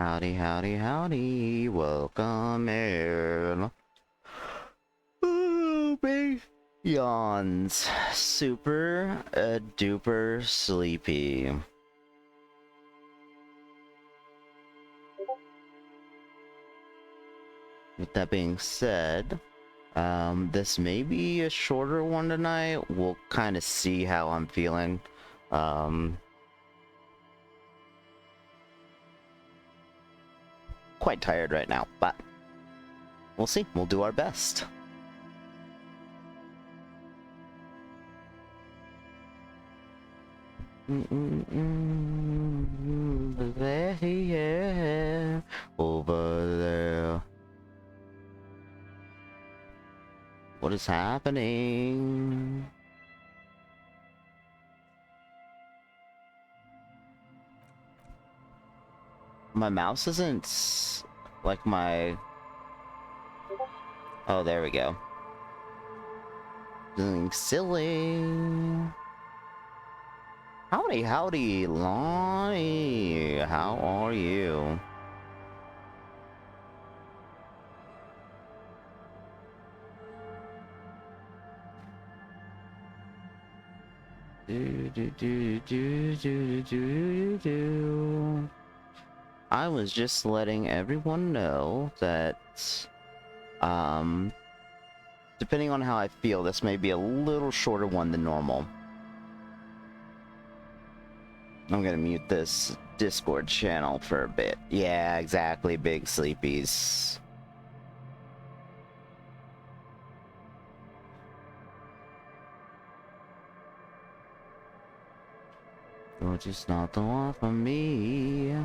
Howdy, howdy, howdy. Welcome in. Ooh, big yawns. Super duper sleepy. With that being said, this may be a shorter one tonight. We'll kind of see how I'm feeling. Quite tired right now, but we'll see. We'll do our best. There, over there. What is happening? My mouse isn't like my... Oh, there we go. Doing silly. Howdy, howdy, Lonnie. How are you? I was just letting everyone know that, depending on how I feel, this may be a little shorter one than normal. I'm gonna mute this Discord channel for a bit. Yeah, exactly, big sleepies. You're just not the one for me.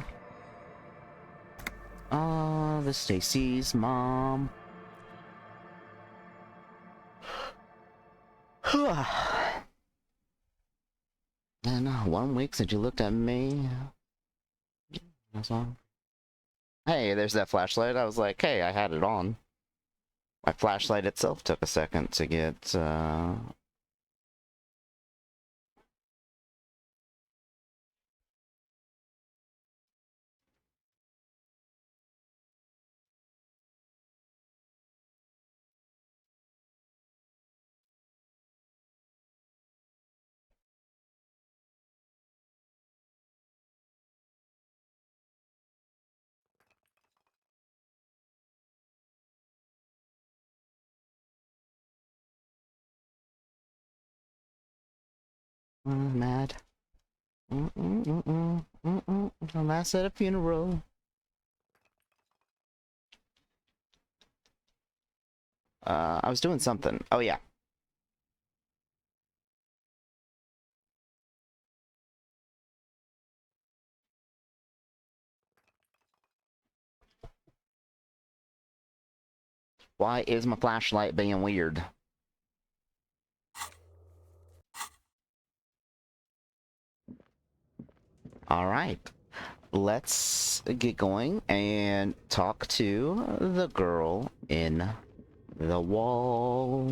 Oh, the Stacy's mom. And 1 week since you looked at me. That's all. Hey, there's that flashlight. I was like, hey, I had it on. My flashlight itself took a second to get, mad. The last at a funeral. I was doing something. Oh, yeah. Why is my flashlight being weird? Alright. Let's get going and talk to the girl in the wall.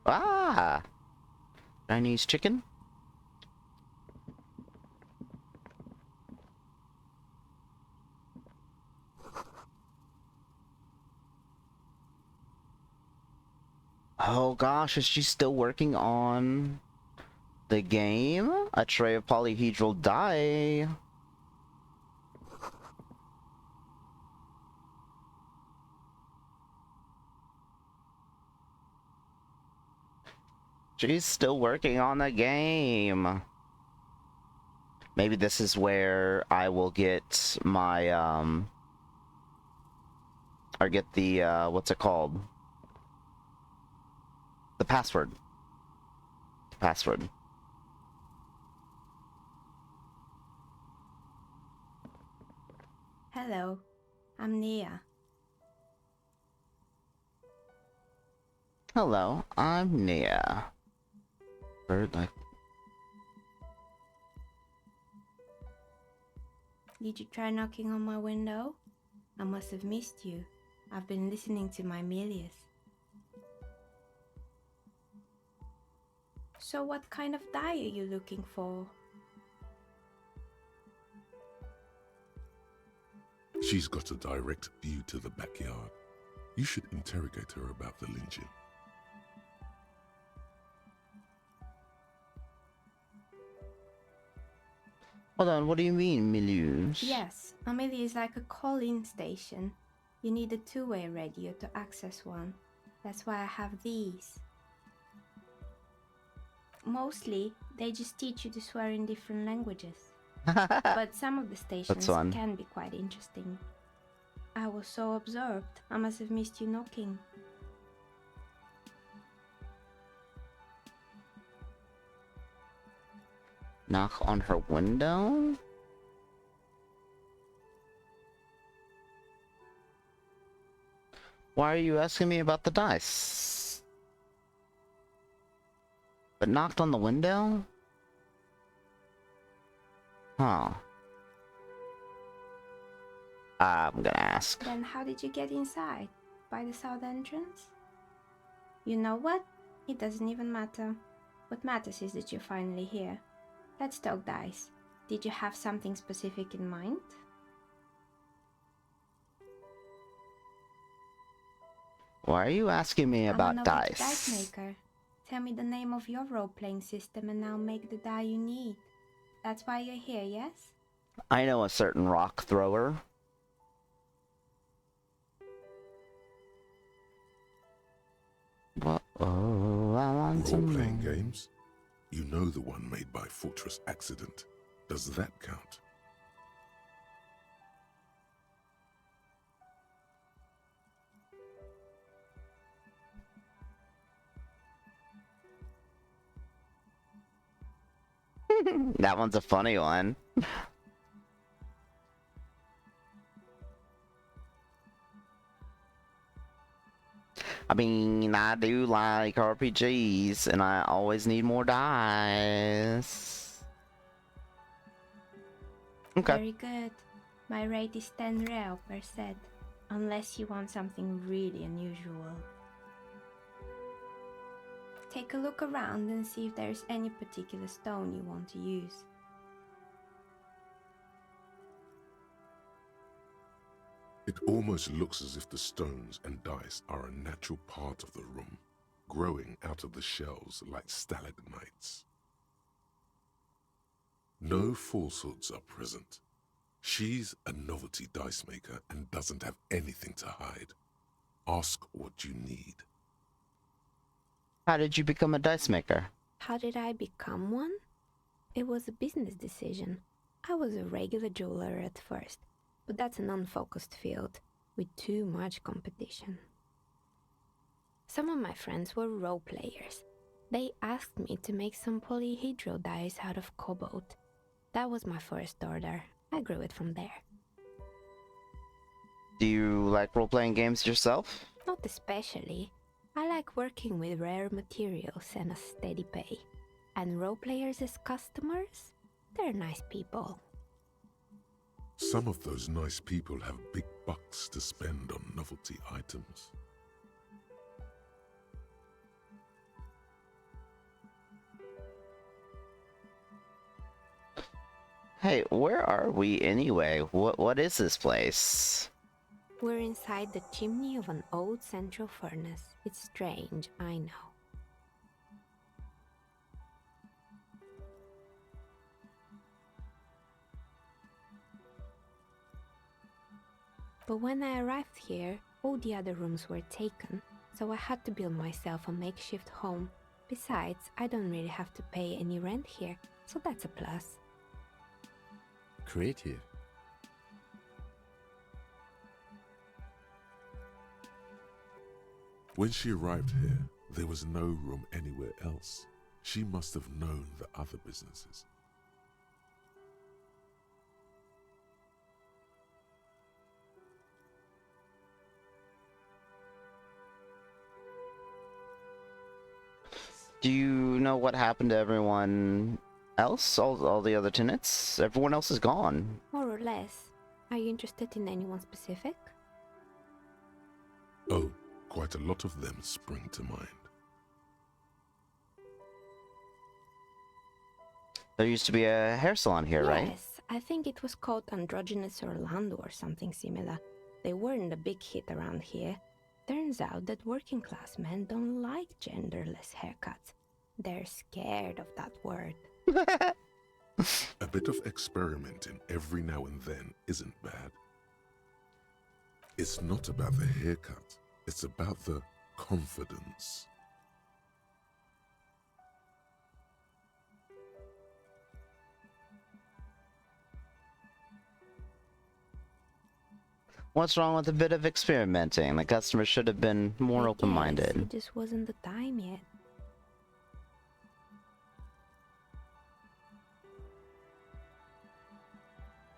Ah! Chinese chicken? Oh gosh, is she still working on the game? A tray of polyhedral dye. She's still working on the game. Maybe this is where I will get my, or get the, what's it called? The password. The password. Hello, I'm Nia. Hello, I'm Nia. Bird like... Did you try knocking on my window? I must have missed you. I've been listening to my Melius. So what kind of dye are you looking for? She's got a direct view to the backyard. You should interrogate her about the lynching. Hold on, what do you mean, Milius? Yes, Amelia is like a call-in station. You need a two-way radio to access one. That's why I have these. Mostly, they just teach you to swear in different languages. But some of the stations can be quite interesting. I was so absorbed, I must have missed you knocking. Knock on her window? Why are you asking me about the dice? But knocked on the window? Huh. I'm gonna ask. Then how did you get inside? By the south entrance? You know what? It doesn't even matter. What matters is that you're finally here. Let's talk dice. Did you have something specific in mind? Why are you asking me about I'm a dice? dice maker. Tell me the name of your role-playing system and I'll make the die you need. That's why you're here, yes? I know a certain rock thrower. Oh, I want some Role-playing games? You know the one made by Fortress Accident. Does that count? That one's a funny one. I mean, I do like RPGs, and I always need more dice. Okay. Very good. My rate is 10 real per set, unless you want something really unusual. Take a look around and see if there's any particular stone you want to use. It almost looks as if the stones and dice are a natural part of the room, growing out of the shells like stalagmites. No falsehoods are present. She's a novelty dice maker and doesn't have anything to hide. Ask what you need. How did you become a dice maker? How did I become one? It was a business decision. I was a regular jeweler at first, but that's an unfocused field with too much competition. Some of my friends were role players. They asked me to make some polyhedral dice out of cobalt. That was my first order. I grew it from there. Do you like role-playing games yourself? Not especially. I like working with rare materials and a steady pay. And role players as customers? They're nice people. Some of those nice people have big bucks to spend on novelty items. Hey, where are we anyway? What is this place? We're inside the chimney of an old central furnace. It's strange, I know. But when I arrived here, all the other rooms were taken, so I had to build myself a makeshift home. Besides, I don't really have to pay any rent here, so that's a plus. Creative. When she arrived here, there was no room anywhere else. She must have known the other businesses. Do you know what happened to everyone else? All the other tenants? Everyone else is gone. More or less. Are you interested in anyone specific? Oh, quite a lot of them spring to mind. There used to be a hair salon here, right? Yes, I think it was called Androgynous Orlando or something similar. They weren't a big hit around here. Turns out that working class men don't like genderless haircuts. They're scared of that word. A bit of experimenting every now and then isn't bad. It's not about the haircut, it's about the confidence. What's wrong with a bit of experimenting? The customer should have been more I open-minded. guess it just wasn't the time yet.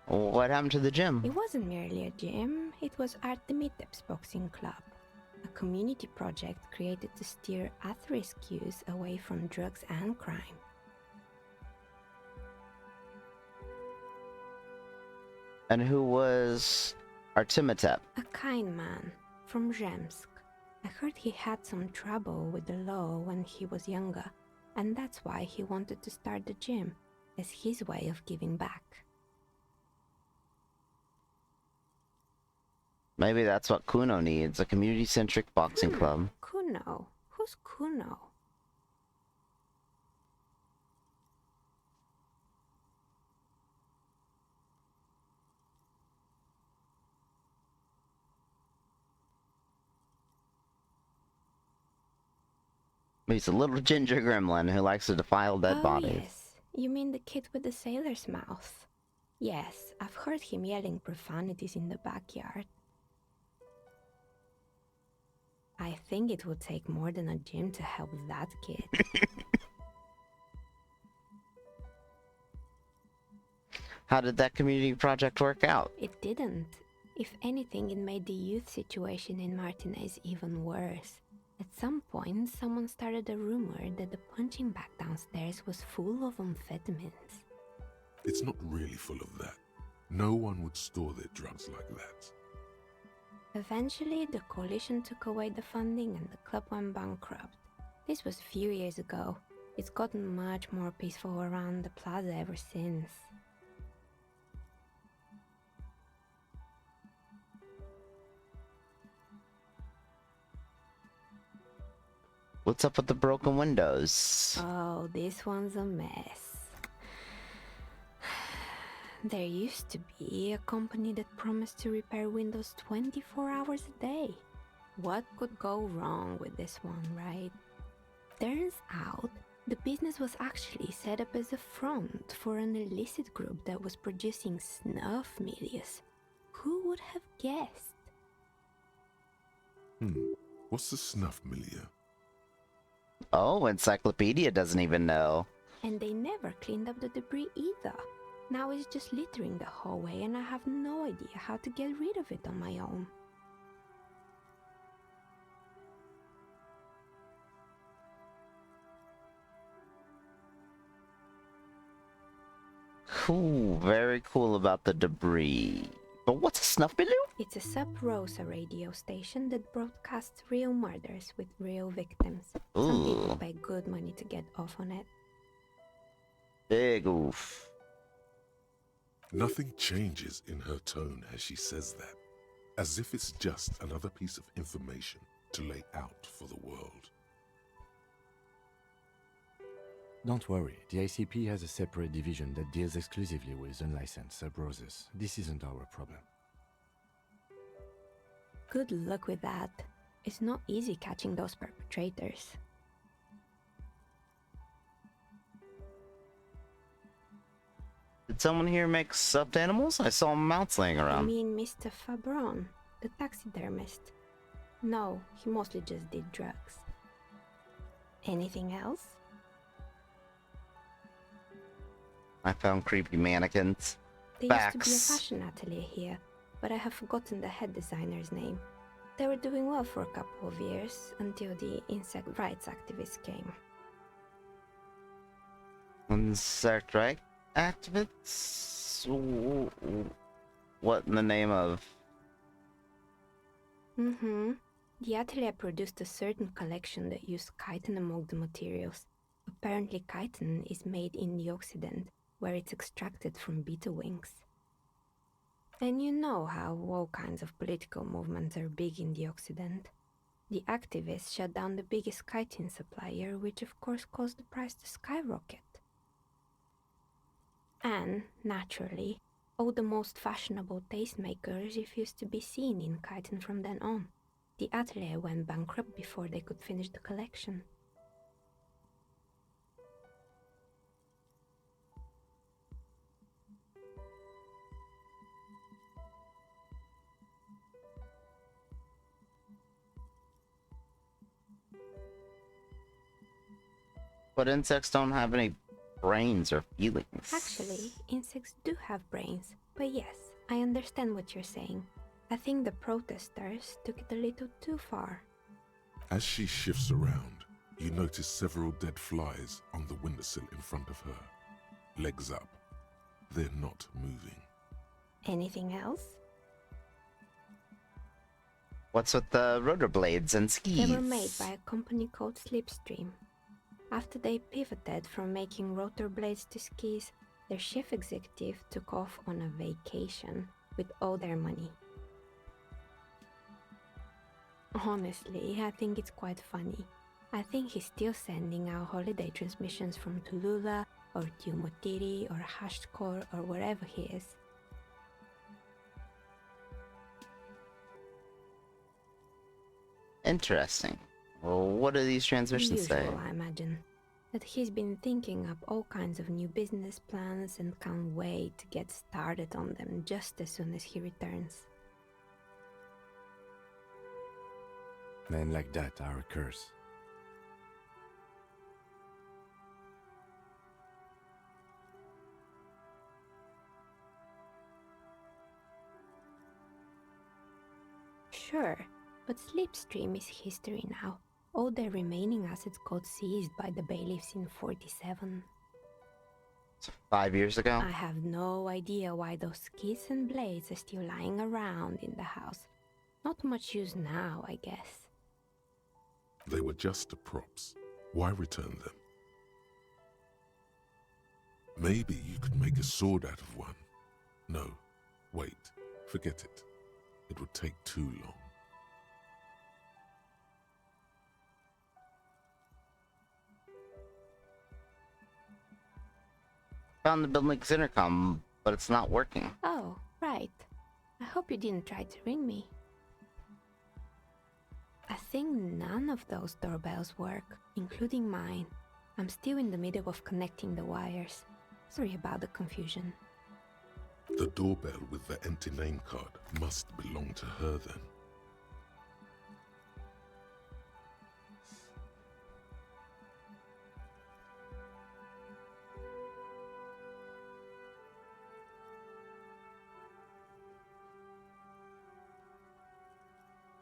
What happened to the gym? It wasn't merely a gym, it was Artemiteps Boxing Club, a community project created to steer at-risk youth away from drugs and crime. And who was Artemitep? A kind man from Zemsk. I heard he had some trouble with the law when he was younger, and that's why he wanted to start the gym, as his way of giving back. Maybe that's what Kuno needs, a community-centric boxing club. Kuno? Who's Kuno? He's a little ginger gremlin who likes to defile dead bodies. Yes. You mean the kid with the sailor's mouth? Yes, I've heard him yelling profanities in the backyard. I think it would take more than a gym to help that kid. How did that community project work out? It didn't. If anything, it made the youth situation in Martinez even worse. At some point, someone started a rumor that the punching bag downstairs was full of amphetamines. It's not really full of that. No one would store their drugs like that. Eventually, the coalition took away the funding and the club went bankrupt. This was a few years ago. It's gotten much more peaceful around the plaza ever since. What's up with the broken windows? Oh, this one's a mess. There used to be a company that promised to repair windows 24 hours a day. What could go wrong with this one, right? Turns out, the business was actually set up as a front for an illicit group that was producing snuff milius. Who would have guessed? What's the snuff milieu? Oh, Encyclopedia doesn't even know. And they never cleaned up the debris either. Now it's just littering the hallway and I have no idea how to get rid of it on my own. Cool, very cool about the debris. But what's a snuff milieu? It's a sub-Rosa radio station that broadcasts real murders with real victims. Some people Ooh. pay good money to get off on it. Big oof. Nothing changes in her tone as she says that, as if it's just another piece of information to lay out for the world. Don't worry, the ICP has a separate division that deals exclusively with unlicensed sub-roses. This isn't our problem. Good luck with that. It's not easy catching those perpetrators. Did someone here make stuffed animals? I saw mounts laying I around. mean Mr. Fabron, the taxidermist. No, he mostly just did drugs. Anything else? I found creepy mannequins. There used to be a Facts. fashion atelier here, but I have forgotten the head designer's name. They were doing well for a couple of years until the insect rights activists came. Insect right activists? What in the name of? The atelier produced a certain collection that used chitin among the materials. Apparently chitin is made in the Occident, where it's extracted from beetle wings. And you know how all kinds of political movements are big in the Occident. The activists shut down the biggest chitin supplier, which of course caused the price to skyrocket. And, naturally, all the most fashionable tastemakers refused to be seen in chitin from then on. The atelier went bankrupt before they could finish the collection. But insects don't have any brains or feelings. Actually, insects do have brains, but yes, I understand what you're saying. I think the protesters took it a little too far. As she shifts around, you notice several dead flies on the windowsill in front of her. Legs up. They're not moving. Anything else? What's with the rotor blades and skis? They were made by a company called Slipstream. After they pivoted from making rotor blades to skis, their chief executive took off on a vacation with all their money. Honestly, I think it's quite funny. I think he's still sending out holiday transmissions from Tulula or Tiumotiri or Hashtkor or wherever he is. Interesting. Well, what do these transmissions say? Usual, I imagine. That he's been thinking up all kinds of new business plans and can't wait to get started on them just as soon as he returns. Men like that are a curse. Sure, but Slipstream is history now. All their remaining assets got seized by the bailiffs in 47. 5 years ago? I have no idea why those skis and blades are still lying around in the house. Not much use now, I guess. They were just the props. Why return them? Maybe you could make a sword out of one. No, wait, forget it. It would take too long. Found the building's intercom, but it's not working. Oh, right. I hope you didn't try to ring me. I think none of those doorbells work, including mine. I'm still in the middle of connecting the wires. Sorry about the confusion. The doorbell with the empty name card must belong to her then.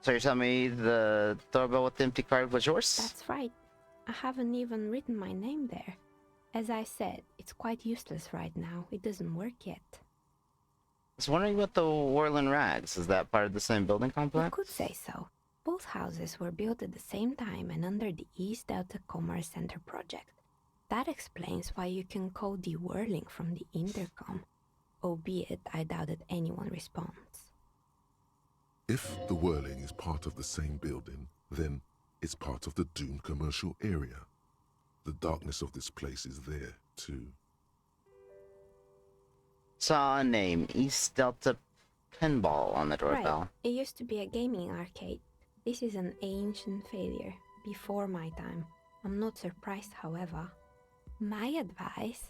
So you're telling me the doorbell with the empty card was yours? That's right. I haven't even written my name there. As I said, it's quite useless right now. It doesn't work yet. I was wondering about the Warland Rags. Is that part of the same building You complex? could say so. Both houses were built at the same time and under the East Delta Commerce Center project. That explains why you can call the whirling from the intercom, albeit I doubt that anyone responds. If the whirling is part of the same building, then it's part of the doomed commercial area. The darkness of this place is there, too. Saw a name, East Delta Pinball, on the doorbell. Right. It used to be a gaming arcade. This is an ancient failure, before my time. I'm not surprised, however. My advice,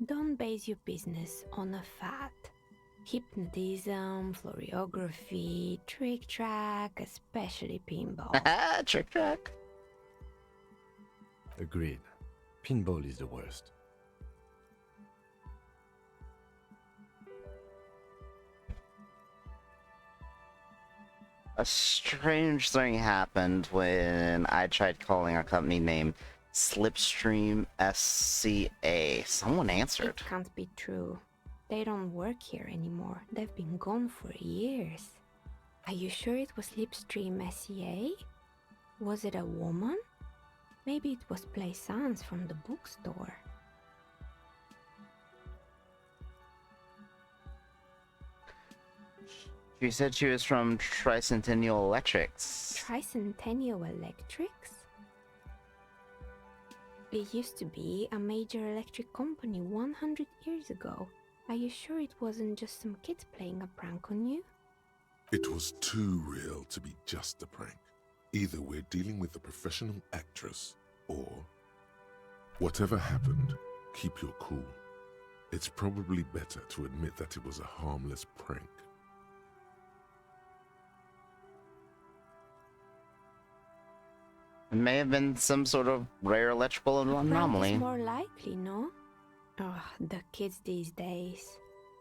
don't base your business on a fad. Hypnotism, floriography, trick track, especially pinball. Haha, trick track. Agreed. Pinball is the worst. A strange thing happened when I tried calling our company name Slipstream SCA. Someone answered. It can't be true. They don't work here anymore. They've been gone for years. Are you sure it was Slipstream SCA? Was it a woman? Maybe it was Plaisance from the bookstore. She said she was from Tricentennial Electrics. Tricentennial Electrics? It used to be a major electric company 100 years ago. Are you sure it wasn't just some kids playing a prank on you? It was too real to be just a prank. Either we're dealing with a professional actress, or... Whatever happened, keep your cool. It's probably better to admit that it was a harmless prank. It may have been some sort of rare electrical Prank anomaly. is more likely, no? Oh, the kids these days.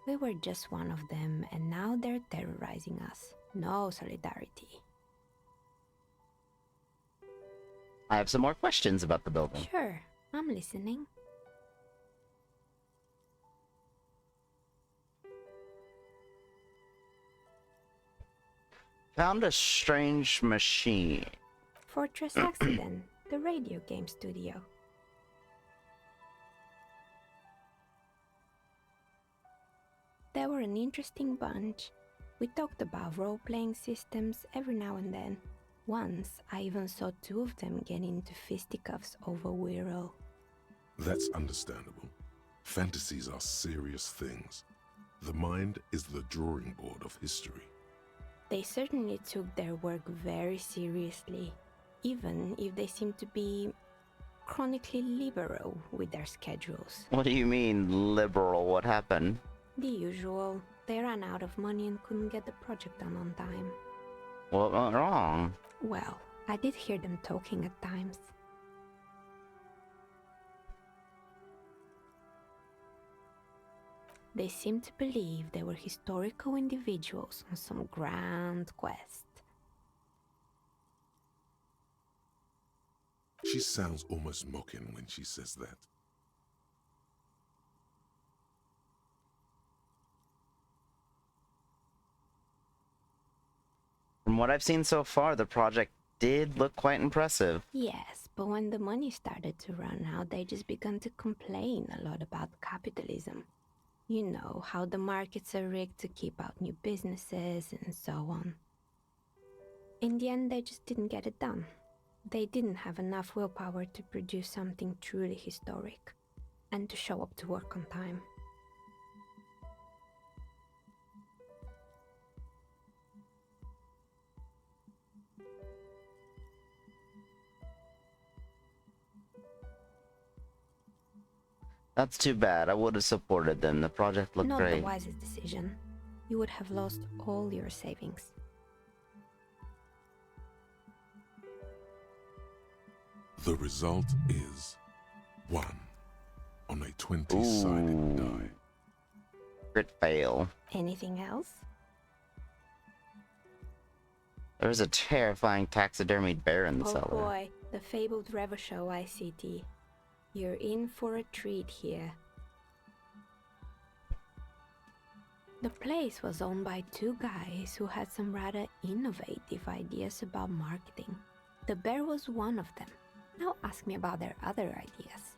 We were just one of them, and now they're terrorizing us. No solidarity. I have some more questions about the building. Sure, I'm listening. Found a strange machine. Fortress Accident, the radio game studio. They were an interesting bunch. We talked about role-playing systems every now and then. Once, I even saw two of them get into fisticuffs over Wirral. That's understandable. Fantasies are serious things. The mind is the drawing board of history. They certainly took their work very seriously, even if they seemed to be chronically liberal with their schedules. What do you mean, liberal? What happened? The usual. They ran out of money and couldn't get the project done on time. What went wrong? Well, I did hear them talking at times. They seemed to believe they were historical individuals on some grand quest. She sounds almost mocking when she says that. From what I've seen so far, the project did look quite impressive. Yes, but when the money started to run out, they just began to complain a lot about capitalism. You know, how the markets are rigged to keep out new businesses and so on. In the end, they just didn't get it done. They didn't have enough willpower to produce something truly historic, and to show up to work on time. That's too bad. I would have supported them. The project looked Not great. the wisest decision. You would have lost all your savings. The result is 1 on a 20-sided Ooh. die. Crit fail. Anything else? There was a terrifying taxidermied bear in the Oh cellar. boy, the fabled Revachol ICT. You're in for a treat here. The place was owned by two guys who had some rather innovative ideas about marketing. The bear was one of them. Now ask me about their other ideas.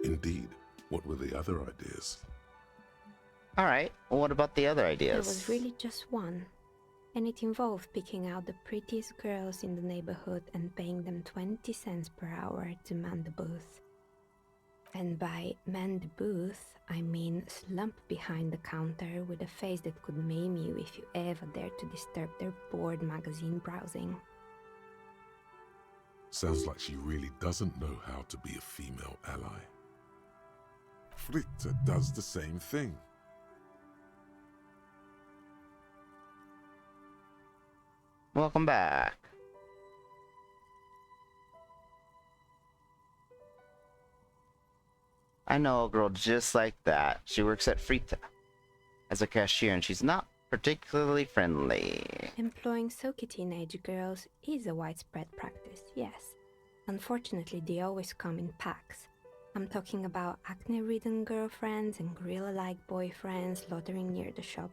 Indeed. What were the other ideas? Alright, well, what about the other There ideas? was really just one, and it involved picking out the prettiest girls in the neighborhood and paying them 20 cents per hour to man the booth. And by man the booth, I mean slump behind the counter with a face that could maim you if you ever dared to disturb their bored magazine browsing. Sounds like she really doesn't know how to be a female ally. Fritta does the same thing. Welcome back. I know a girl just like that. She works at Frita as a cashier, and she's not particularly friendly. Employing soaky teenage girls is a widespread practice, yes. Unfortunately, they always come in packs. I'm talking about acne-ridden girlfriends and gorilla-like boyfriends loitering near the shop.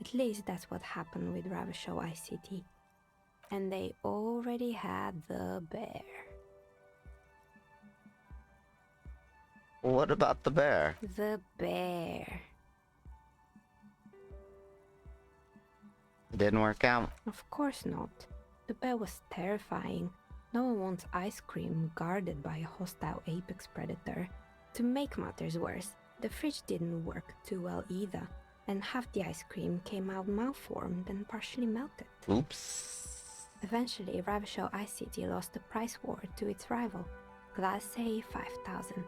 At least that's what happened with Ravachol ICT. And they already had the bear. What about the bear? The bear. It didn't work out. Of course not. The bear was terrifying. No one wants ice cream guarded by a hostile apex predator. To make matters worse, the fridge didn't work too well either, and half the ice cream came out malformed and partially melted. Oops. Eventually, Ravishore Ice City lost the price war to its rival, Glacé 5000.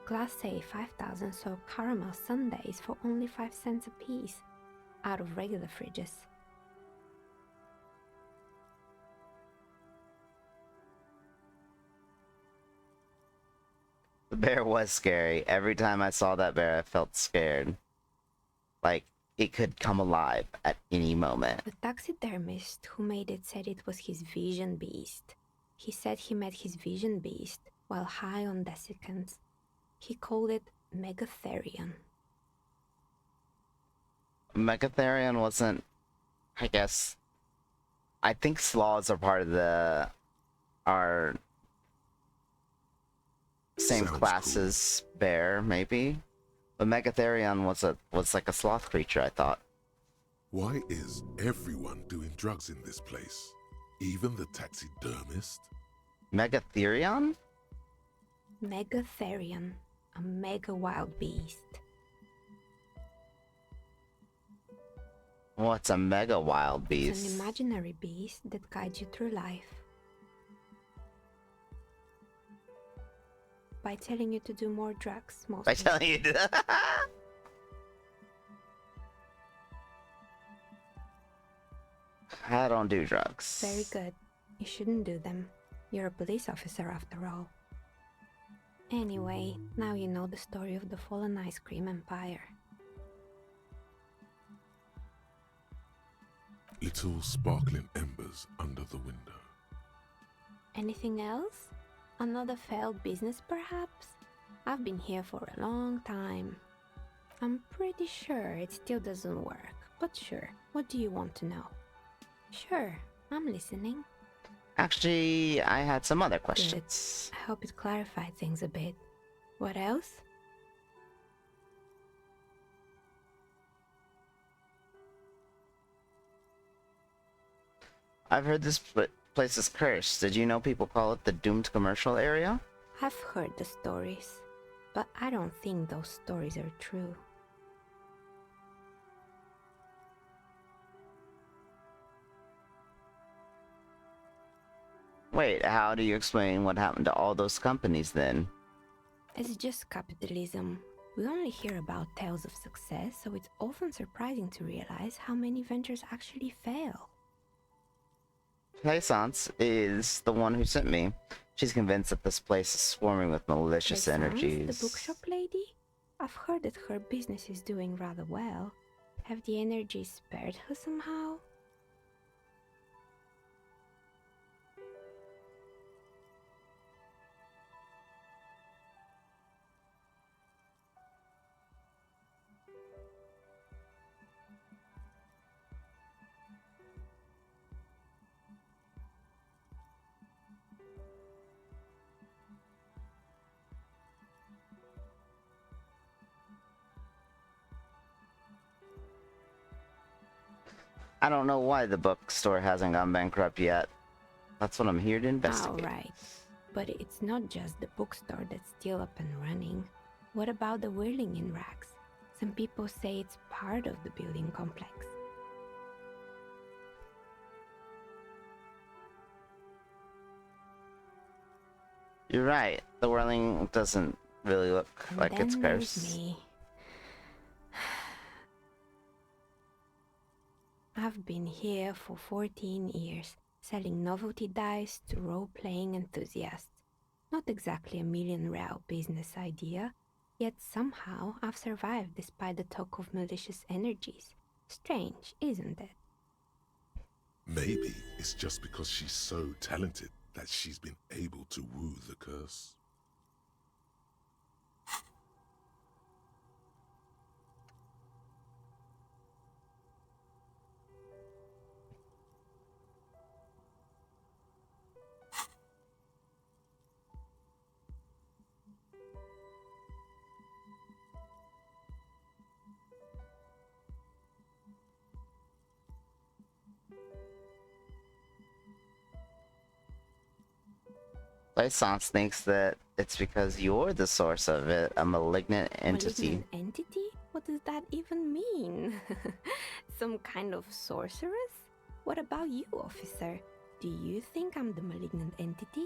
Glacé 5000 sold caramel sundaes for only 5 cents a piece, out of regular fridges. The bear was scary. Every time I saw that bear, I felt scared. Like, it could come alive at any moment. The taxidermist who made it said it was his vision beast. He said he met his vision beast while high on desiccants. He called it Megatherion. Megatherion wasn't, I guess... I think sloths are part of our same Sounds class cool. as bear, maybe? But Megatherion was like a sloth creature, I thought. Why is everyone doing drugs in this place? Even the taxidermist? Megatherion? Megatherion, a mega wild beast. What's a mega wild It's beast? an imaginary beast that guides you through life. By telling you to do more drugs, mostly. By telling you to... I don't do drugs. Very good. You shouldn't do them. You're a police officer after all. Anyway, now you know the story of the fallen ice cream empire. Little sparkling embers under the window. Anything else? Another failed business, perhaps? I've been here for a long time. I'm pretty sure it still doesn't work, but sure, what do you want to know? Sure, I'm listening. Actually, I had some other questions. I hope it clarified things a bit. What else? I've heard this place is cursed. Did you know people call it the doomed commercial area? I've heard the stories, but I don't think those stories are true. Wait, how do you explain what happened to all those companies then? It's just capitalism. We only hear about tales of success, so it's often surprising to realize how many ventures actually fail. Plaisance is the one who sent me. She's convinced that this place is swarming with malicious Plaisance, energies. the bookshop lady? I've heard that her business is doing rather well. Have the energies spared her somehow? I don't know why the bookstore hasn't gone bankrupt yet. That's what I'm here to investigate. Alright, but it's not just the bookstore that's still up and running. What about the whirling in racks? Some people say it's part of the building complex. You're right. The whirling doesn't really look And like it's then there's cursed. me. I've been here for 14 years, selling novelty dice to role-playing enthusiasts. Not exactly a million-real business idea, yet somehow I've survived despite the talk of malicious energies. Strange, isn't it? Maybe it's just because she's so talented that she's been able to woo the curse. Lysance thinks that it's because you're the source of it, a malignant entity. Malignant entity? What does that even mean? Some kind of sorceress? What about you, officer? Do you think I'm the malignant entity?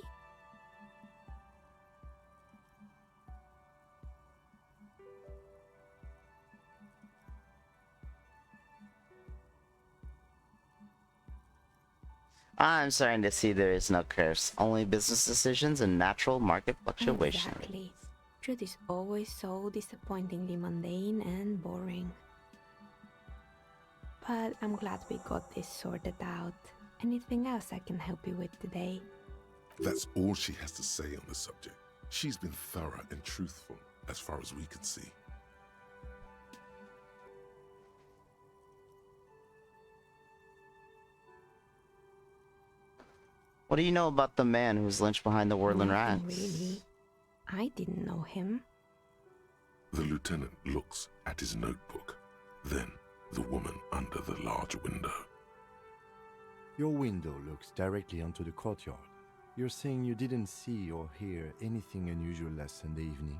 I'm starting to see there is no curse, only business decisions and natural market fluctuations. Exactly. Truth is always so disappointingly mundane and boring. But I'm glad we got this sorted out. Anything else I can help you with today? That's all she has to say on the subject. She's been thorough and truthful, as far as we can see. What do you know about the man who's lynched behind the whirling Nothing rats? really. I didn't know him. The lieutenant looks at his notebook, then the woman under the large window. Your window looks directly onto the courtyard. You're saying you didn't see or hear anything unusual last Sunday evening?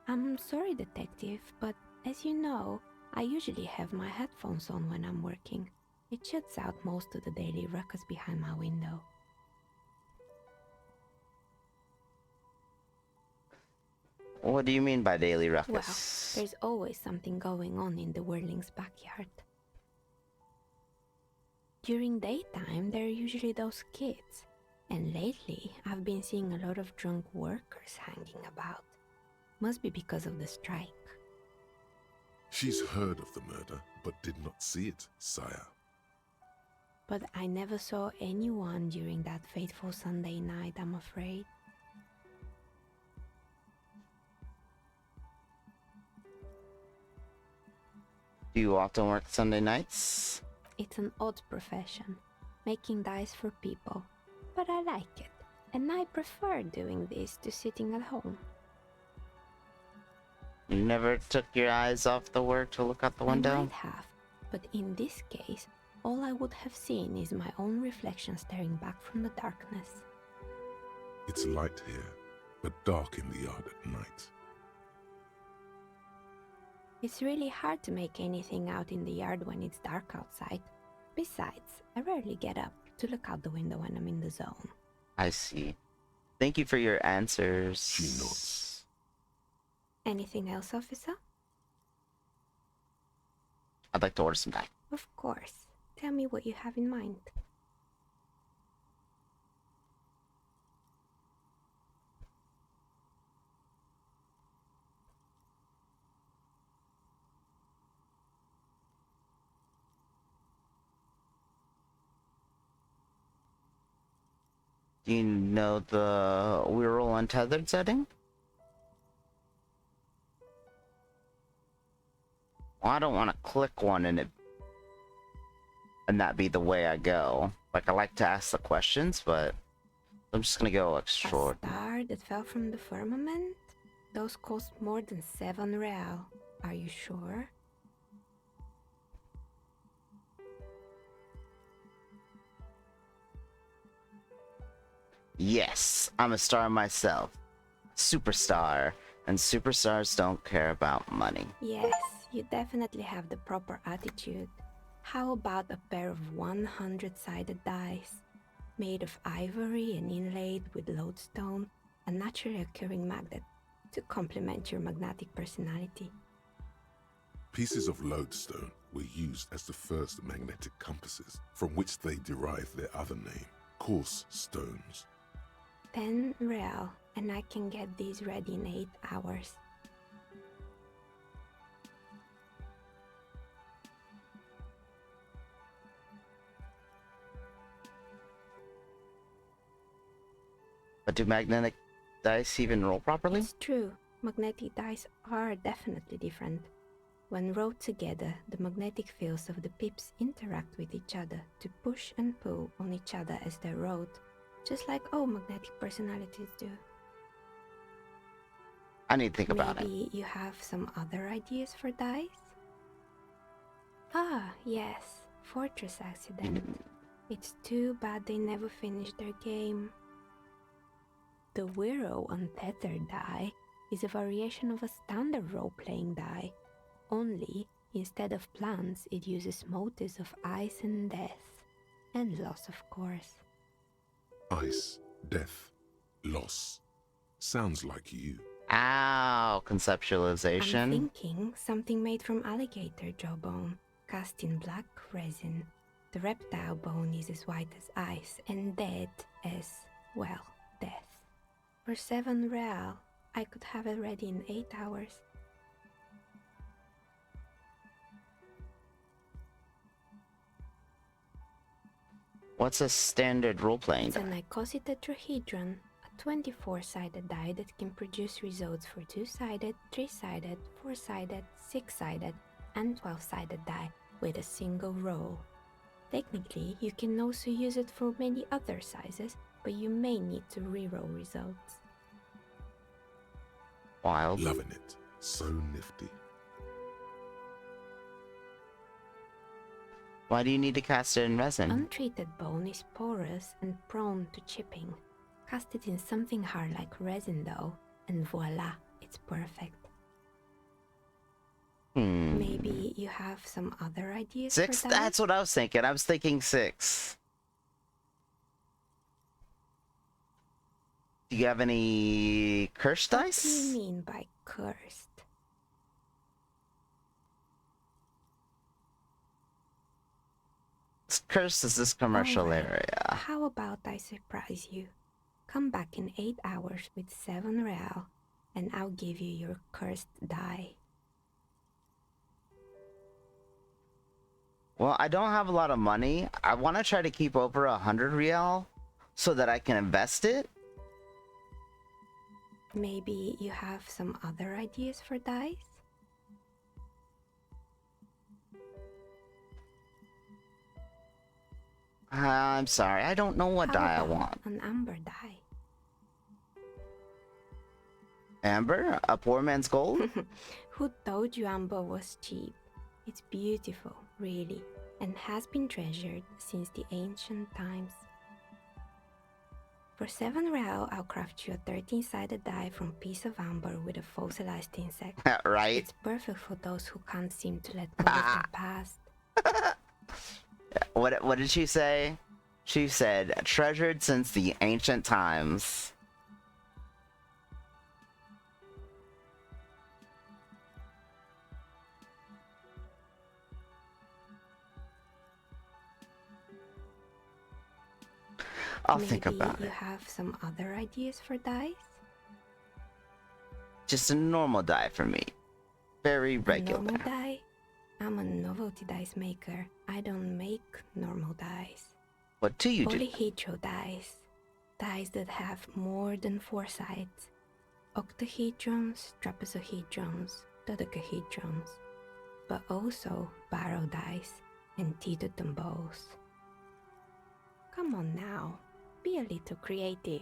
I'm sorry, detective, but as you know, I usually have my headphones on when I'm working. It shuts out most of the daily ruckus behind my window. What do you mean by daily Well, ruckus? there's always something going on in the Whirling's backyard. During daytime, there are usually those kids, and lately I've been seeing a lot of drunk workers hanging about. Must be because of the strike. She's heard of the murder, but did not see it, sire. But I never saw anyone during that fateful Sunday night, I'm afraid. Do you often work Sunday nights? It's an odd profession, making dice for people, but I like it, and I prefer doing this to sitting at home. You never took your eyes off the work to look out the I window? might have, but in this case, all I would have seen is my own reflection staring back from the darkness. It's light here, but dark in the yard at night. It's really hard to make anything out in the yard when it's dark outside. Besides, I rarely get up to look out the window when I'm in the zone. I see. Thank you for your answers. She nods. Anything else, officer? I'd like to order some dice. Of course. Tell me what you have in mind. Do you know the Whirl Untethered setting? Well, I don't want to click one and that be the way I go. Like, I like to ask the questions, but I'm just gonna go A short. star that fell from the firmament? Those cost more than 7 real. Are you sure? Yes, I'm a star myself. Superstar. And superstars don't care about money. Yes, you definitely have the proper attitude. How about a pair of 100-sided dice, made of ivory and inlaid with lodestone, a naturally occurring magnet, to complement your magnetic personality? Pieces of lodestone were used as the first magnetic compasses, from which they derived their other name, coarse stones. 10 real, and I can get these ready in 8 hours. But do magnetic dice even roll properly? It's true, magnetic dice are definitely different. When rolled together, the magnetic fields of the pips interact with each other to push and pull on each other as they're rolled, just like all magnetic personalities do. I need to think about it. Maybe you have some other ideas for dice? Ah, yes, Fortress Accident. It's too bad they never finished their game. The Wiro Untethered die is a variation of a standard role-playing die, only instead of plants it uses motifs of ice and death, and loss of course. Ice, death, loss. Sounds like you. Ow, I'm conceptualization. thinking something made from alligator jawbone, cast in black resin. The reptile bone is as white as ice and dead as, well, death. For 7 real, I could have it ready in 8 hours. What's a standard role-playing It's a die? icositetrahedron, a 24-sided die that can produce results for 2-sided, 3-sided, 4-sided, 6-sided, and 12-sided die with a single roll. Technically, you can also use it for many other sizes, but you may need to reroll results. Wild. Loving it. So nifty. Why do you need to cast it in resin? Untreated bone is porous and prone to chipping. Cast it in something hard like resin though, and voila, it's perfect. Maybe you have some other ideas 6? for that? That's what I was thinking. I was thinking 6. Do you have any cursed What dice? do you mean by cursed? Cursed is this commercial Alright. area. How about I surprise you? Come back in 8 hours with 7 real, and I'll give you your cursed die. Well, I don't have a lot of money. I want to try to keep over 100 real so that I can invest it. Maybe you have some other ideas for dice? I'm sorry, I don't know what How die I about want. an amber die? Amber? A poor man's gold? Who told you amber was cheap? It's beautiful, really, and has been treasured since the ancient times. For 7 real, I'll craft you a 13-sided die from piece of amber with a fossilized insect. Right? It's perfect for those who can't seem to let go of their past. What did she say? She said, treasured since the ancient times. I'll think about Maybe you it. have some other ideas for dice? Just a normal die for me. Very A regular. normal die? I'm a novelty dice maker. I don't make normal dice. What do you do? Polyhedral dice. Dice that have more than 4 sides. Octahedrons, trapezohedrons, dodecahedrons. But also barrel dice and teetotum bows. Come on now, be a little creative.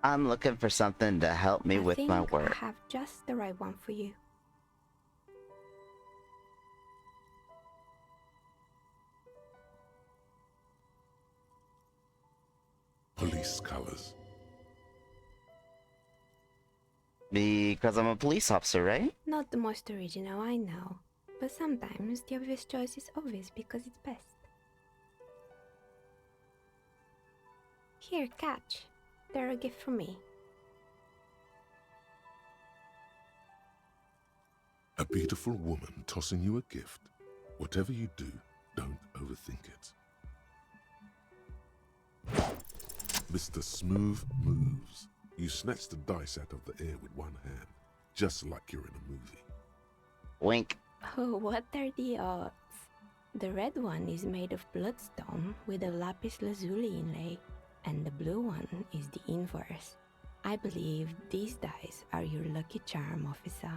I'm looking for something to help me I with think my I work. have just the right one for you. Police colors. Because I'm a police officer, right? Not the most original, I know. But sometimes the obvious choice is obvious because it's best. Here, catch. They're a gift from me. A beautiful woman tossing you a gift. Whatever you do, don't overthink it. Mr. Smooth Moves. You snatch the dice out of the air with one hand, just like you're in a movie. Wink. Oh, what are the odds? The red one is made of bloodstone with a lapis lazuli inlay, and the blue one is the inverse. I believe these dice are your lucky charm, officer.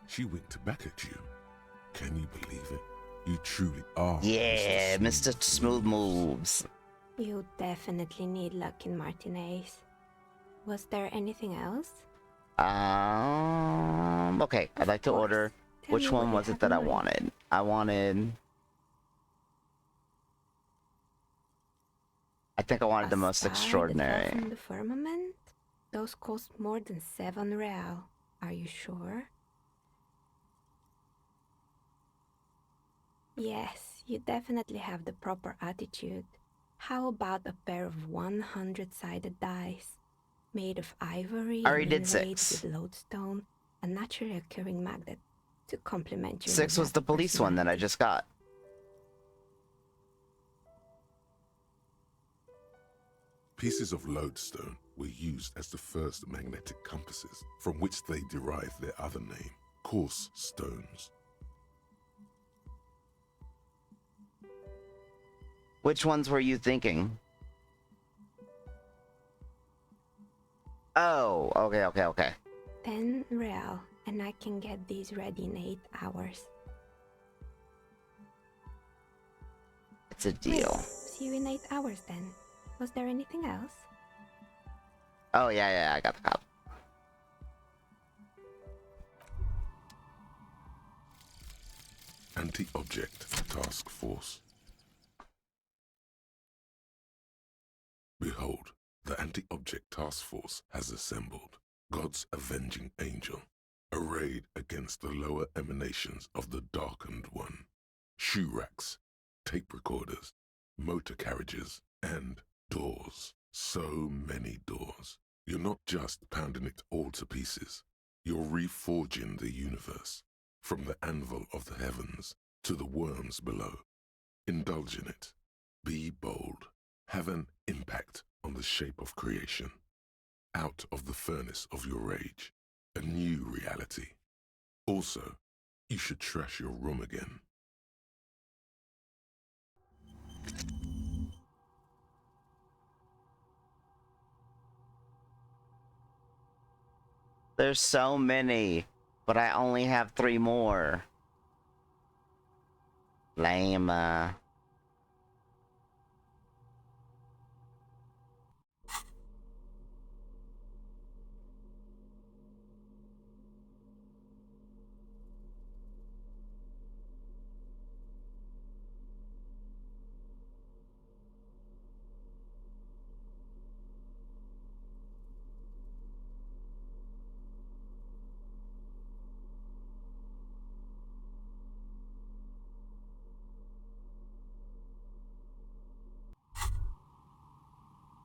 She winked back at you. Can you believe it? You truly are. Yeah, Mr. Smooth Moves. You definitely need luck in Martinez. Was there anything else? Okay, I'd Of like to course. order. Tell Which me what one you was it have that in I mind. wanted? I wanted I think I wanted A the most star that fell extraordinary. from the firmament? Those cost more than 7 real. Are you sure? Yes, you definitely have the proper attitude. How about a pair of 100-sided dice, made of ivory I and already did inlaid 6. with lodestone, a naturally occurring magnet, to complement your 6 was the enigmatic police one that I personality? just got. Pieces of lodestone were used as the first magnetic compasses, from which they derived their other name, coarse stones. Which ones were you thinking? Oh, okay. 10 real, and I can get these ready in 8 hours. It's a Great. deal. See you in 8 hours then. Was there anything else? Oh, yeah, I got the cop. Anti-Object Task Force. Behold, the Anti-Object Task Force has assembled, God's avenging angel, arrayed against the lower emanations of the Darkened One. Shoe racks, tape recorders, motor carriages, and doors. So many doors. You're not just pounding it all to pieces. You're reforging the universe, from the anvil of the heavens to the worms below. Indulge in it. Be bold. Have an impact on the shape of creation. Out of the furnace of your rage. A new reality. Also, you should trash your room again. There's so many, but I only have 3 more. Lame.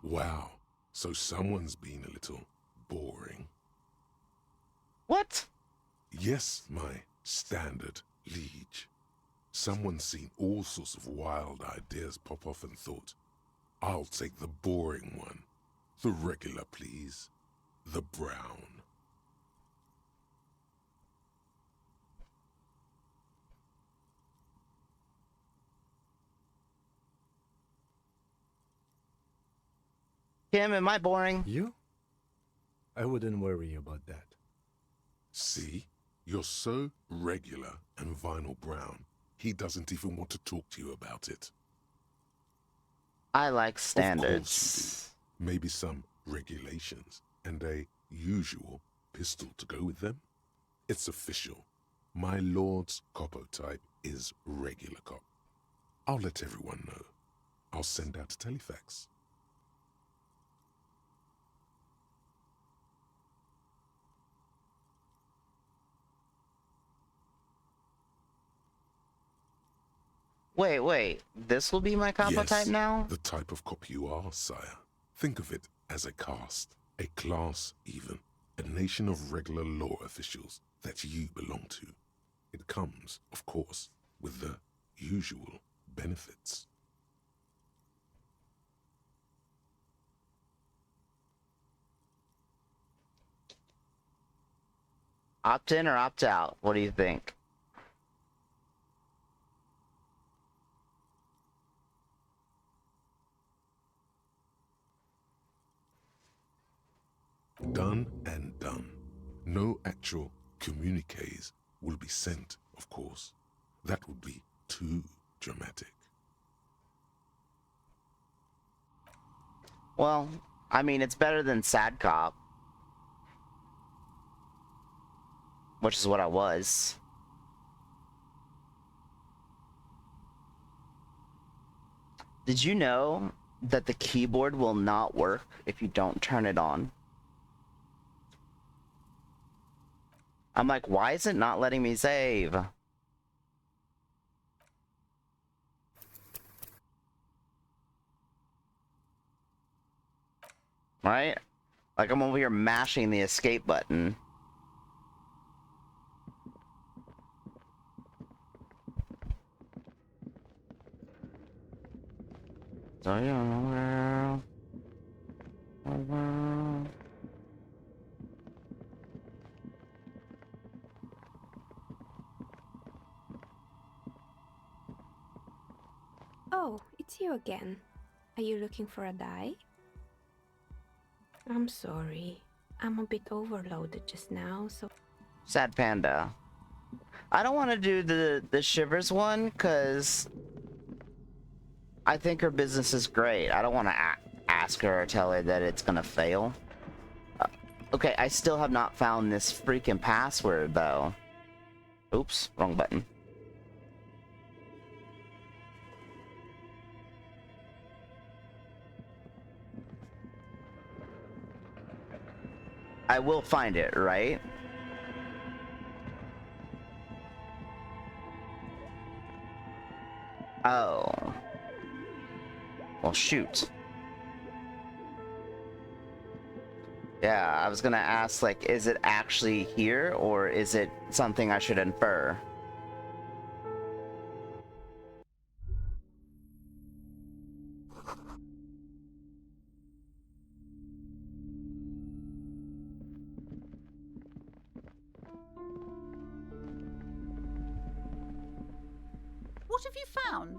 Wow, so someone's been a little boring. What? Yes, my standard liege. Someone's seen all sorts of wild ideas pop off and thought, I'll take the boring one. The regular, please. The brown. Kim, am I boring? You? I wouldn't worry about that. See? You're so regular and vinyl brown, he doesn't even want to talk to you about it. I like Of course standards. you do. Maybe some regulations and a usual pistol to go with them? It's official. My lord's coppo type is regular cop. I'll let everyone know. I'll send out a telefax. Wait. This will be my combo type Yes, now? the type of cop you are, sire. Think of it as a caste, a class even, a nation of regular law officials that you belong to. It comes, of course, with the usual benefits. Opt in or opt out? What do you think? Done and done. No actual communiques will be sent, of course. That would be too dramatic. Well, I mean, it's better than Sad Cop. Which is what I was. Did you know that the keyboard will not work if you don't turn it on. I'm like, why is it not letting me save? Right? Like, I'm over here mashing the escape button. So, you know, Oh, it's you again. Are you looking for a die? I'm sorry. I'm a bit overloaded just now, so... Sad Panda. I don't want to do the Shivers one, because I think her business is great. I don't want to ask her or tell her that it's gonna fail. Okay, I still have not found this freaking password, though. Oops, wrong button. I will find it, right? Oh. Well, shoot. Yeah, I was gonna ask, like, is it actually here, or is it something I should infer? What have you found?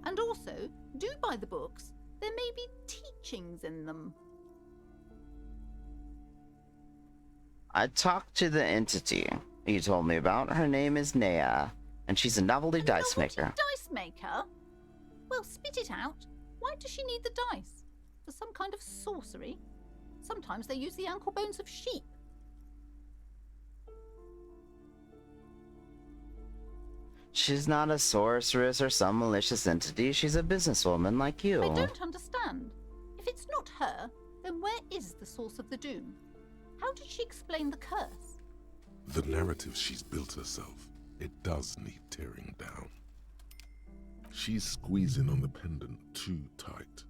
And also, do buy the books. There may be teachings in them. I talked to the entity you told me about. Her name is Nea, and she's a novelty dice maker. Dice maker? Well, spit it out. Why does she need the dice? For some kind of sorcery? Sometimes they use the ankle bones of sheep. She's not a sorceress or some malicious entity. She's a businesswoman like you. I don't understand. If it's not her, then where is the source of the doom? How did she explain the curse? The narrative she's built herself, it does need tearing down. She's squeezing on the pendant too tight.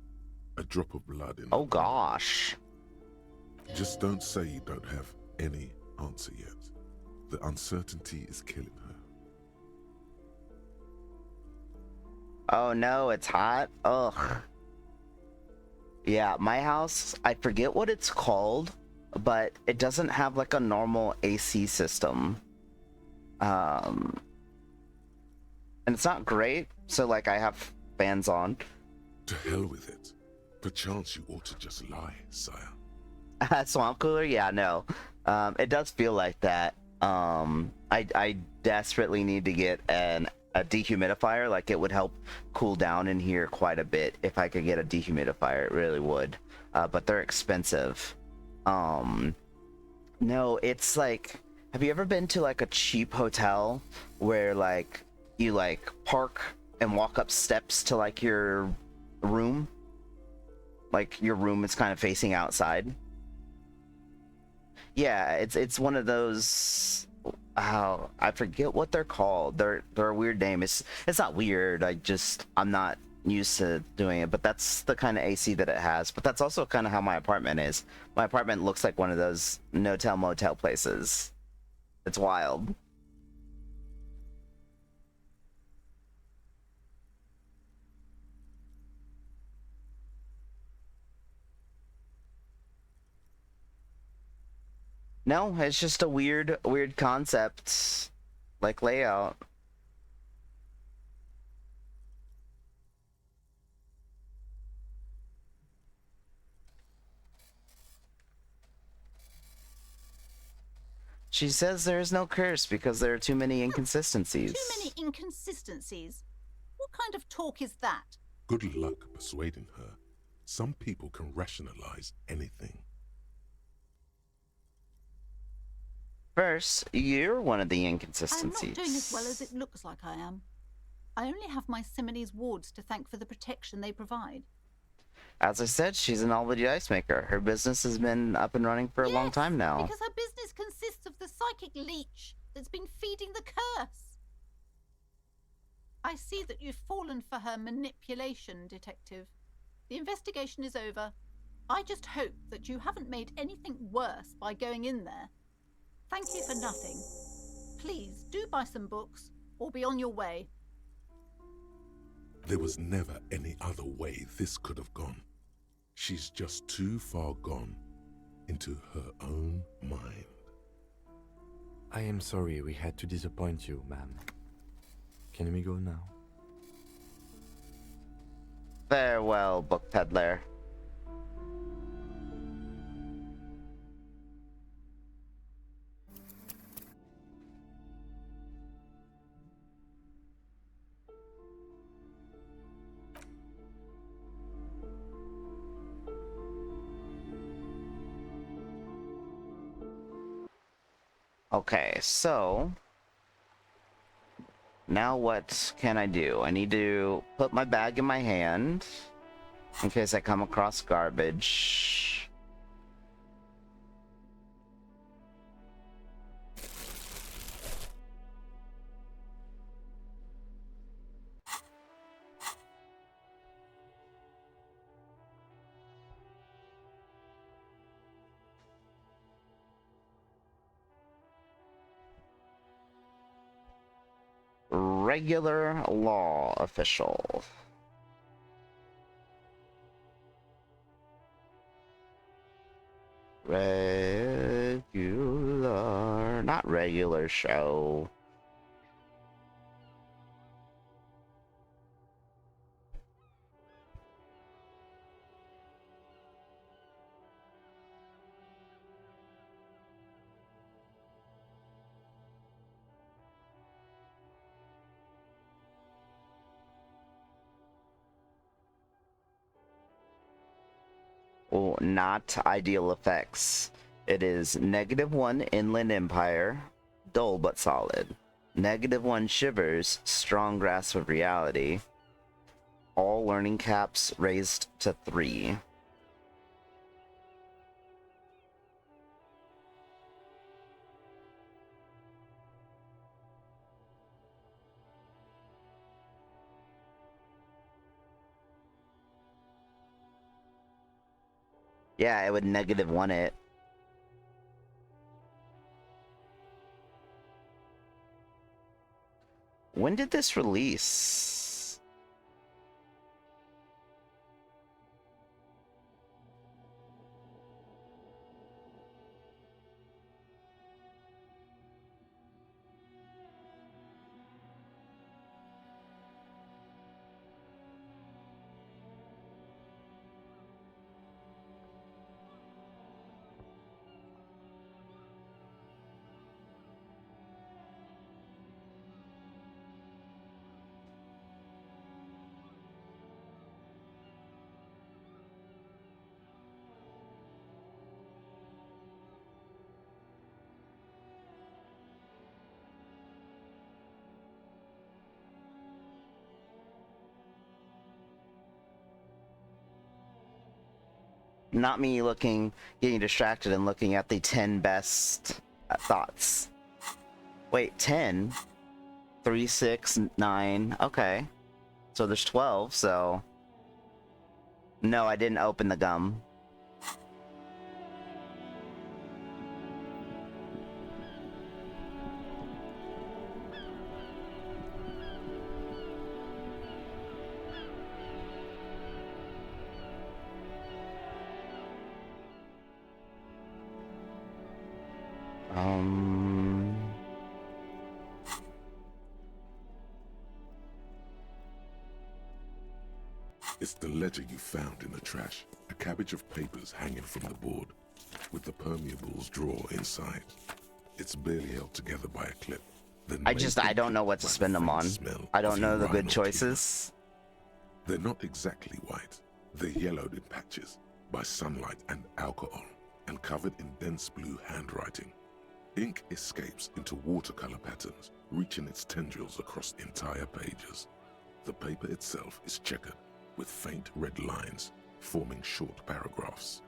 A drop of blood in Oh gosh. Just don't say you don't have any answer yet. The uncertainty is killing her. Oh no, it's hot. Ugh. Yeah, my house, I forget what it's called, but it doesn't have like a normal AC system. And it's not great, so like I have fans on. To hell with it. Perchance you ought to just lie, sire. Swamp cooler? Yeah, no. It does feel like that. I desperately need to get a dehumidifier. Like, it would help cool down in here quite a bit if I could get a dehumidifier. It really would. But they're expensive. No, it's like, have you ever been to like a cheap hotel where like you like park and walk up steps to like your room? Like your room is kind of facing outside. Yeah, it's one of those. I forget what they're called. They're a weird name. It's not weird. I'm not used to doing it, but that's the kind of AC that it has. But that's also kind of how my apartment is. My apartment looks like one of those no-tell motel places. It's wild. No, it's just a weird concept, like layout. She says there is no curse because there are too many inconsistencies. Too many inconsistencies? What kind of talk is that? Good luck persuading her. Some people can rationalize anything. First, you're one of the I'm inconsistencies. not doing as well as it looks like I am. I only have my Simone's wards to thank for the protection they provide. As I said, she's an all-witty ice maker. Her business has been up and running for a long time now. Because her business consists of the psychic leech that's been feeding the curse. I see that you've fallen for her manipulation, Detective. The investigation is over. I just hope that you haven't made anything worse by going in there. Thank you for nothing. Please do buy some books or be on your way. There was never any other way this could have gone. She's just too far gone into her own mind. I am sorry we had to disappoint you, ma'am. Can we go now? Farewell, book peddler. Okay, so now what can I do? I need to put my bag in my hand in case I come across garbage. Regular law official. Regular, not regular show. Oh, not ideal effects. It is -1 Inland Empire, dull but solid. -1 Shivers, strong grasp of reality. All learning caps raised to 3. Yeah, it would -1 it. When did this release? Not me getting distracted and looking at the 10 best thoughts. Wait, 10? 3, 6, 9. Okay. So there's 12, so... No, I didn't open the gum. It's the ledger you found in the trash. A cabbage of papers hanging from the board, with the permeables drawer inside. It's barely held together by a clip. I don't know what to spend them on. I don't know the good choices. They're not exactly white. They're yellowed in patches by sunlight and alcohol, and covered in dense blue handwriting. Ink escapes into watercolor patterns, reaching its tendrils across entire pages. The paper itself is checkered, with faint red lines, forming short paragraphs.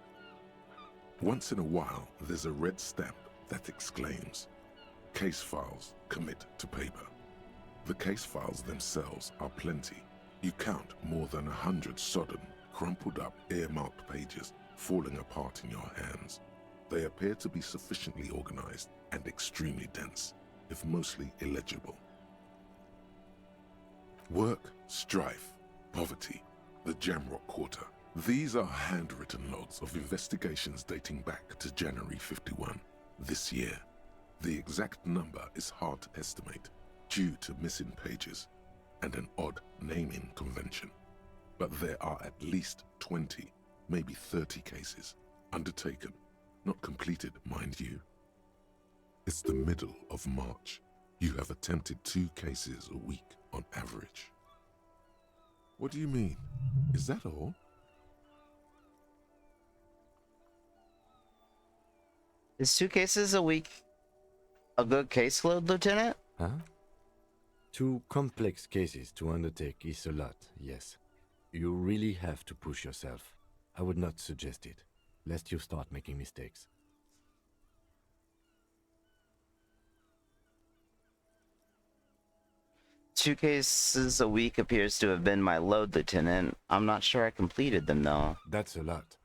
Once in a while, there's a red stamp that exclaims, "Case files, commit to paper." The case files themselves are plenty. You count more than 100 sodden, crumpled up, earmarked pages falling apart in your hands. They appear to be sufficiently organized and extremely dense, if mostly illegible. Work, strife, poverty, the Jamrock Quarter. These are handwritten logs of investigations dating back to January 51, this year. The exact number is hard to estimate due to missing pages and an odd naming convention. But there are at least 20, maybe 30 cases undertaken, not completed, mind you. It's the middle of March. You have attempted 2 cases a week on average. What do you mean? Is that all? Is 2 cases a week a good caseload, Lieutenant? Huh? 2 complex cases to undertake is a lot, yes. You really have to push yourself. I would not suggest it, lest you start making mistakes. Two cases a week appears to have been my load, Lieutenant. I'm not sure I completed them, though. That's a lot.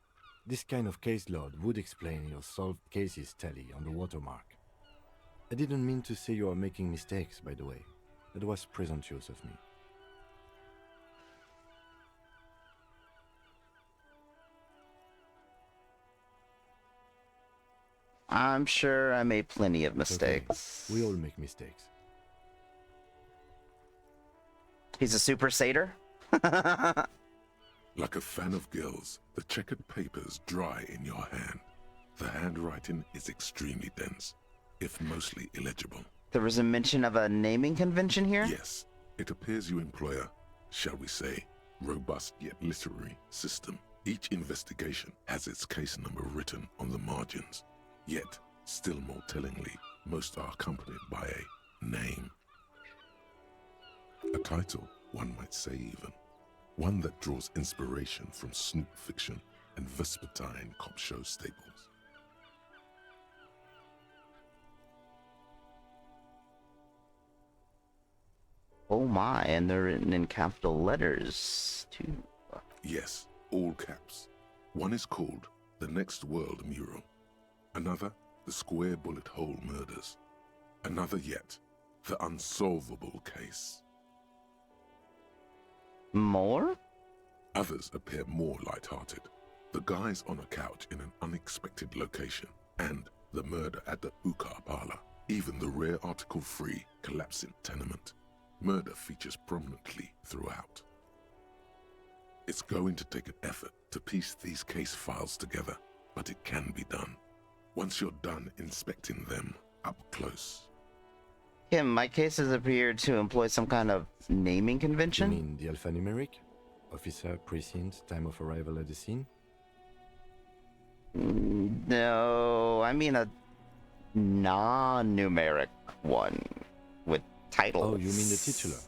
This kind of caseload would explain your solved cases tally on the watermark. I didn't mean to say you are making mistakes, by the way. That was presumptuous of me. I'm sure I made plenty of It's okay. mistakes. We all make mistakes. He's a super satyr? Like a fan of gills, the checkered papers dry in your hand. The handwriting is extremely dense, if mostly illegible. There was a mention of a naming convention here? Yes, it appears you employ a, shall we say, robust yet literary system. Each investigation has its case number written on the margins. Yet, still more tellingly, most are accompanied by a name. A title, one might say even. One that draws inspiration from snoop fiction and vespertine cop show staples. Oh my, and they're written in capital letters, too. Yes, all caps. One is called The Next World Mural. Another, The Square Bullet Hole Murders. Another yet, The Unsolvable Case. More? Others appear more light-hearted. The guys on a couch in an unexpected location, and the murder at the hookah parlor. Even the rare article-free collapsing tenement. Murder features prominently throughout. It's going to take an effort to piece these case files together, but it can be done. Once you're done inspecting them up close. Kim, my cases appear to employ some kind of naming You convention? mean the alphanumeric? Officer, precinct, time of arrival at the scene? No, I mean a non-numeric one with titles. Oh, you mean the titular?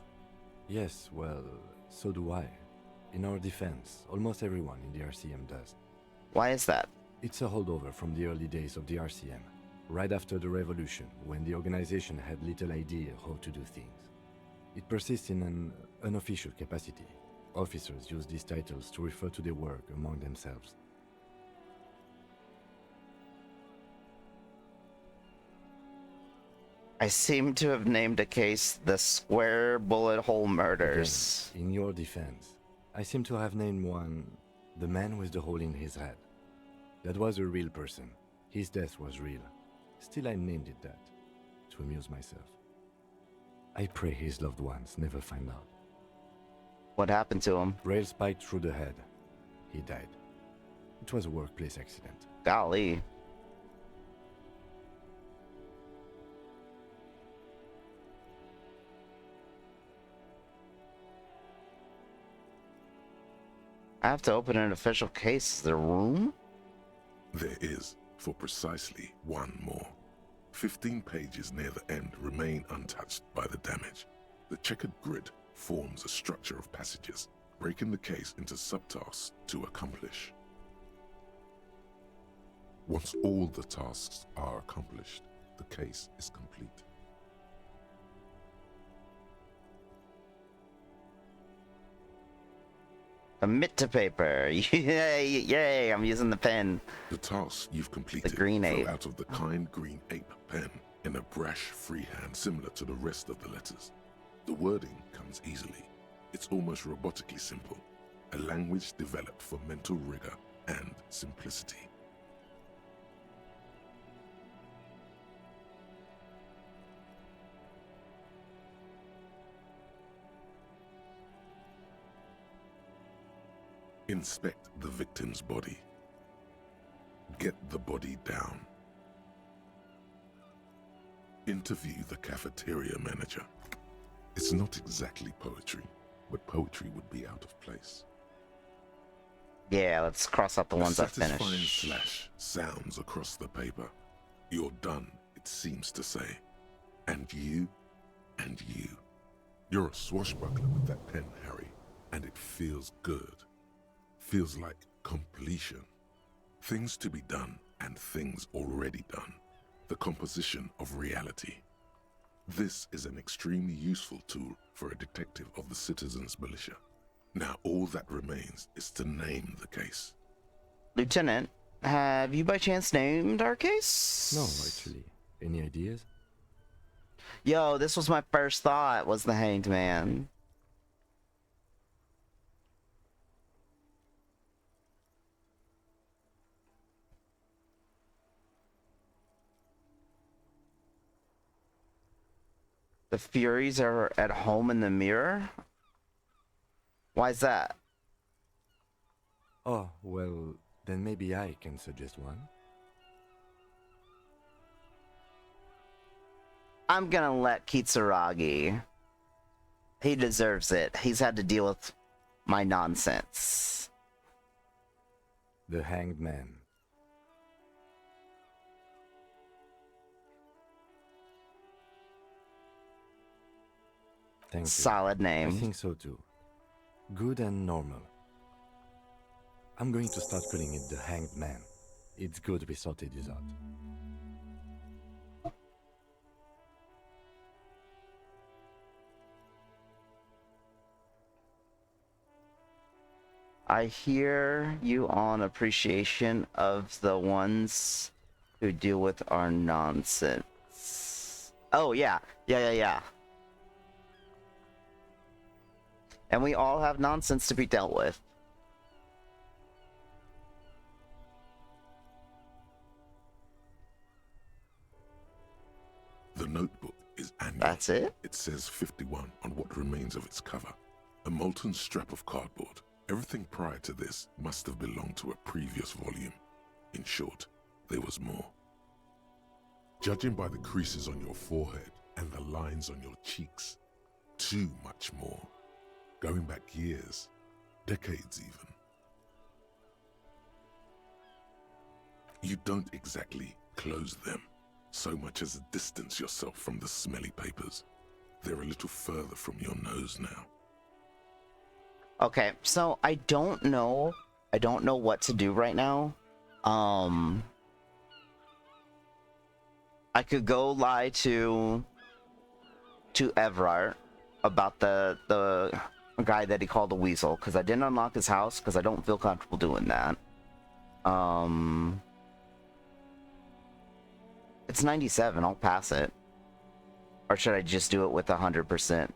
Yes, well, so do I. In our defense, almost everyone in the RCM does. Why is that? It's a holdover from the early days of the RCM, right after the revolution, when the organization had little idea how to do things. It persists in an unofficial capacity. Officers use these titles to refer to their work among themselves. I seem to have named a case the Square Bullet Hole Murders. Again, in your defense, I seem to have named one the man with the hole in his head. That was a real person. His death was real. Still, I named it that, to amuse myself. I pray his loved ones never find out. What happened to him? Rail spiked through the head. He died. It was a workplace accident. Golly. I have to open an official case. Is there room? There is, for precisely one more. 15 pages near the end remain untouched by the damage. The checkered grid forms a structure of passages, breaking the case into subtasks to accomplish. Once all the tasks are accomplished, the case is complete. Commit to paper. Yay, yay, I'm using the pen. The task you've completed green flow ape. out of the kind green ape pen in a brash freehand similar to the rest of the letters. The wording comes easily. It's almost robotically simple, a language developed for mental rigor and simplicity. Inspect the victim's body. Get the body down. Interview the cafeteria manager. It's not exactly poetry, but poetry would be out of place. Yeah, let's cross out the ones I A satisfying finished. slash sounds across the paper. You're done, it seems to say. And you, and you. You're a swashbuckler with that pen, Harry, and it feels good. Feels like completion. Things to be done and things already done. The composition of reality. This is an extremely useful tool for a detective of the Citizens Militia. Now all that remains is to name the case. Lieutenant, have you by chance named our case? No, actually. Any ideas? Yo, this was my first thought, was the Hanged Man. The Furies are at home in the mirror? Why's that? Oh, well, then maybe I can suggest one. I'm gonna let Kitsuragi. He deserves it. He's had to deal with my nonsense. The Hanged Man. Thank you. Solid I name. think so too. Good and normal. I'm going to start calling it the Hanged Man. It's good we sorted this out. I hear you on appreciation of the ones who deal with our nonsense. Oh, yeah. Yeah. And we all have nonsense to be dealt with. The notebook is annual. That's it? It says 51 on what remains of its cover. A molten strap of cardboard. Everything prior to this must have belonged to a previous volume. In short, there was more. Judging by the creases on your forehead and the lines on your cheeks, too much more. Going back years, decades even. You don't exactly close them, so much as distance yourself from the smelly papers. They're a little further from your nose now. Okay, so I don't know what to do right now. I could go lie to Evrart about the guy that he called a weasel, because I didn't unlock his house, because I don't feel comfortable doing that. It's 97, I'll pass it. Or should I just do it with 100%?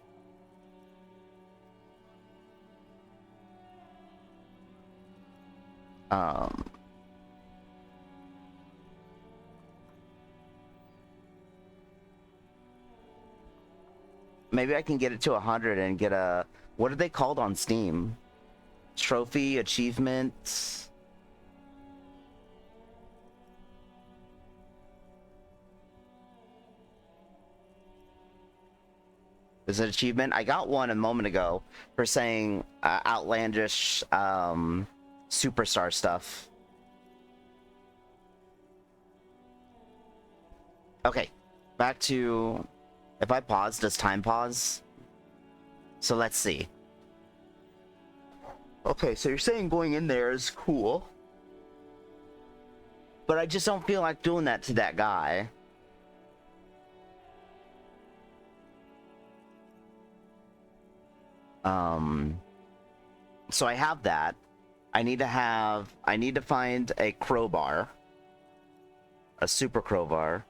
Maybe I can get it to 100 and get a... What are they called on Steam? Trophy, achievement... Is it achievement? I got one a moment ago for saying outlandish superstar stuff. Okay, back to... If I pause, does time pause? So let's see. Okay, so you're saying going in there is cool. But I just don't feel like doing that to that guy. So I have that. I need to find a crowbar. A super crowbar.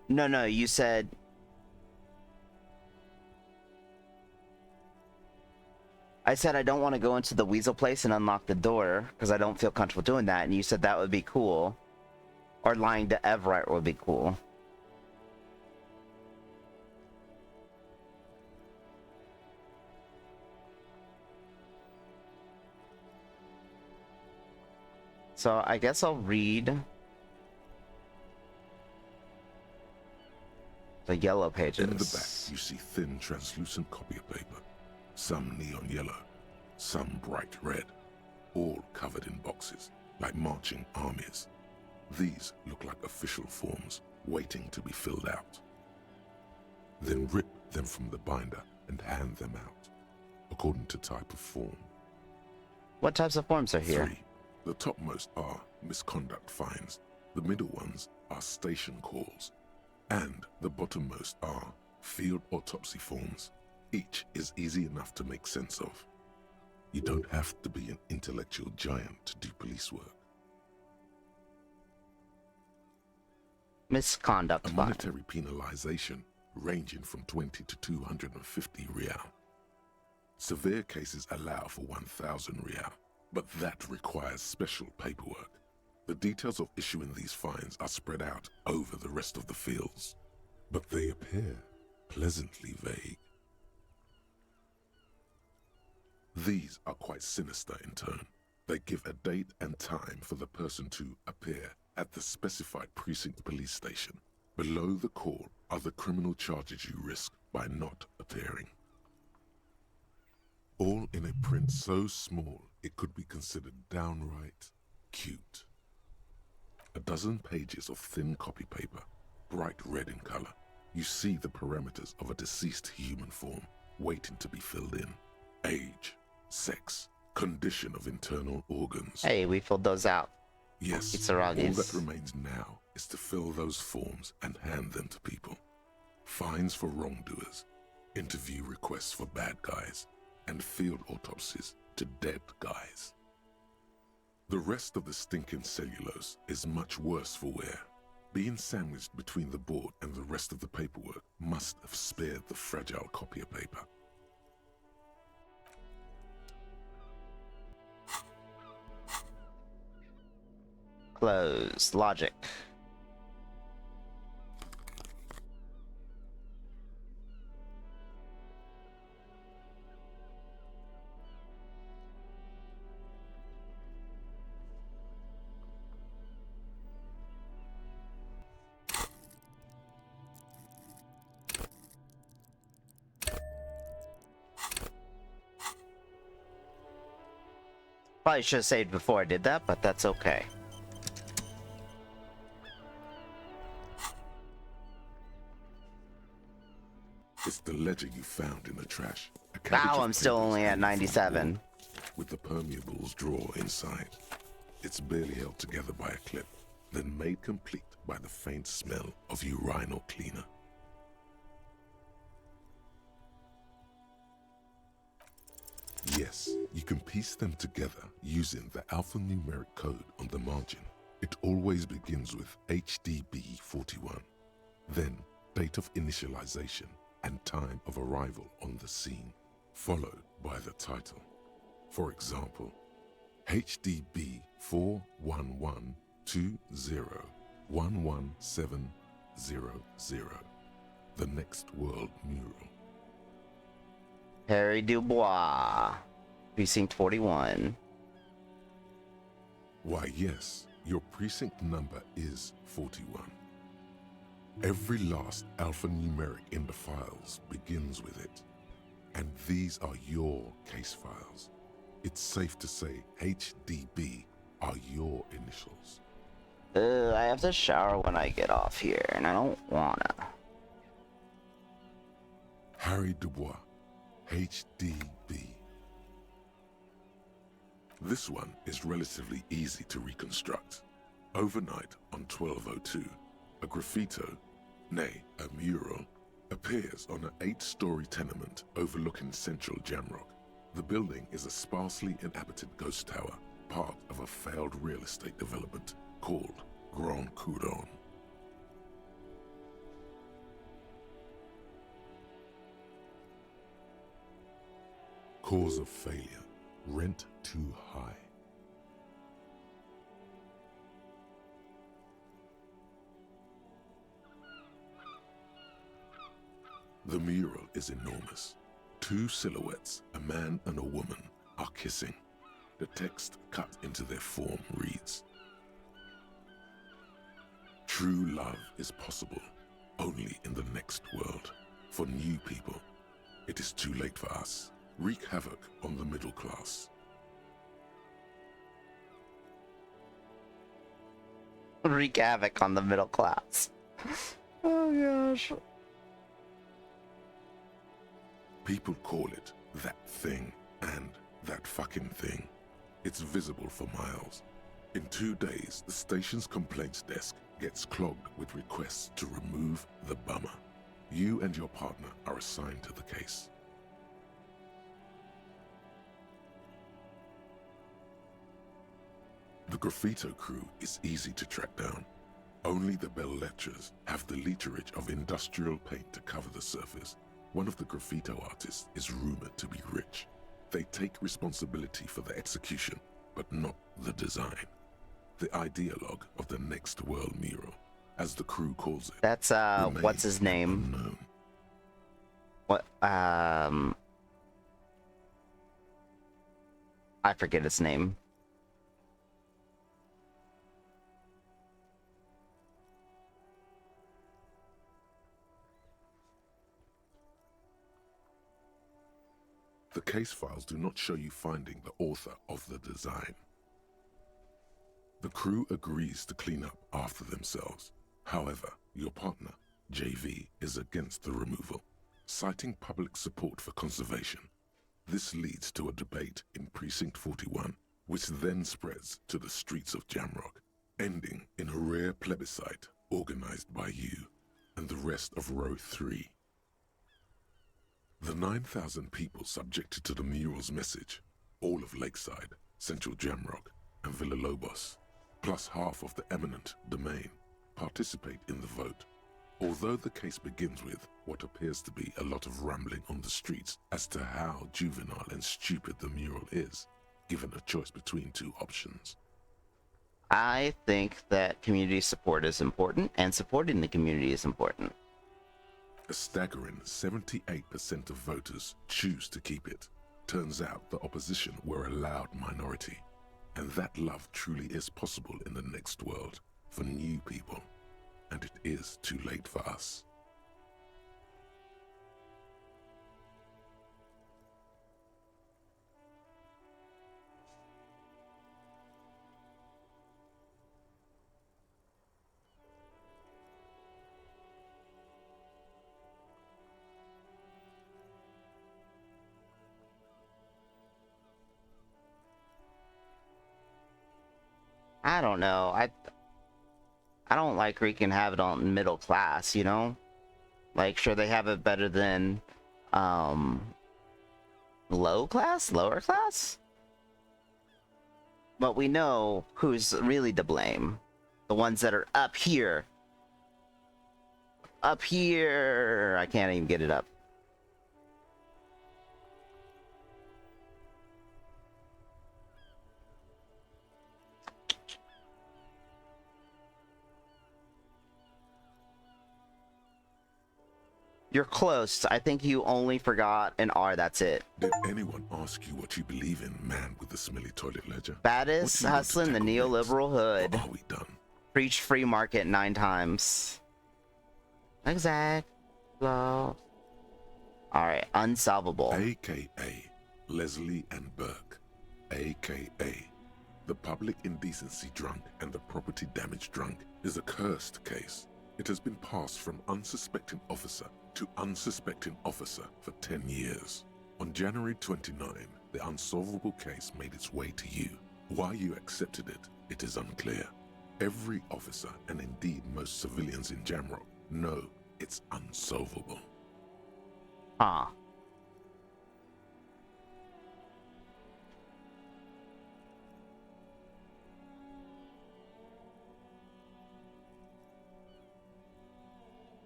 No, you said... I said I don't want to go into the weasel place and unlock the door, because I don't feel comfortable doing that, and you said that would be cool. Or lying to Everett would be cool. So I guess I'll read the yellow pages. In the back, you see thin, translucent copy of paper. Some neon yellow, some bright red, all covered in boxes, like marching armies. These look like official forms, waiting to be filled out. Then rip them from the binder and hand them out, according to type of form. What types of forms are here? 3. The topmost are misconduct fines, the middle ones are station calls, and the bottommost are field autopsy forms. Each is easy enough to make sense of. You don't have to be an intellectual giant to do police work. Misconduct A fine. monetary penalization ranging from 20 to 250 real. Severe cases allow for 1,000 real, but that requires special paperwork. The details of issuing these fines are spread out over the rest of the fields, but they appear pleasantly vague. These are quite sinister in turn. They give a date and time for the person to appear at the specified precinct police station. Below the call are the criminal charges you risk by not appearing. All in a print so small it could be considered downright cute. A dozen pages of thin copy paper, bright red in color. You see the parameters of a deceased human form waiting to be filled in. Age, sex, condition of internal organs. Hey, we filled those out. Yes, all Kitsuragis. that remains now is to fill those forms and hand them to people. Fines for wrongdoers, interview requests for bad guys, and field autopsies to dead guys. The rest of the stinking cellulose is much worse for wear. Being sandwiched between the board and the rest of the paperwork must have spared the fragile copier paper. Close. Logic. Probably should have saved before I did that, but that's okay. It's the ledger you found in the trash. A cabbage Wow, of I'm still papers only at hanging from the 97. wall, with the permeables drawer inside. It's barely held together by a clip, then made complete by the faint smell of urinal cleaner. Yes, you can piece them together using the alphanumeric code on the margin. It always begins with HDB41, then date of initialization and time of arrival on the scene, followed by the title. For example, HDB 41120111700, the next world mural. Harry Dubois, Precinct 41. Why, yes, your precinct number is 41. Every last alphanumeric in the files begins with it, and these are your case files. It's safe to say HDB are your initials. I have to shower when I get off here, and I don't wanna. Harry Dubois, HDB. This one is relatively easy to reconstruct. Overnight on 1202, a graffito, nay, a mural, appears on an 8-story tenement overlooking central Jamrock. The building is a sparsely inhabited ghost tower, part of a failed real estate development called Grand Couronne. Cause of failure, rent too high. The mural is enormous. 2 silhouettes, a man and a woman, are kissing. The text cut into their form reads, "True love is possible only in the next world. For new people, it is too late for us. Wreak havoc on the middle class." Wreak havoc on the middle class. Oh gosh. People call it that thing and that fucking thing. It's visible for miles. In 2 days, the station's complaints desk gets clogged with requests to remove the bummer. You and your partner are assigned to the case. The graffito crew is easy to track down. Only the belles lettres have the literage of industrial paint to cover the surface. One of the graffito artists is rumored to be rich. They take responsibility for the execution, but not the design. The ideologue of the next world mural, as the crew calls it. That's what's his name? Unknown. What I forget his name. The case files do not show you finding the author of the design. The crew agrees to clean up after themselves. However, your partner, JV, is against the removal, citing public support for conservation. This leads to a debate in Precinct 41, which then spreads to the streets of Jamrock, ending in a rare plebiscite organized by you and the rest of Row 3. The 9,000 people subjected to the mural's message, all of Lakeside, Central Jamrock, and Villalobos, plus half of the eminent domain, participate in the vote. Although the case begins with what appears to be a lot of rambling on the streets as to how juvenile and stupid the mural is, given a choice between 2 options. I think that community support is important, and supporting the community is important. A staggering 78% of voters choose to keep it. Turns out the opposition were a loud minority, and that love truly is possible in the next world for new people, and it is too late for us. I don't know. I don't like wreaking havoc on middle class, you know? Like, sure, they have it better than lower class? But we know who's really to blame. The ones that are up here. Up here. I can't even get it up. You're close. I think you only forgot an R. That's it. Did anyone ask you what you believe in, man with the smelly toilet ledger? Baddest hustling the neoliberal hood. Or are we done? Preach free market 9 times. Exact. Well. Alright, unsolvable. AKA Leslie and Burke. AKA the public indecency drunk and the property damage drunk is a cursed case. It has been passed from unsuspecting officer to unsuspecting officer for 10 years. On January 29, the unsolvable case made its way to you. Why you accepted it, it is unclear. Every officer, and indeed most civilians in Jamrock, know it's unsolvable. Huh.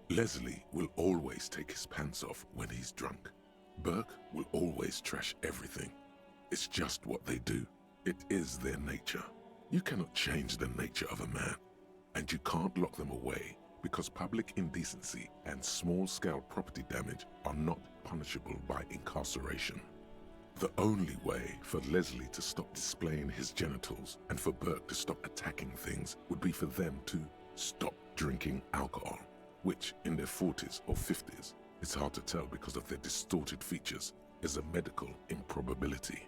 Leslie will always take his pants off when he's drunk. Burke will always trash everything. It's just what they do. It is their nature. You cannot change the nature of a man, and you can't lock them away because public indecency and small-scale property damage are not punishable by incarceration. The only way for Leslie to stop displaying his genitals and for Burke to stop attacking things would be for them to stop drinking alcohol, which in their 40s or 50s, it's hard to tell because of their distorted features, is a medical improbability.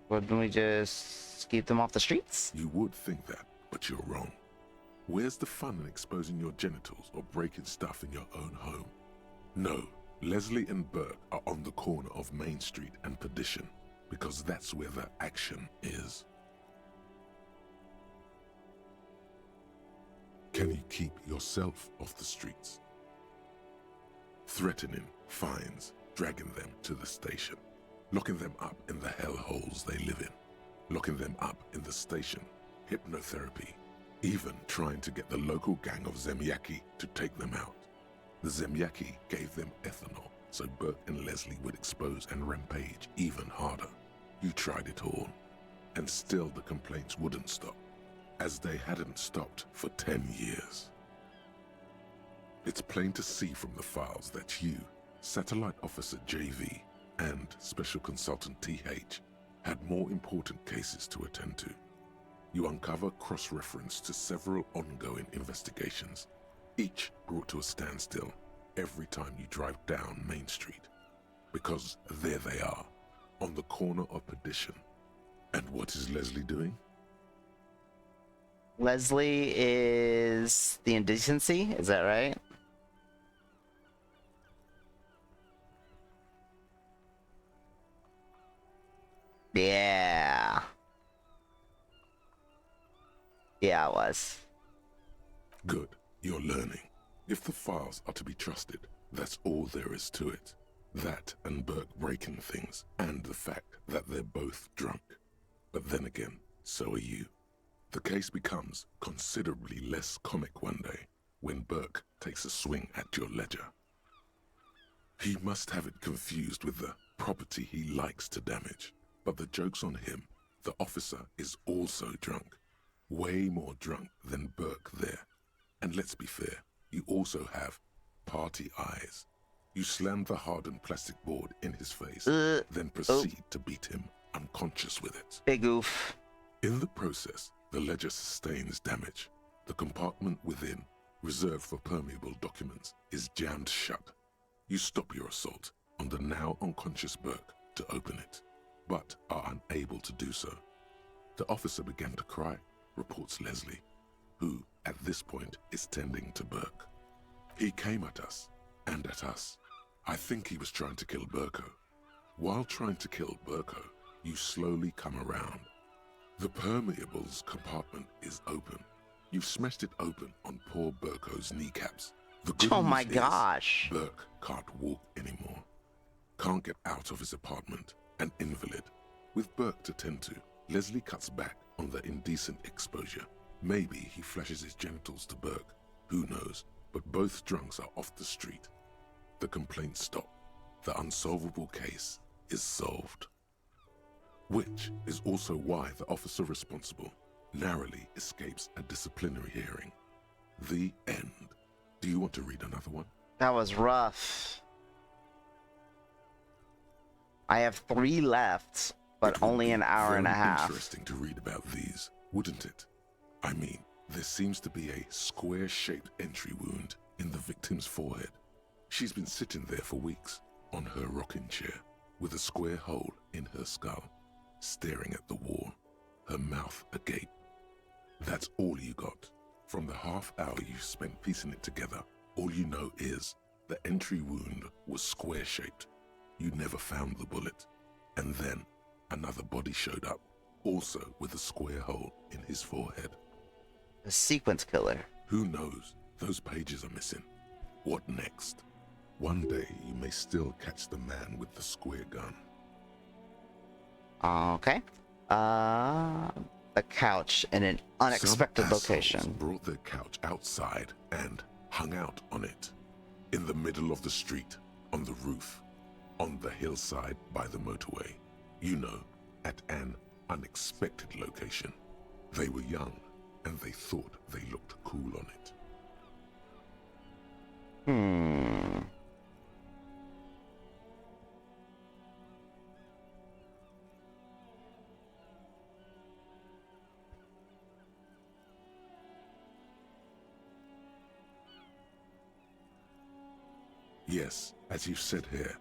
Wouldn't we just keep them off the streets? You would think that, but you're wrong. Where's the fun in exposing your genitals or breaking stuff in your own home? No, Leslie and Burke are on the corner of Main Street and Perdition because that's where the action is. Can you keep yourself off the streets? Threatening fines, dragging them to the station, locking them up in the hellholes they live in, locking them up in the station, hypnotherapy, even trying to get the local gang of Zemyaki to take them out. The Zemyaki gave them ethanol so Burke and Leslie would expose and rampage even harder. You tried it all, and still the complaints wouldn't stop, as they hadn't stopped for 10 years. It's plain to see from the files that you, Satellite Officer JV, and Special Consultant TH had more important cases to attend to. You uncover cross-reference to several ongoing investigations, each brought to a standstill every time you drive down Main Street, because there they are, on the corner of Perdition. And what is Leslie doing? Leslie is the indecency, is that right? Yeah. Yeah, it was. Good, you're learning. If the files are to be trusted, that's all there is to it. That and Burke breaking things, and the fact that they're both drunk. But then again, so are you. The case becomes considerably less comic one day when Burke takes a swing at your ledger. He must have it confused with the property he likes to damage. But the joke's on him. The officer is also drunk. Way more drunk than Burke there. And let's be fair, you also have party eyes. You slam the hardened plastic board in his face, then proceed to beat him unconscious with it. Big oof. In the process, the ledger sustains damage. The compartment within, reserved for permeable documents, is jammed shut. You stop your assault on the now unconscious Burke to open it, but are unable to do so. The officer began to cry, reports Leslie, who, at this point, is tending to Burke. He came at us, and at us. I think he was trying to kill Burko. While trying to kill Burko, you slowly come around. The permeables compartment is open. You've smashed it open on poor Burko's kneecaps. The good Oh my news is gosh. Burke can't walk anymore. Can't get out of his apartment. An invalid. With Burke to tend to, Leslie cuts back on the indecent exposure. Maybe he flashes his genitals to Burke. Who knows? But both drunks are off the street. The complaints stop. The unsolvable case is solved. Which is also why the officer responsible narrowly escapes a disciplinary hearing. The end. Do you want to read another one? That was rough. I have 3 left, but It would only be an hour and a very half. Interesting to read about these, wouldn't it? I mean, there seems to be a square-shaped entry wound in the victim's forehead. She's been sitting there for weeks, on her rocking chair, with a square hole in her skull, staring at the wall, her mouth agape. That's all you got. From the half hour you spent piecing it together, all you know is the entry wound was square-shaped. You never found the bullet. And then another body showed up, also with a square hole in his forehead. A sequence killer. Who knows? Those pages are missing. What next? One day you may still catch the man with the square gun. Okay. A couch in an unexpected Some assholes location. brought their couch outside and hung out on it. In the middle of the street, on the roof, on the hillside by the motorway. You know, at an unexpected location. They were young, and they thought they looked cool on it. Yes, as you said here,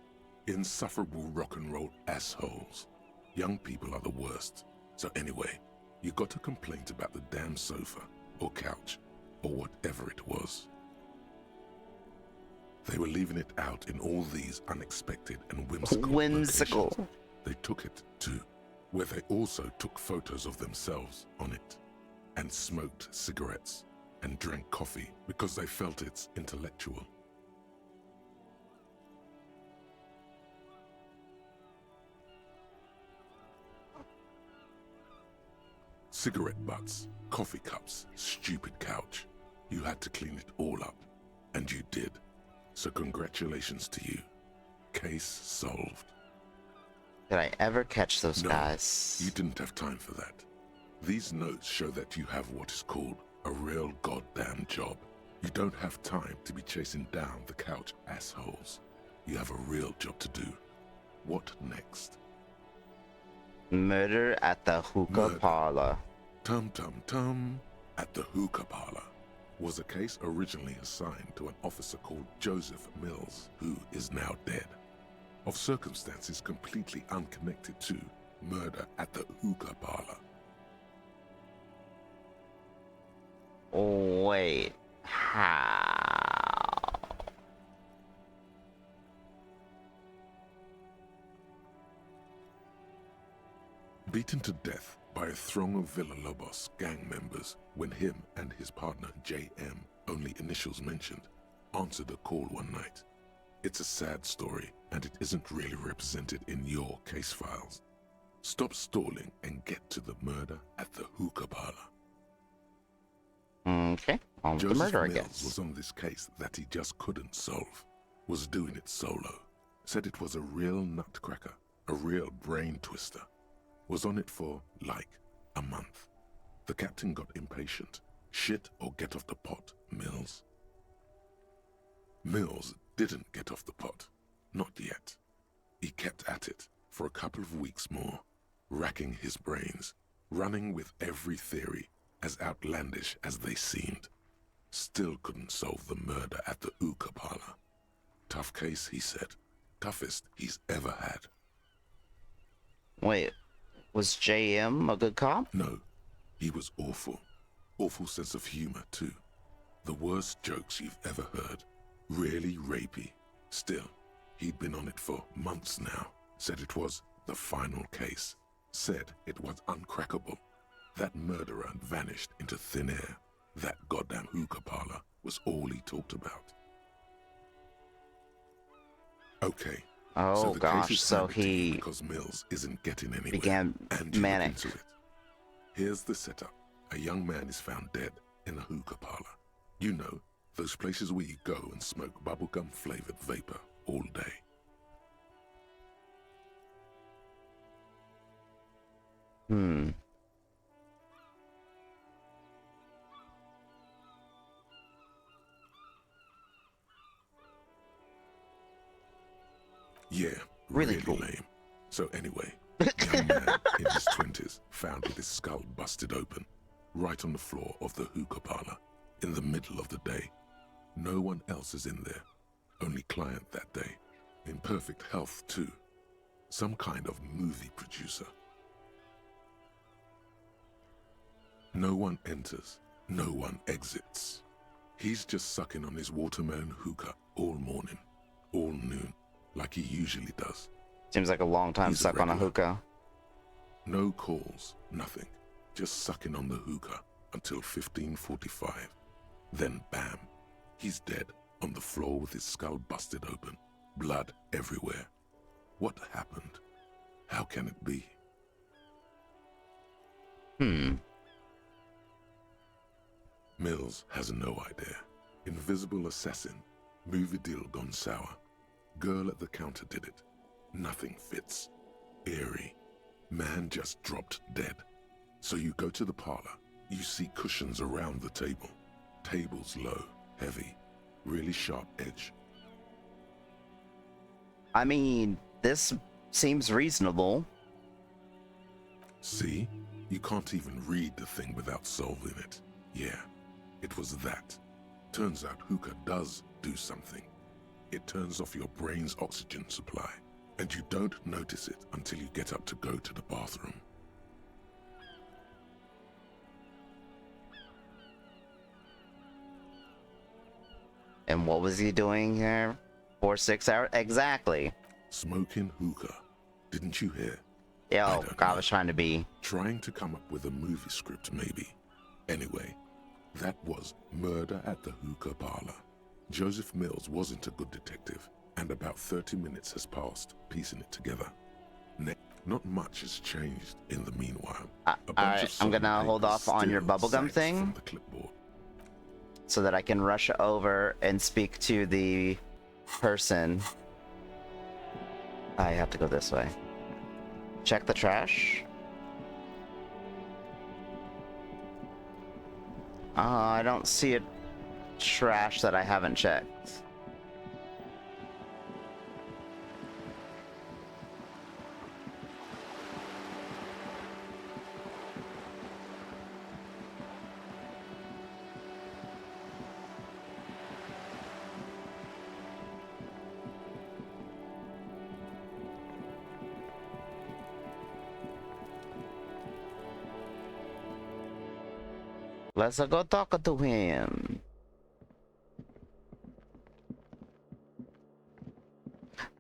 insufferable rock and roll assholes. Young people are the worst. So anyway, you got a complaint about the damn sofa, or couch, or whatever it was. They were leaving it out in all these unexpected and whimsical locations. They took it to where they also took photos of themselves on it, and smoked cigarettes, and drank coffee because they felt it's intellectual. Cigarette butts, coffee cups, stupid couch. You had to clean it all up, and you did. So congratulations to you. Case solved. Did I ever catch those No, guys? you didn't have time for that. These notes show that you have what is called a real goddamn job. You don't have time to be chasing down the couch assholes. You have a real job to do. What next? Murder at the hookah Murder. parlor. Tum Tum Tum at the hookah parlor was a case originally assigned to an officer called Joseph Mills, who is now dead, of circumstances completely unconnected to murder at the hookah parlor. Wait, how? Beaten to death by a throng of Villalobos gang members when him and his partner JM, only initials mentioned, answered a call one night. It's a sad story, and it isn't really represented in your case files. Stop stalling and get to the murder at the hookah parlor. Okay, on with the Joseph murder, I Mills guess. was on this case that he just couldn't solve. Was doing it solo. Said it was a real nutcracker, a real brain twister. Was on it for, like, a month. The captain got impatient. Shit or get off the pot, Mills. Mills didn't get off the pot. Not yet. He kept at it for a couple of weeks more, racking his brains, running with every theory, as outlandish as they seemed. Still couldn't solve the murder at the hookah parlor. Tough case, he said. Toughest he's ever had. Wait, was JM a good cop? No, he was awful. Awful sense of humor, too. The worst jokes you've ever heard. Really rapey. Still, he'd been on it for months now. Said it was the final case. Said it was uncrackable. That murderer vanished into thin air. That goddamn hookah parlor was all he talked about. Okay. Oh so the gosh, case is so handed to you he because Mills isn't getting anywhere, began and you manic. look into it. Here's the setup. A young man is found dead in a hookah parlor. You know, those places where you go and smoke bubblegum flavored vapor all day. Yeah, Really really cool. lame. So anyway, young man in his 20s found with his skull busted open, right on the floor of the hookah parlor, in the middle of the day. No one else is in there, only client that day. In perfect health too. Some kind of movie producer. No one enters, no one exits. He's just sucking on his watermelon hookah all morning, all noon, like he usually does. Seems like a long time He's a stuck on a regular. hookah. No calls, nothing. Just sucking on the hookah until 15:45. Then bam, he's dead on the floor with his skull busted open, blood everywhere. What happened? How can it be? Mills has no idea. Invisible assassin. Movie deal gone sour. Girl at the counter did it. Nothing fits. Eerie. Man just dropped dead. So you go to the parlor. You see cushions around the table. Table's low, heavy, really sharp edge. I mean, this seems reasonable. See? You can't even read the thing without solving it. Yeah, it was that. Turns out hookah does do something. It turns off your brain's oxygen supply, and you don't notice it until you get up to go to the bathroom. And what was he doing here for 6 hours? Exactly. Smoking hookah. Didn't you hear? Yo, don't I know. was trying to be. Trying to come up with a movie script, maybe. Anyway, that was Murder at the Hookah Parlor. Joseph Mills wasn't a good detective, and about 30 minutes has passed, piecing it together. Not much has changed in the meanwhile. Alright, I'm gonna hold off on your bubblegum thing From the clipboard. so that I can rush over and speak to the person. I have to go this way. Check the trash. I don't see a trash that I haven't checked. Let's go talk to him.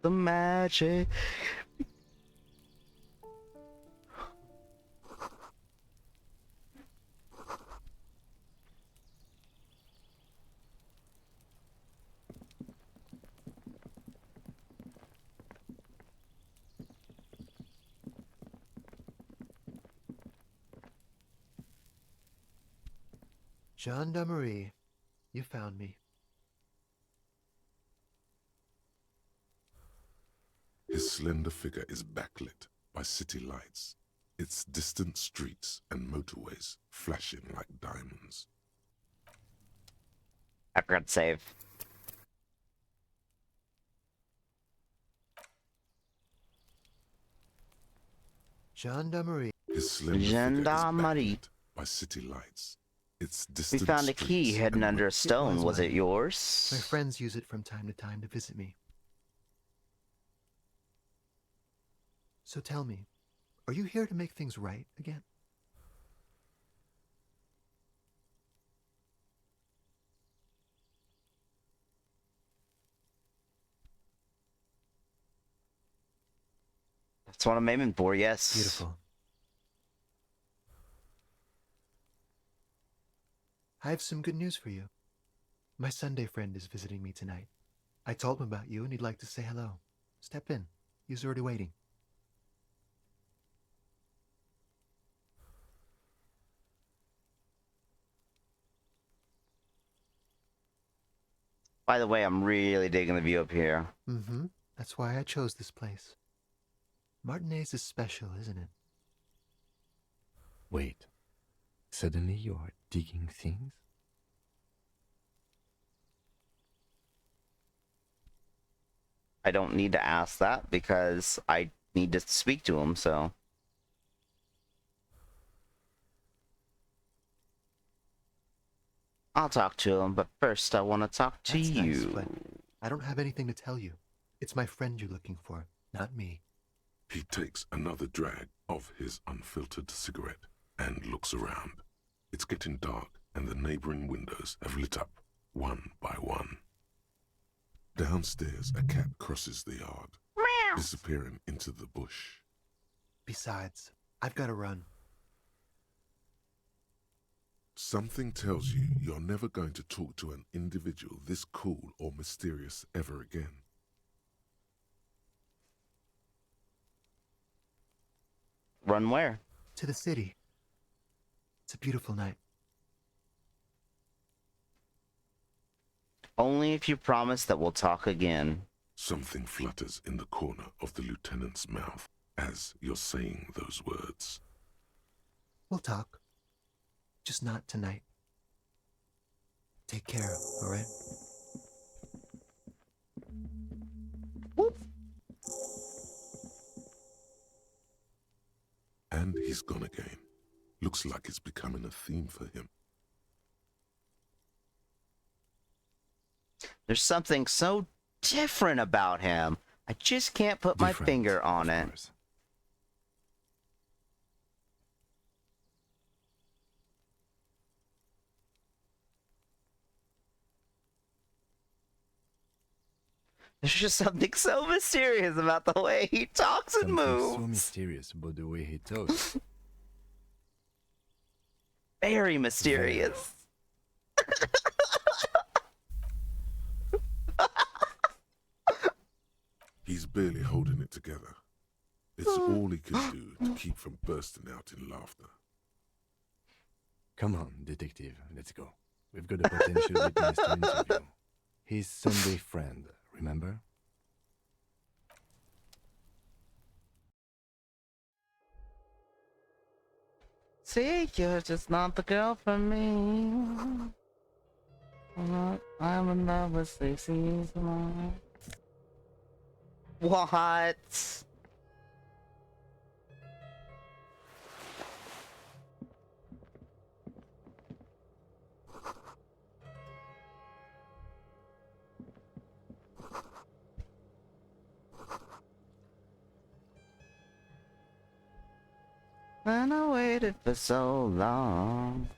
The magic. Gendarmerie, you found me. His slender figure is backlit by city lights, its distant streets and motorways flashing like diamonds. I forgot to save. Gendarmerie. His slender figure is Gendarmerie. backlit by city lights, its We distant found a key streets hidden and under a stone. Was mine. it yours? My friends use it from time to time to visit me. So tell me, are you here to make things right again? That's what I'm aiming for, yes. Beautiful. I have some good news for you. My Sunday friend is visiting me tonight. I told him about you and he'd like to say hello. Step in. He's already waiting. By the way, I'm really digging the view up here. Mm-hmm. That's why I chose this place. Martinez is special, isn't it? Wait. Suddenly you are digging things? I don't need to ask that because I need to speak to him, so. I'll talk to him, but first I want to talk to That's you. nice, but I don't have anything to tell you. It's my friend you're looking for, not me. He takes another drag of his unfiltered cigarette and looks around. It's getting dark, and the neighboring windows have lit up, one by one. Downstairs, a cat crosses the yard, disappearing into the bush. Besides, I've got to run. Something tells you you're never going to talk to an individual this cool or mysterious ever again. Run where? To the city. It's a beautiful night. Only if you promise that we'll talk again. Something flutters in the corner of the lieutenant's mouth as you're saying those words. We'll talk. Just not tonight. Take care, alright? Whoop. And he's gone again. Looks like it's becoming a theme for him. There's something so different about him. I just can't put my Different, finger on of it. course. There's just something so mysterious about the way he talks and Something moves. so mysterious about the way he talks. Very mysterious. He's barely holding it together. It's all he can do to keep from bursting out in laughter. Come on, detective, let's go. We've got a potential witness to interview. His Sunday friend, remember? See, you're just not the girl for me. I'm in love with Stacey's mom. What? And I waited for so long.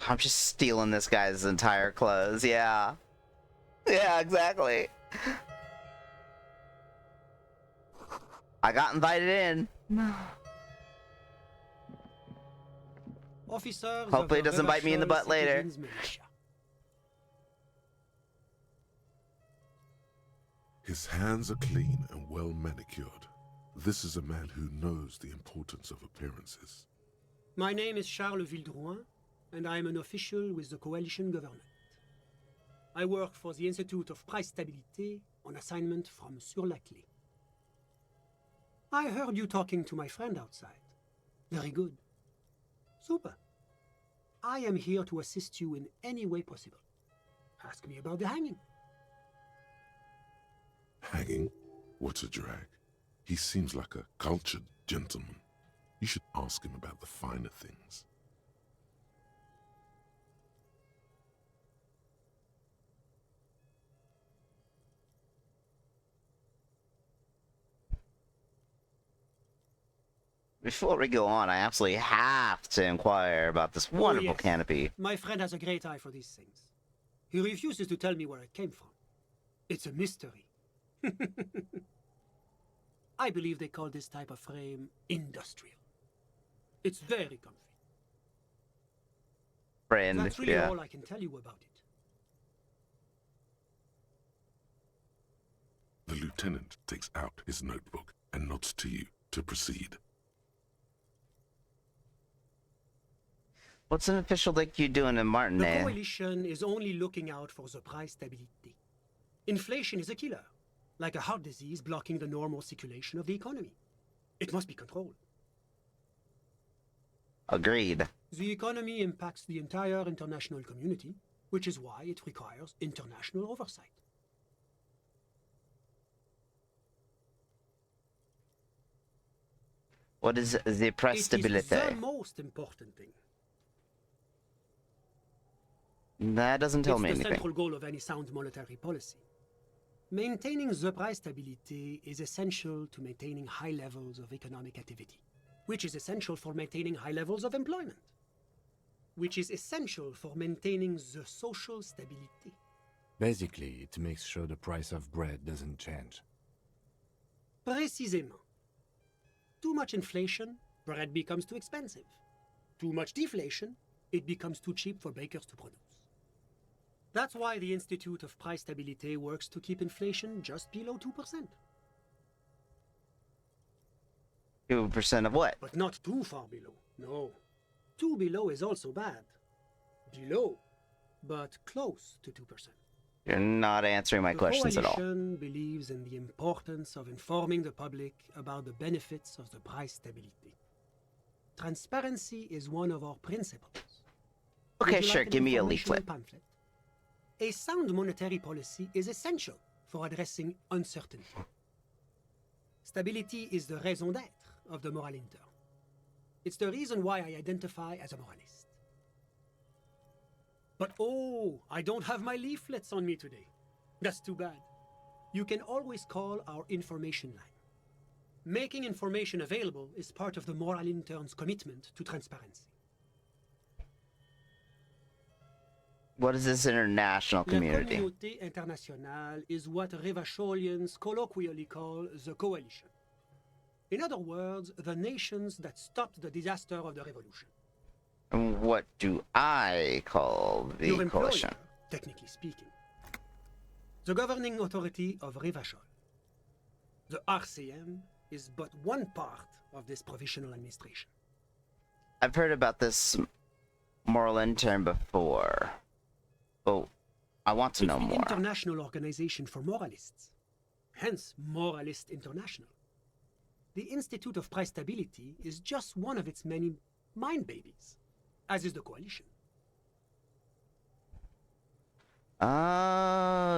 I'm just stealing this guy's entire clothes, yeah. Yeah, exactly. I got invited in. Officers Hopefully of it doesn't bite me in the Reverchel butt later. Citizens Militia. His hands are clean and well manicured. This is a man who knows the importance of appearances. My name is Charles Vildrouin, and I am an official with the coalition government. I work for the Institute of Price Stabilité on assignment from Monsieur Laclé. I heard you talking to my friend outside. Very good. Super. I am here to assist you in any way possible. Ask me about the hanging. Hanging? What a drag. He seems like a cultured gentleman. You should ask him about the finer things. Before we go on, I absolutely have to inquire about this wonderful yes. canopy. My friend has a great eye for these things. He refuses to tell me where it came from. It's a mystery. I believe they call this type of frame industrial. It's very comfy. Friend, That's really yeah. all I can tell you about it. The lieutenant takes out his notebook and nods to you to proceed. What's an official like you doing in The Martinet? coalition is only looking out for the price stability. Inflation is a killer, like a heart disease blocking the normal circulation of the economy. It must be controlled. Agreed. The economy impacts the entire international community, which is why it requires international oversight. What is the price It is stability? the most important thing. That doesn't tell It's me the anything. central goal of any sound monetary policy. Maintaining the price stability is essential to maintaining high levels of economic activity, which is essential for maintaining high levels of employment, which is essential for maintaining the social stability. Basically, it makes sure the price of bread doesn't change. Précisément. Too much inflation, bread becomes too expensive. Too much deflation, it becomes too cheap for bakers to produce. That's why the Institute of Price Stability works to keep inflation just below 2%. 2% of what? But not too far below. No. Too below is also bad. Below, but close to 2%. You're not answering my questions at all. The coalition believes in the importance of informing the public about the benefits of the price stability. Transparency is one of our principles. Okay, Would you sure, like an give me a informational leaflet. pamphlet? A sound monetary policy is essential for addressing uncertainty. Stability is the raison d'être of the moral intern. It's the reason why I identify as a moralist. But oh, I don't have my leaflets on me today. That's too bad. You can always call our information line. Making information available is part of the moral intern's commitment to transparency. What is this international La community? communauté internationale is what Revacholians colloquially call the coalition. In other words, the nations that stopped the disaster of the revolution. And what do I call the Your employer, coalition? technically speaking. The governing authority of Revachol. The RCM is but one part of this provisional administration. I've heard about this moral intern before. Oh, I want to It's know the more. International Organization for Moralists, hence Moralist International. The Institute of Price Stability is just one of its many mind babies, as is the coalition.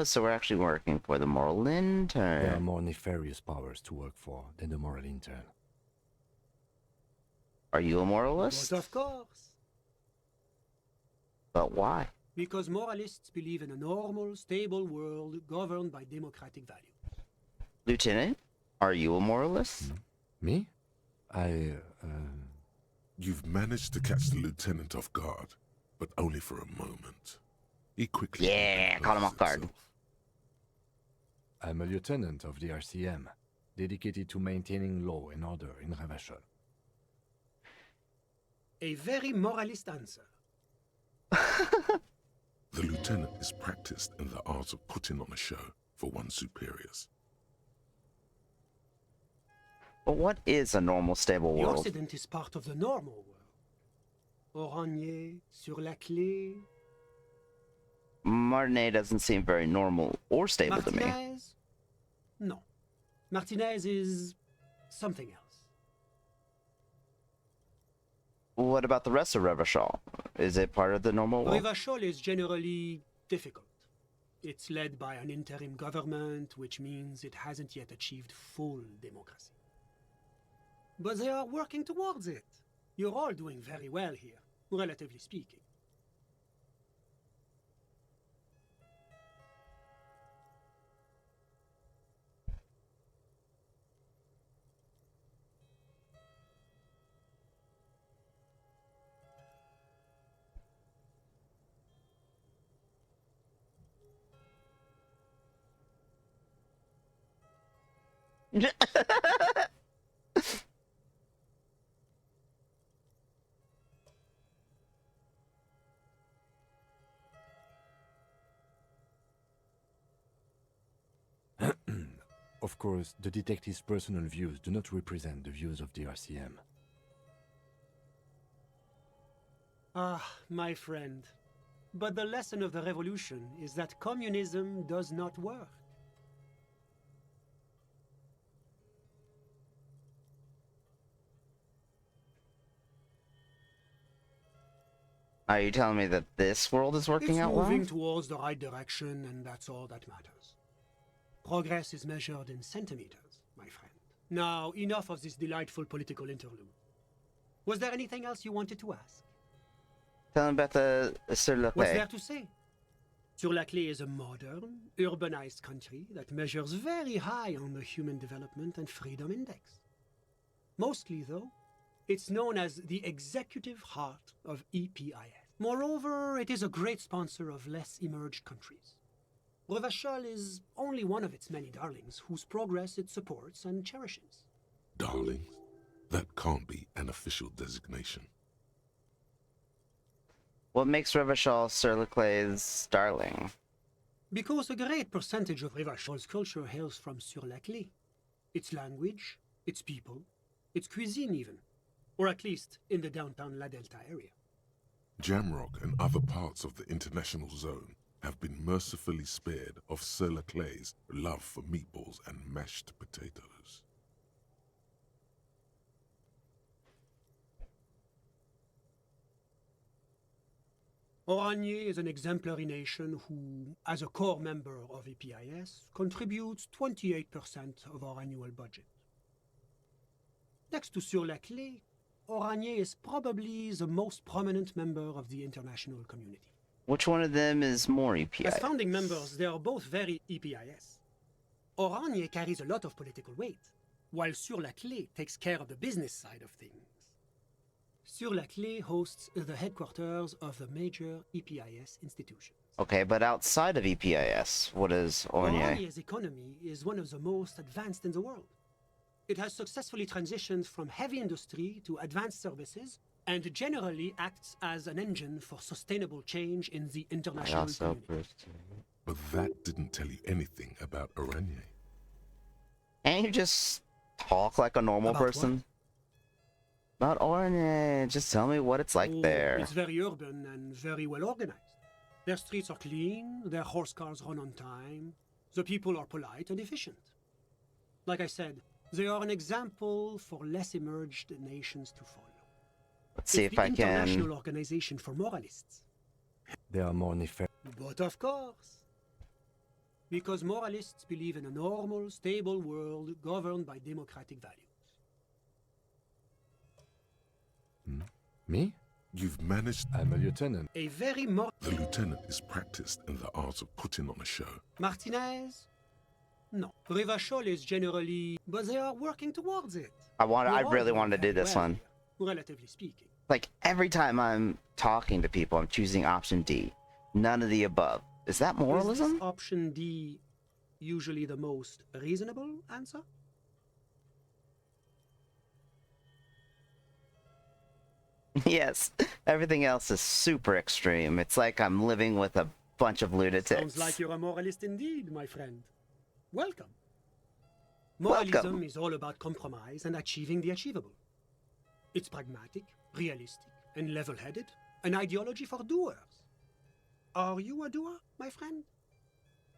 So we're actually working for the moral There are intern. more nefarious powers to work for than the moral intern. Are you a moralist? But of course, But why? because moralists believe in a normal, stable world governed by democratic values. Lieutenant, are you a moralist? Me? You've managed to catch the lieutenant off guard, but only for a moment. He quickly Yeah, caught him off guard. himself. I'm a lieutenant of the RCM, dedicated to maintaining law and order in Revachol. A very moralist answer. The lieutenant is practiced in the art of putting on a show for one's superiors. But what is a normal, stable The world? Occident is part of the normal world. Oranje, sur la clé. Martinet doesn't seem very normal or stable to me. Martinez? No. Martinez is something else. What about the rest of Revachol? Is it part of the normal world? Revachol is generally difficult. It's led by an interim government, which means it hasn't yet achieved full democracy. But they are working towards it. You're all doing very well here, relatively speaking. Of course, the detective's personal views do not represent the views of the RCM. Ah, my friend. But the lesson of the revolution is that communism does not work. Are you telling me that this world is working It's out moving well? towards the right direction, and that's all that matters. Progress is measured in centimeters, my friend. Now, enough of this delightful political interlude. Was there anything else you wanted to ask? Tell me about the Sur la What's Paix. there to say? Sur-la-Clé is a modern, urbanized country that measures very high on the Human Development and Freedom Index. Mostly, though, it's known as the executive heart of EPIS. Moreover, it is a great sponsor of less emerged countries. Revachol is only one of its many darlings whose progress it supports and cherishes. Darlings? That can't be an official designation. What makes Revachol Sur la Clay's darling? Because a great percentage of Revachol's culture hails from Sur-la-Clé. Its language, its people, its cuisine even. Or at least in the downtown La Delta area. Jamrock and other parts of the international zone have been mercifully spared of Sur la Clay's love for meatballs and mashed potatoes. Oranje is an exemplary nation who, as a core member of EPIS, contributes 28% of our annual budget. Next to Sur-la-Clé, Oranje is probably the most prominent member of the international community. Which one of them is more As EPI? founding members, they are both very EPIS. Oranje carries a lot of political weight, while Sur-la-Clé takes care of the business side of things. Sur-la-Clé hosts the headquarters of the major EPIS institutions. Okay, but outside of EPIS, what is Oranje? Oranje's economy is one of the most advanced in the world. It has successfully transitioned from heavy industry to advanced services and generally acts as an engine for sustainable change in the I international also community. But that didn't tell you anything about Oranje. Can't you just talk like a normal About what? person? About Oranje, just tell me what it's like Oh, there. It's very urban and very well organized. Their streets are clean, their horse cars run on time, the people are polite and efficient. Like I said, they are an example for less emerged nations to follow. Let's see It's if the I International can. Organization for Moralists. They are more nefarious. But of course, because moralists believe in a normal, stable world governed by democratic values. Me? You've managed. I'm a lieutenant. A very The lieutenant is practiced in the art of putting on a show. Martinez? No. Revachol is generally, but they are working towards it. I We're all really doing wanted to do very this well one. here, relatively speaking. Like every time I'm talking to people, I'm choosing option D. None of the above. Is that Is moralism? this option D usually the most reasonable answer? Yes. Everything else is super extreme. It's like I'm living with a bunch of lunatics. Sounds like you're a moralist indeed, my friend. Welcome. Moralism Welcome. is all about compromise and achieving the achievable. It's pragmatic, realistic, and level-headed, an ideology for doers. Are you a doer, my friend?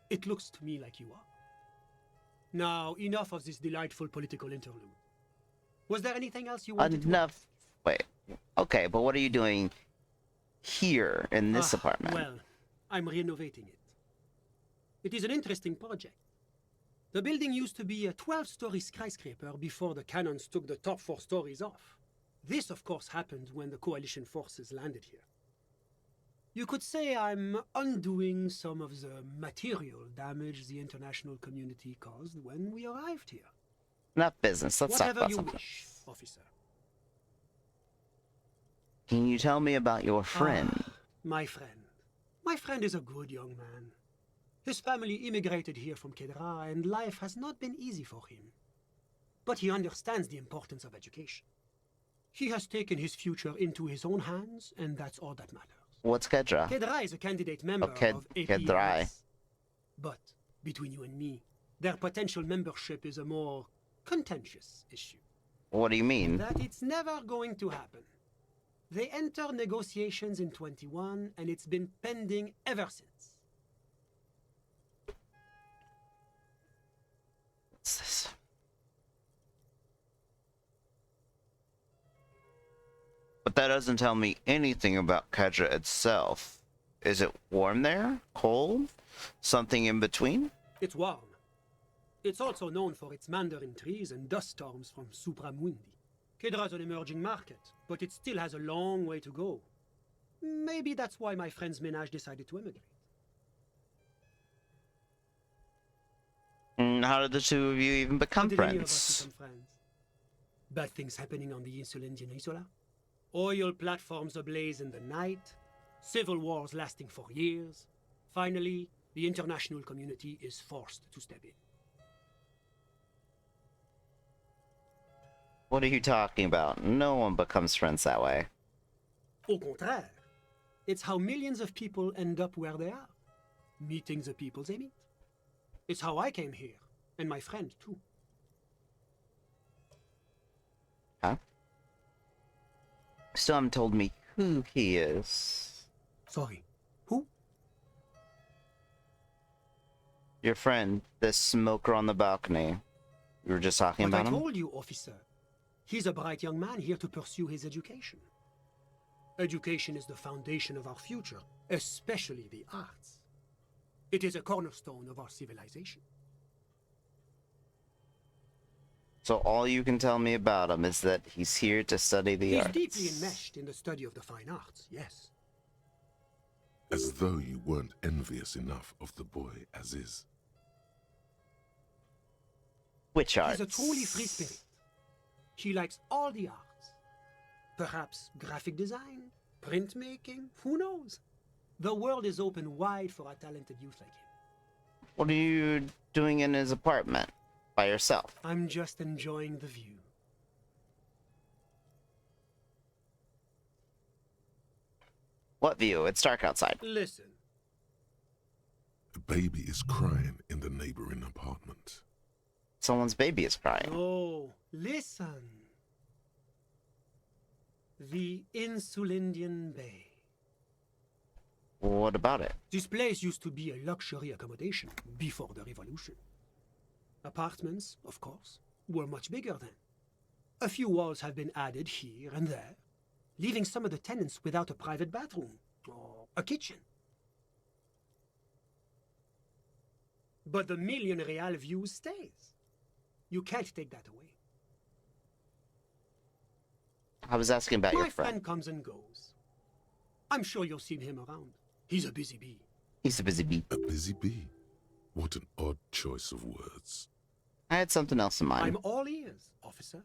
It looks to me like you are. Now, enough of this delightful political interlude. Was there anything else you wanted to Enough. Wait. Okay, but what are you doing here in this apartment? Well, I'm renovating it. It is an interesting project. The building used to be a 12-story skyscraper before the cannons took the top 4 stories off. This, of course, happened when the coalition forces landed here. You could say I'm undoing some of the material damage the international community caused when we arrived here. Enough business. Let's talk Whatever about you something. wish, officer. Can you tell me about your friend? My friend. My friend is a good young man. His family immigrated here from Kedra, and life has not been easy for him. But he understands the importance of education. He has taken his future into his own hands, and that's all that matters. What's Kedra? Kedra is a candidate member of Kedrai. APS. But, between you and me, their potential membership is a more contentious issue. What do you mean? That it's never going to happen. They entered negotiations in 21, and it's been pending ever since. What's this? But that doesn't tell me anything about Kedra itself. Is it warm there? Cold? Something in between? It's warm. It's also known for its mandarin trees and dust storms from Supramundi. Kedra's an emerging market, but it still has a long way to go. Maybe that's why my friend's menage decided to emigrate. How did the two of you even become How did any of us friends? become friends? Bad things happening on the Insulindian Isola? Oil platforms ablaze in the night? Civil wars lasting for years? Finally, the international community is forced to step in. What are you talking about? No one becomes friends that way. Au contraire, it's how millions of people end up where they are, meeting the people they meet. It's how I came here, and my friend too. Huh? Still haven't told me who he is. Sorry, who? Your friend, this smoker on the balcony. We were just talking But I about him? told you, officer. He's a bright young man here to pursue his education. Education is the foundation of our future, especially the arts. It is a cornerstone of our civilization. So all you can tell me about him is that he's here to study the He's arts. deeply enmeshed in the study of the fine arts, yes. As though you weren't envious enough of the boy as is. Which arts? He's a truly free spirit. He likes all the arts. Perhaps graphic design, printmaking, who knows? The world is open wide for a talented youth like him. What are you doing in his apartment? By yourself? I'm just enjoying the view. What view? It's dark outside. Listen, A baby is crying in the neighboring apartment. Someone's baby is crying. oh, listen. The Insulindian Bay. What about it? This place used to be a luxury accommodation before the revolution. Apartments, of course, were much bigger then. A few walls have been added here and there, leaving some of the tenants without a private bathroom or a kitchen. But the million real view stays. You can't take that away. I was asking about My your friend. friend comes and goes. I'm sure you'll see him around. He's a busy bee. He's a busy bee. A busy bee? What an odd choice of words. I had something else in mind. I'm all ears, officer.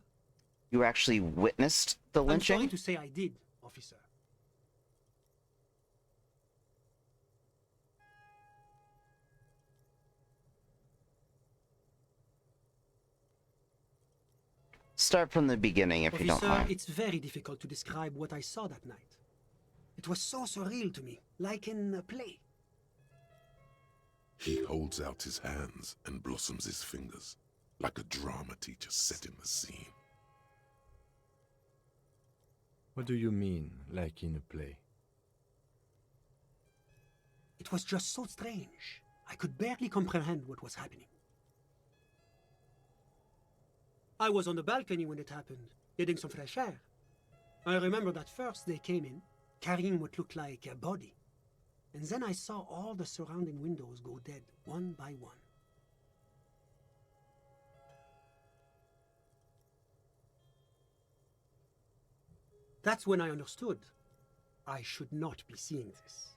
You actually witnessed the I'm lynching? sorry to say I did, officer. Start from the beginning if you don't Officer, mind. it's very difficult to describe what I saw that night. It was so surreal to me, like in a play. He holds out his hands and blossoms his fingers, like a drama teacher setting the scene. What do you mean, like in a play? It was just so strange. I could barely comprehend what was happening. I was on the balcony when it happened, getting some fresh air. I remember that first they came in, carrying what looked like a body. And then I saw all the surrounding windows go dead, one by one. That's when I understood I should not be seeing this.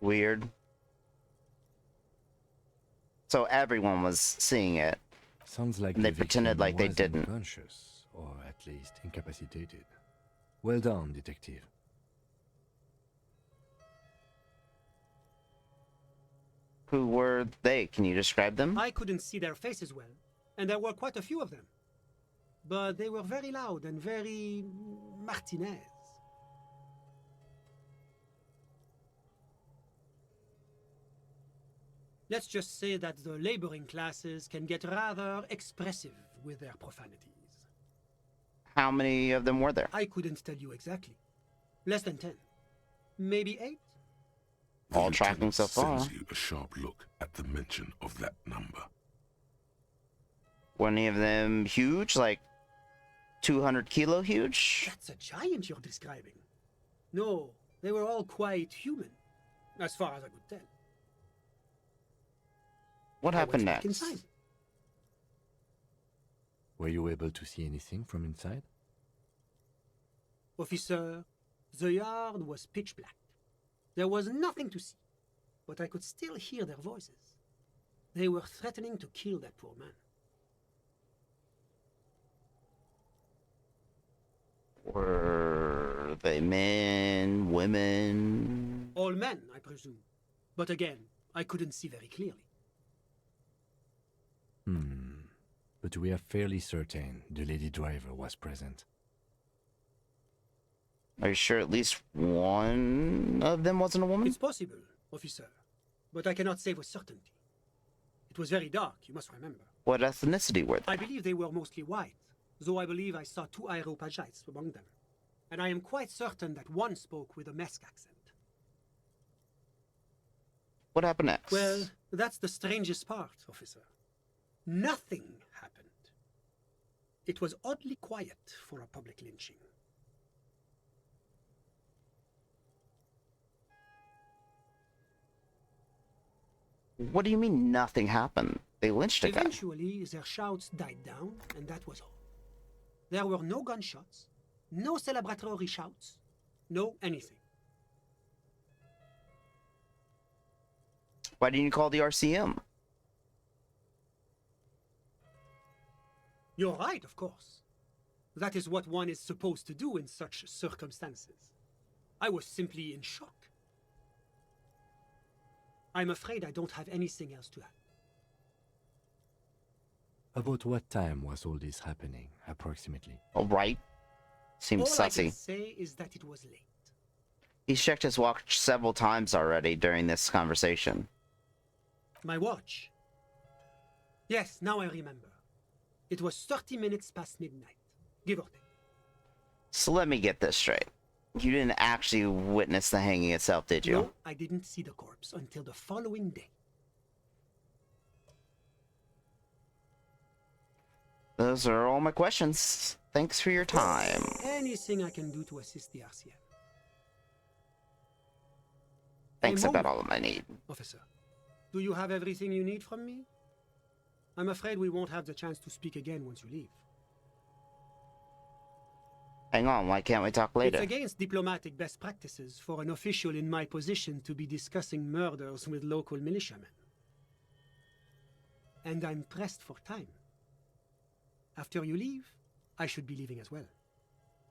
Weird. So everyone was seeing it. Sounds like And they the pretended victim like they was didn't. unconscious, or at least incapacitated. Well done, detective. Who were they? Can you describe them? I couldn't see their faces well, and there were quite a few of them. But they were very loud and very Martinez. Let's just say that the laboring classes can get rather expressive with their profanities. How many of them were there? I couldn't tell you exactly. Less than 10. Maybe 8? The All tracking lieutenant so far. sends you a sharp look at the mention of that number. Were any of them huge? Like 200 kilo huge? That's a giant you're describing. No, they were all quite human, as far as I could tell. What I happened went back next? inside. Were you able to see anything from inside? Officer, the yard was pitch black. There was nothing to see, but I could still hear their voices. They were threatening to kill that poor man. Were they men, women? All men, I presume. But again, I couldn't see very clearly. But we are fairly certain the lady driver was present. Are you sure at least one of them wasn't a woman? It's possible, officer, but I cannot say with certainty. It was very dark, you must remember. What ethnicity were they? I believe they were mostly white, though I believe I saw 2 Areopagites among them. And I am quite certain that one spoke with a Mesk accent. What happened next? Well, that's the strangest part, officer. Nothing happened. It was oddly quiet for a public lynching. What do you mean nothing happened? They lynched a guy. Eventually, their shouts died down, and that was all. There were no gunshots, no celebratory shouts, no anything. Why didn't you call the RCM? You're right, of course. That is what one is supposed to do in such circumstances. I was simply in shock. I'm afraid I don't have anything else to add. About what time was all this happening, approximately? All right. Seems All I can sussy. say is that it was late. He's checked his watch several times already during this conversation. My watch. Yes, now I remember. It was 30 minutes past midnight, give or take. So let me get this straight. You didn't actually witness the hanging itself, did you? No, I didn't see the corpse until the following day. Those are all my questions. Thanks for your time. Anything I can do to assist the RCM. Thanks A about moment, all of my need. Officer, do you have everything you need from me? I'm afraid we won't have the chance to speak again once you leave. Hang on, why can't we talk later? It's against diplomatic best practices for an official in my position to be discussing murders with local militiamen. And I'm pressed for time. After you leave, I should be leaving as well.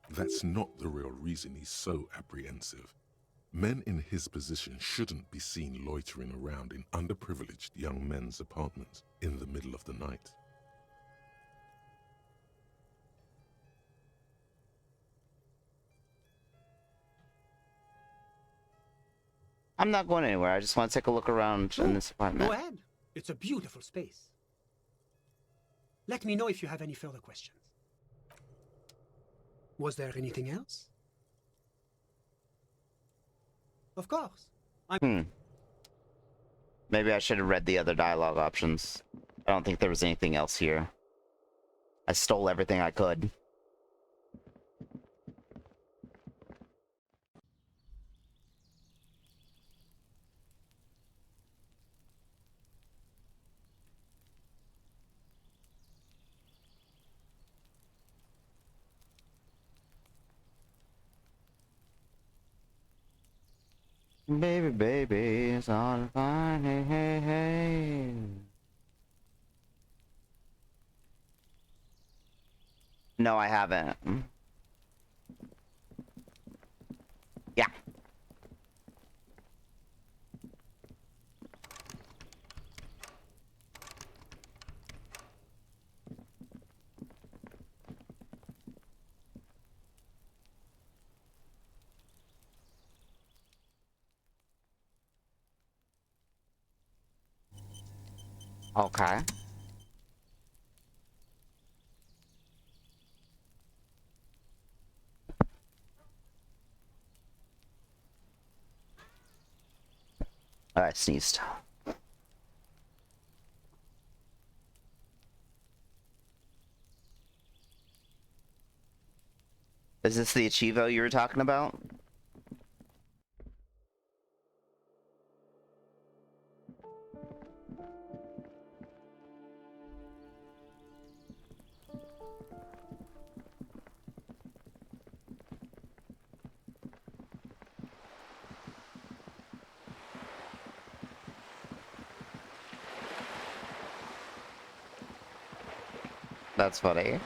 That's not the real reason he's so apprehensive. Men in his position shouldn't be seen loitering around in underprivileged young men's apartments in the middle of the night. I'm not going anywhere. I just want to take a look around in this apartment. Go ahead. It's a beautiful space. Let me know if you have any further questions. Was there anything else? Of course. Maybe I should have read the other dialogue options. I don't think there was anything else here. I stole everything I could. Baby, baby, it's all fine. Hey, hey, hey. No, I haven't. Yeah. Okay. I sneezed. Is this the Achivo you were talking about? That's funny.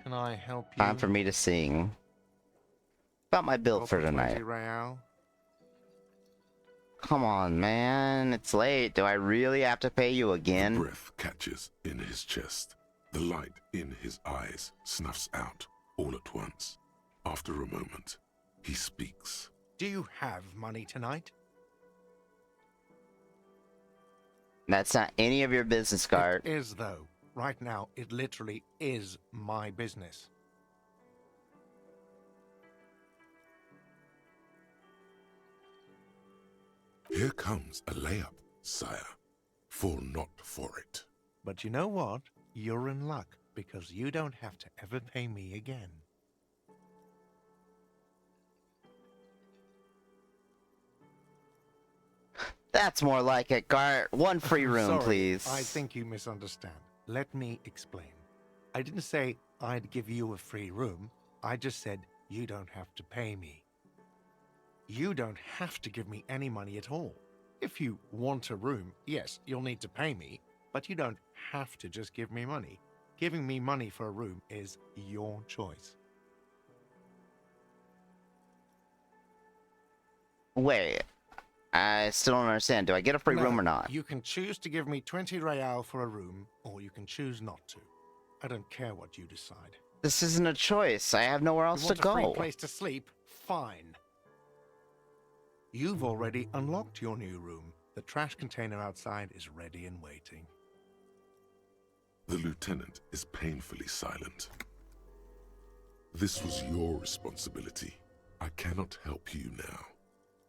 Can I help you? Time for me to sing. About my bill Go for 20 tonight. real. Come on, man. It's late. Do I really have to pay you The again? breath catches in his chest. The light in his eyes snuffs out all at once. After a moment, he speaks. Do you have money tonight? That's not any of your business, Gart. It is, though. Right now, it literally is my business. Here comes a layup, sire. Fall not for it. But you know what? You're in luck, because you don't have to ever pay me again. That's more like it, Gart. One free room, Sorry, please. I think you misunderstand. Let me explain. I didn't say I'd give you a free room. I just said you don't have to pay me. You don't have to give me any money at all. If you want a room, yes, you'll need to pay me, but you don't have to just give me money. Giving me money for a room is your choice. Wait. I still don't understand. Do I get a free room No, or not? You can choose to give me 20 real for a room, or you can choose not to. I don't care what you decide. This isn't a choice. I have nowhere You else to want a free go. place to sleep? Fine. You've already unlocked your new room. The trash container outside is ready and waiting. The lieutenant is painfully silent. This was your responsibility. I cannot help you now.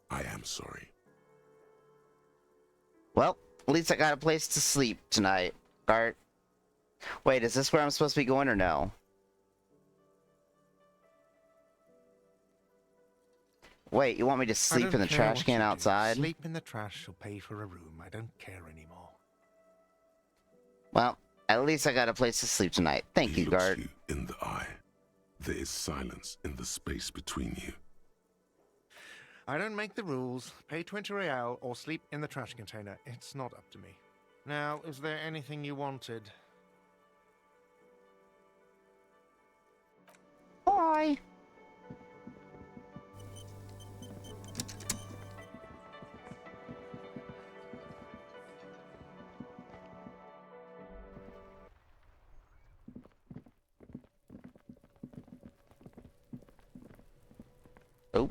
I am sorry. Well, at least I got a place to sleep tonight, Gart. Wait, is this where I'm supposed to be going or no? Wait, you want me to I sleep don't in the care trash what can you do. outside? Sleep in the trash or pay for a room. I don't care anymore. Well, at least I got a place to sleep tonight. Thank He you, looks Gart. you in the eye. There is silence in the space between you. I don't make the rules. Pay 20 real or sleep in the trash container. It's not up to me. Now, is there anything you wanted? Bye. Oh.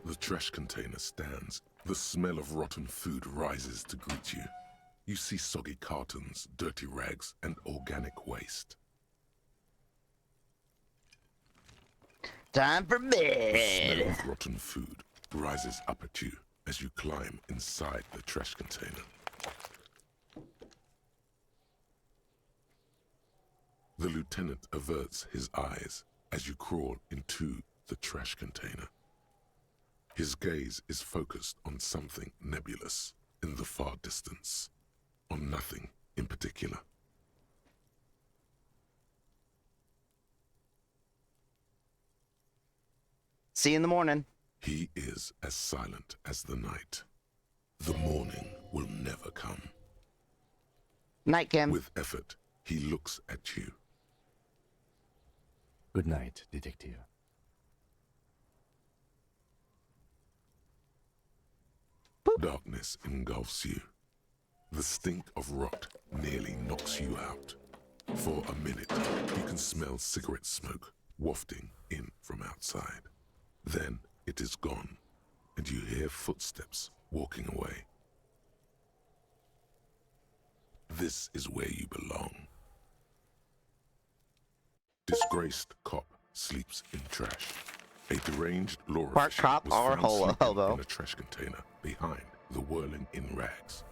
The trash container stands. The smell of rotten food rises to greet you. You see soggy cartons, dirty rags, and organic waste. Time for The smell bed. of rotten food rises up at you as you climb inside the trash container. The lieutenant averts his eyes as you crawl into the trash container. His gaze is focused on something nebulous in the far distance, on nothing in particular. See you in the morning. He is as silent as the night. The morning will never come. Night, Kim. With effort, he looks at you. Good night, detective. Darkness engulfs you. The stink of rot nearly knocks you out. For a minute, you can smell cigarette smoke wafting in from outside. Then it is gone, and you hear footsteps walking away. This is where you belong. Disgraced cop sleeps in trash. A deranged law Park official cop was or found sleeping hobo? in a trash container behind the whirling in rags.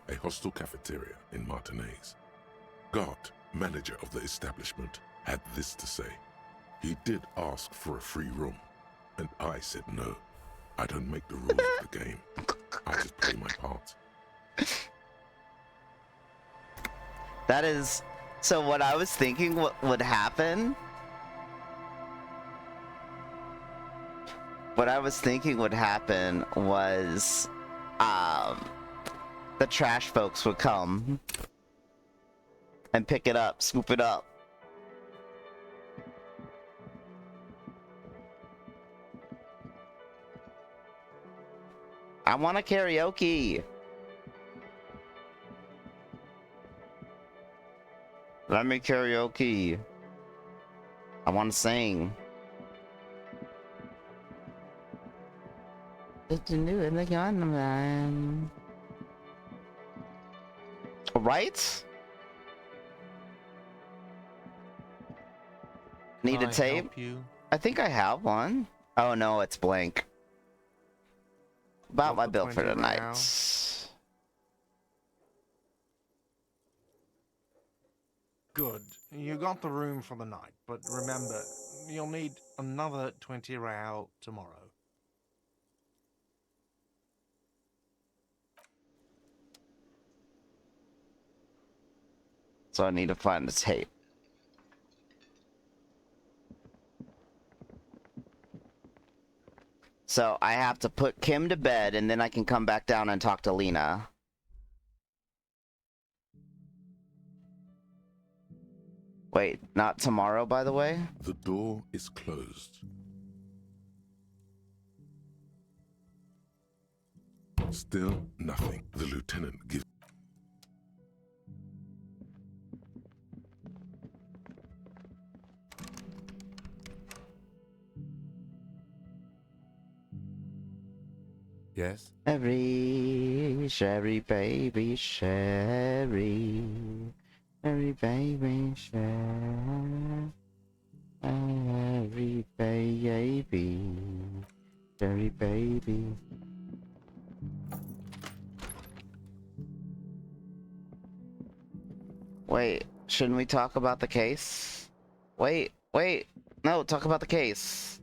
A hostel cafeteria in Martinez. Gart, manager of the establishment, had this to say. He did ask for a free room, and I said no. I don't make the rules of the game. I just play my part. That is... So what I was thinking what would happen... What I was thinking would happen was... the trash folks would come and pick it up, scoop it up. I want a karaoke. Let me karaoke. I want to sing. Did you do it again, man? Right? Need a tape? Help you? I think I have one. Oh no, it's blank. About Got my the bill for 20 the night. now? Good. You got the room for the night, but remember, you'll need another 20 real tomorrow. So I need to find the tape. So I have to put Kim to bed and then I can come back down and talk to Lena. Wait, not tomorrow, by the way? The door is closed. Still nothing. The lieutenant gives. Yes? Sherry baby, Sherry. Sherry baby, Sherry. Sherry baby. Sherry baby. Wait, shouldn't we talk about the case? Wait. No, talk about the case.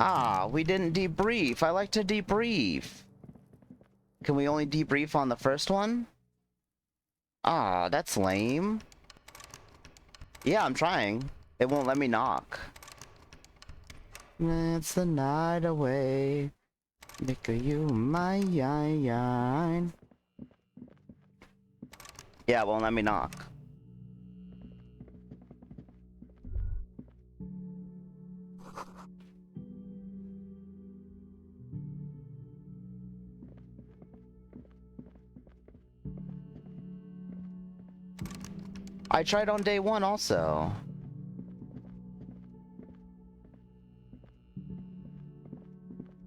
Ah, we didn't debrief. I like to debrief. Can we only debrief on the first one? Ah, that's lame. Yeah, I'm trying. It won't let me knock. It's the night away. Make you mine. Yeah, it won't let me knock. I tried on day one also.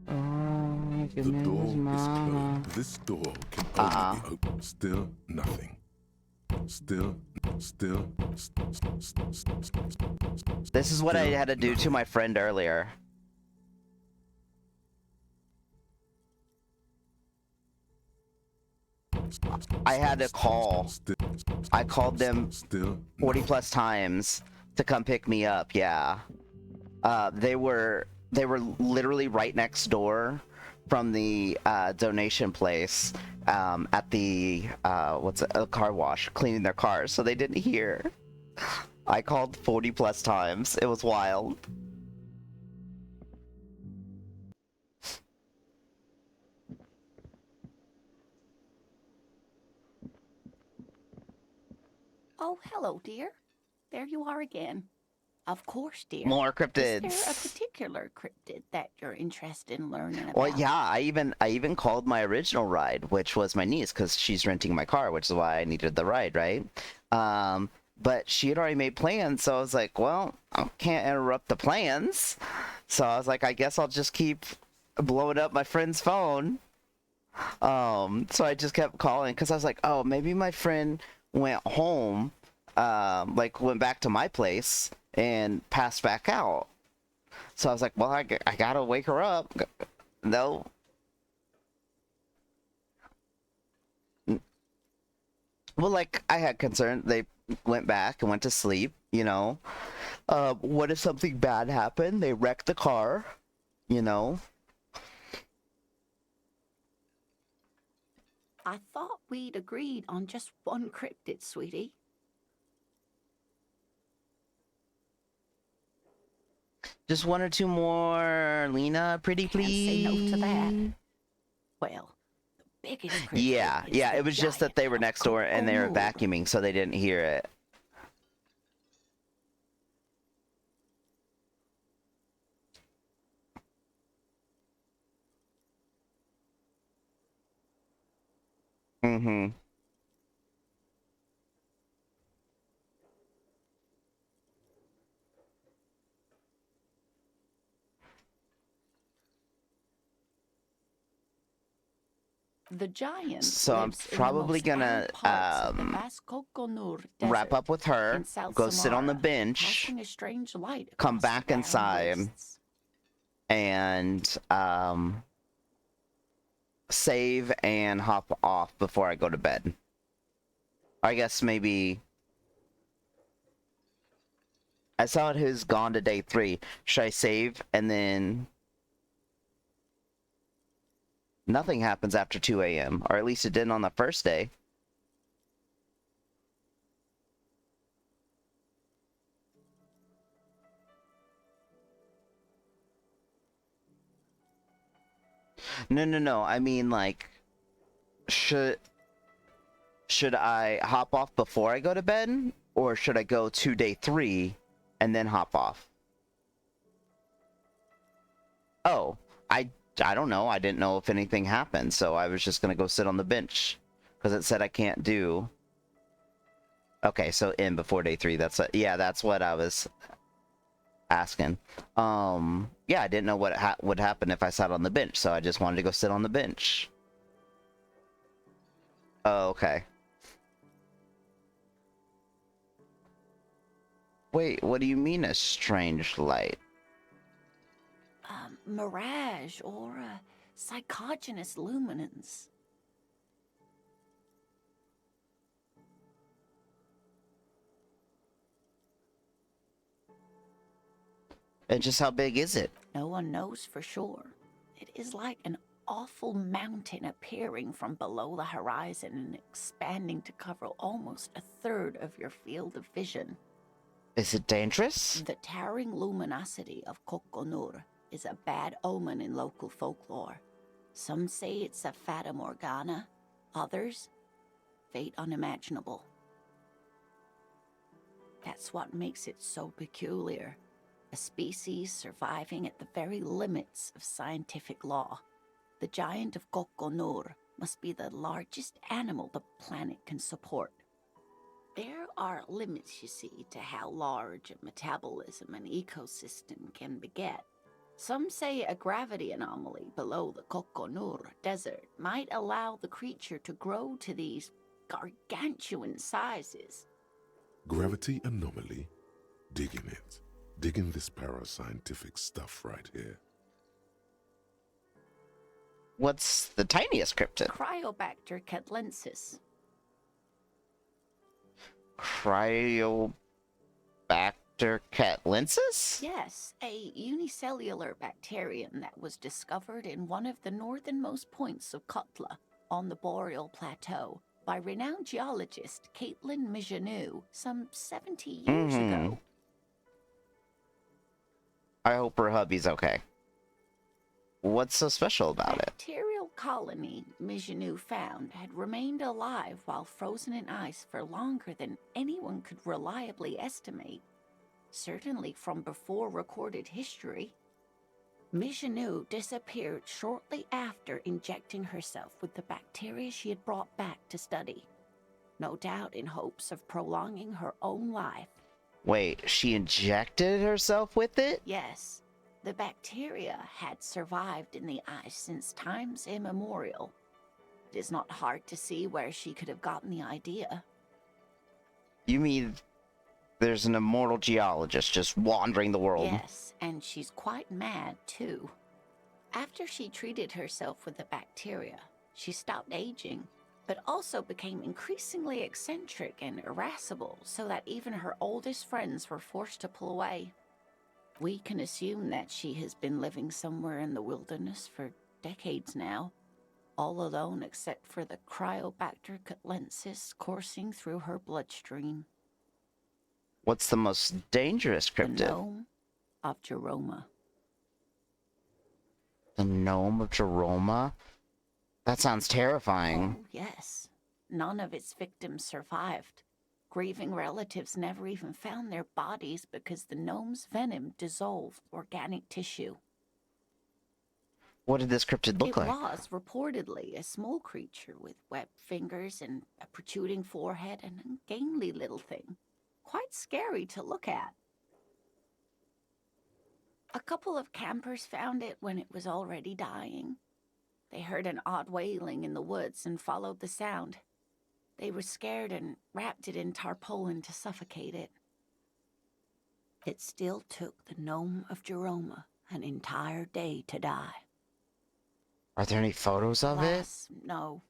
Oh, The door is closed. This door can only be opened. Still nothing. Still. This is what I Still had to do to nothing. my friend earlier. I had to call. I called them Still 40 plus times to come pick me up. Yeah. They were literally right next door from the donation place at the car wash, cleaning their cars, so they didn't hear. I called 40 plus times. It was wild. Oh, hello, dear. There you are again. Of course, dear. More Is there a cryptids. particular cryptid that you're interested in learning about? Well, yeah, I even called my original ride, which was my niece, because she's renting my car, which is why I needed the ride, right? But she had already made plans, so I was like, well, I can't interrupt the plans. So I was like, I guess I'll just keep blowing up my friend's phone. So I just kept calling, because I was like, oh, maybe my friend went home, like went back to my place and passed back out. So I was like, well, I gotta wake her up. No. Well, like, I had concern. They went back and went to sleep, you know. What if something bad happened? They wrecked the car, you know. I thought we'd agreed on just one cryptid, sweetie. Just one or two more, Lena, pretty Can't say no to that. please. Well, the biggest cryptid Yeah, is yeah. the It was just that giant they were of next door and they were Kokomo. vacuuming, so they didn't hear it. Mm-hmm. The giant So I'm lives in the probably most gonna arid parts of the vast Kokonur wrap desert up with her, in South go sit on the Samara, bench, casting a strange light come across the back barren inside, wastes. and save and hop off before I go to bed. I guess maybe I saw it who's gone to day 3. Should I save and then nothing happens after 2 a.m. or at least it didn't on the first day. No. I mean, like, should I hop off before I go to bed, or should I go to day 3 and then hop off? Oh, I don't know. I didn't know if anything happened, so I was just gonna go sit on the bench because it said I can't do. Okay, so in before day 3. Yeah, that's what I was asking. Yeah, I didn't know what would happen if I sat on the bench, so I just wanted to go sit on the bench. Oh, okay. Wait, what do you mean a strange light? Mirage or psychogenous luminance. And just how big is it? No one knows for sure. It is like an awful mountain appearing from below the horizon and expanding to cover almost a third of your field of vision. Is it dangerous? The towering luminosity of Kokonur is a bad omen in local folklore. Some say it's a fata morgana, others, fate unimaginable. That's what makes it so peculiar. A species surviving at the very limits of scientific law. The giant of Kokonur must be the largest animal the planet can support. There are limits, you see, to how large a metabolism an ecosystem can beget. Some say a gravity anomaly below the Kokonur desert might allow the creature to grow to these gargantuan sizes. Gravity anomaly? Digging it. Digging this parascientific stuff right here. What's the tiniest cryptid? Cryobacter catlensis. Cryobacter catlensis? Yes, a unicellular bacterium that was discovered in one of the northernmost points of Kotla on the Boreal Plateau by renowned geologist Caitlin Mijanou some 70 years ago. I hope her hubby's okay. What's so special about it? Bacterial colony Mijanou found had remained alive while frozen in ice for longer than anyone could reliably estimate. certainly from before recorded history. Michanu disappeared shortly after injecting herself with the bacteria she had brought back to study, no doubt in hopes of prolonging her own life. Wait, she injected herself with it? Yes, the bacteria had survived in the ice since times immemorial. It is not hard to see where she could have gotten the idea. You mean there's an immortal geologist just wandering the world? Yes, and she's quite mad, too. After she treated herself with the bacteria, she stopped aging, but also became increasingly eccentric and irascible, so that even her oldest friends were forced to pull away. We can assume that she has been living somewhere in the wilderness for decades now, all alone except for the Cryobacter catlensis coursing through her bloodstream. What's the most dangerous The cryptid? gnome of Jeroma. The gnome of Jeroma? That sounds terrifying. Oh, yes. None of its victims survived. Grieving relatives never even found their bodies because the gnome's venom dissolved organic tissue. What did this cryptid look like? It was reportedly a small creature with webbed fingers and a protruding forehead and an ungainly little thing. Quite scary to look at. A couple of campers found it when it was already dying. They heard an odd wailing in the woods and followed the sound. They were scared and wrapped it in tarpaulin to suffocate it. It still took the gnome of Jeroma an entire day to die. Are there any photos of it? Alas, no.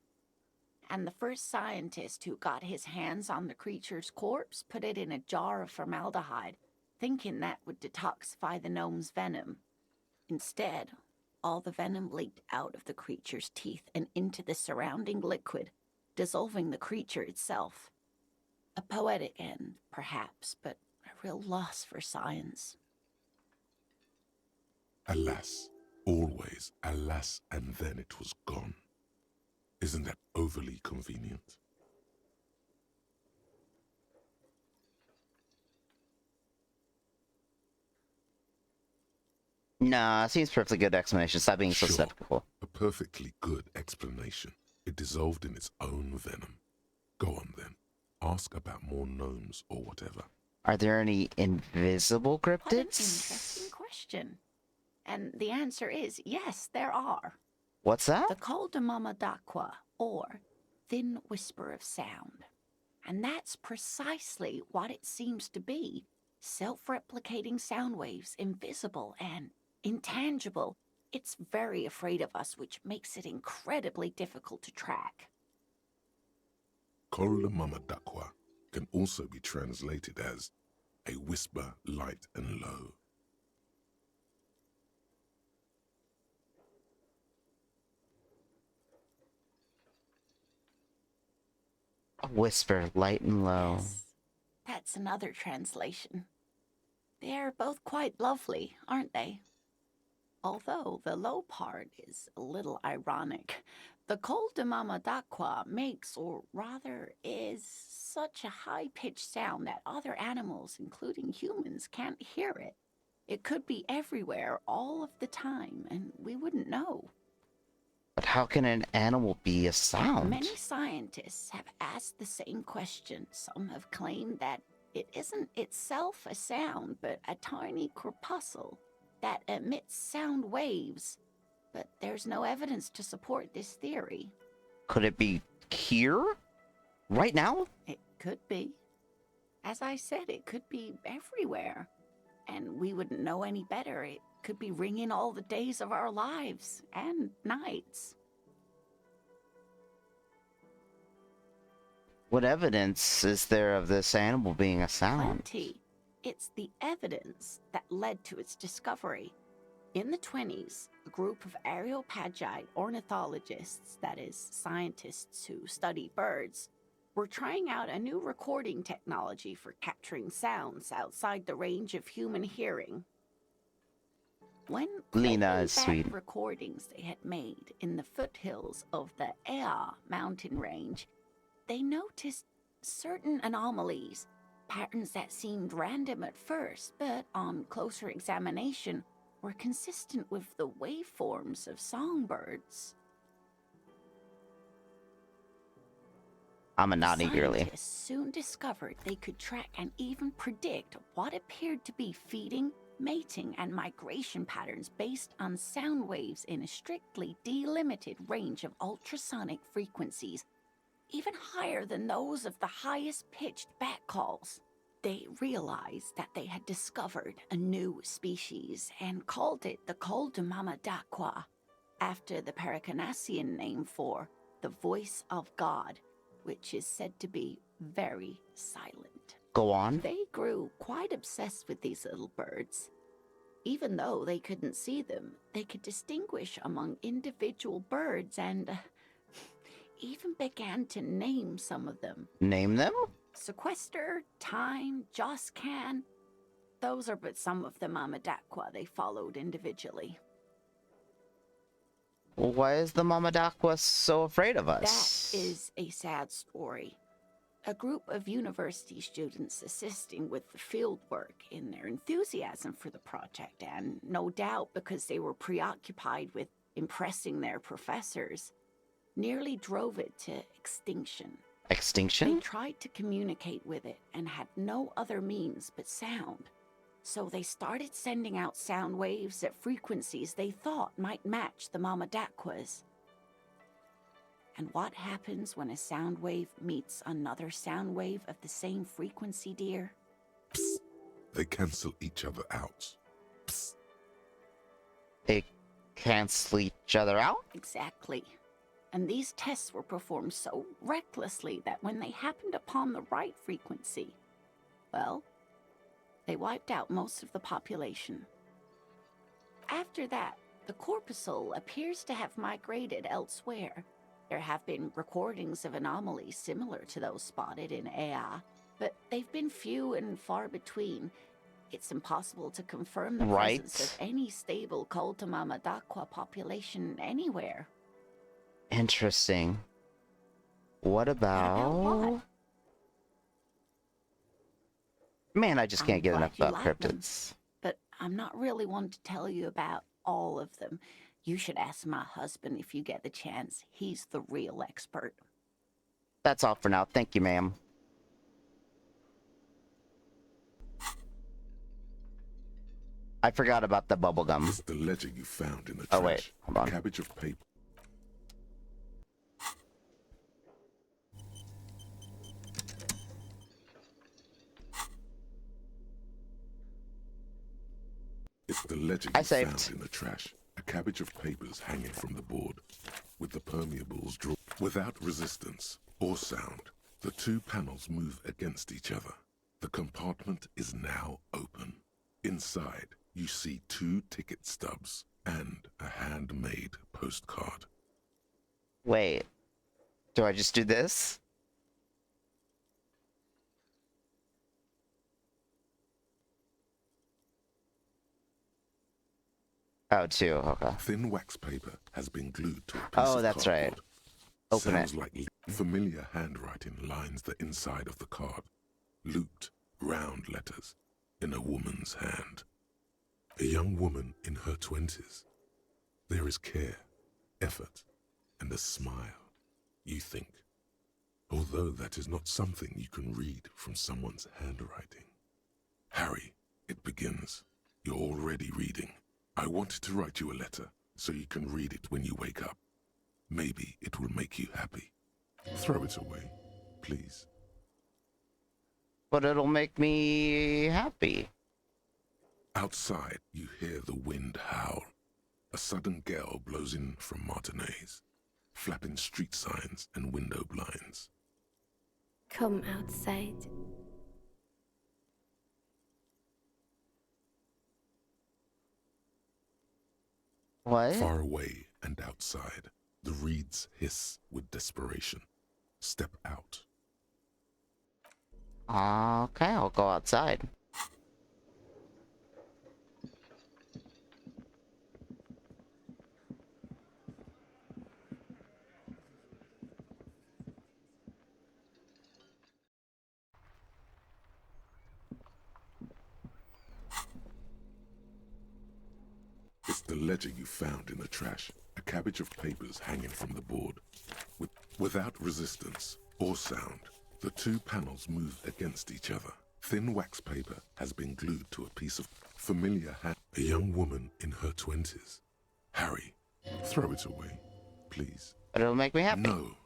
And the first scientist who got his hands on the creature's corpse put it in a jar of formaldehyde, thinking that would detoxify the gnome's venom. Instead, all the venom leaked out of the creature's teeth and into the surrounding liquid, dissolving the creature itself. A poetic end, perhaps, but a real loss for science. Alas, always alas, and then it was gone. Isn't that overly convenient? Nah, seems perfectly good explanation. Stop being so Sure. skeptical. A perfectly good explanation. It dissolved in its own venom. Go on then. Ask about more gnomes or whatever. Are there any invisible What an cryptids? interesting question. And the answer is yes, there are. What's that? The Col de Mama d'Aqua, or Thin Whisper of Sound. And that's precisely what it seems to be. Self-replicating sound waves, invisible and intangible. It's very afraid of us, which makes it incredibly difficult to track. Col de Mama d'Aqua can also be translated as a whisper light and low. A whisper, light and low. Yes, that's another translation. They're both quite lovely, aren't they? Although the low part is a little ironic. The Col de Mama d'Aqua makes, or rather is, such a high-pitched sound that other animals, including humans, can't hear it. It could be everywhere all of the time, and we wouldn't know. But how can an animal be a sound? Many scientists have asked the same question. Some have claimed that it isn't itself a sound, but a tiny corpuscle that emits sound waves. But there's no evidence to support this theory. Could it be here? Right now? It could be. As I said, it could be everywhere. And we wouldn't know any better. It could be ringing all the days of our lives and nights. What evidence is there of this animal being a sound? Plenty. It's the evidence that led to its discovery. In the 20s, a group of Areopagite ornithologists, that is, scientists who study birds, were trying out a new recording technology for capturing sounds outside the range of human hearing. When Lena is playing back sweet. recordings they had made in the foothills of the Ea mountain range, they noticed certain anomalies. Patterns that seemed random at first, but on closer examination were consistent with the waveforms of songbirds. I'm a nod eagerly. Scientists soon discovered they could track and even predict what appeared to be feeding, mating, and migration patterns based on sound waves in a strictly delimited range of ultrasonic frequencies, even higher than those of the highest-pitched bat calls. They realized that they had discovered a new species and called it the Col de Mamadaqua, after the Paracanassian name for the voice of God, which is said to be very silent. Go on. They grew quite obsessed with these little birds. Even though they couldn't see them, they could distinguish among individual birds and even began to name some of them. Name them? Sequester, Time, Joscan. Those are but some of the Mamadaqua they followed individually. Why is the Mamadaqua so afraid of us? That is a sad story. A group of university students assisting with the field work in their enthusiasm for the project, and no doubt because they were preoccupied with impressing their professors, nearly drove it to extinction. They Extinction? tried to communicate with it and had no other means but sound. So they started sending out sound waves at frequencies they thought might match the Mamadaquas. And what happens when a sound wave meets another sound wave of the same frequency, dear? Psst. They cancel each other out. Psst. They cancel each other out? Exactly. And these tests were performed so recklessly that when they happened upon the right frequency, well, they wiped out most of the population. After that, the corpuscle appears to have migrated elsewhere. There have been recordings of anomalies similar to those spotted in Ea, but they've been few and far between. It's impossible to confirm the presence of any stable Col de Mamadaqua population anywhere. Interesting. What about... what? Man, I just can't I'm get glad enough you about like them. cryptids. But I'm not really one to tell you about all of them. You should ask my husband if you get the chance. He's the real expert. That's all for now. Thank you, ma'am. I forgot about the bubblegum. It's the ledger you found in the trash. Oh, wait. Hold on. A cabbage of paper. It's the ledger I you saved. found in the trash. A cabbage of papers hanging from the board, with the permeables drawn. Without resistance or sound, the two panels move against each other. The compartment is now open. Inside, you see 2 ticket stubs and a handmade postcard. Wait. Do I just do this? Oh, 2. Okay. Thin wax paper has been glued to a piece Oh, of that's right. cardboard. Open Sounds it. like familiar handwriting lines the inside of the card. Looped, round letters in a woman's hand. A young woman in her 20s. There is care, effort, and a smile, you think. Although that is not something you can read from someone's handwriting. Harry, it begins. You're already reading. I wanted to write you a letter so you can read it when you wake up. Maybe it will make you happy. Throw it away, please. But it'll make me happy. Outside, you hear the wind howl. A sudden gale blows in from Martinez, flapping street signs and window blinds. Come outside. What? Far away and outside, the reeds hiss with desperation. Step out. Okay, I'll go outside. The ledger you found in the trash, a cabbage of papers hanging from the board. Without resistance or sound, the two panels moved against each other. Thin wax paper has been glued to a piece of familiar hand. A young woman in her 20s. Harry, throw it away, please. But it'll make me happy. No.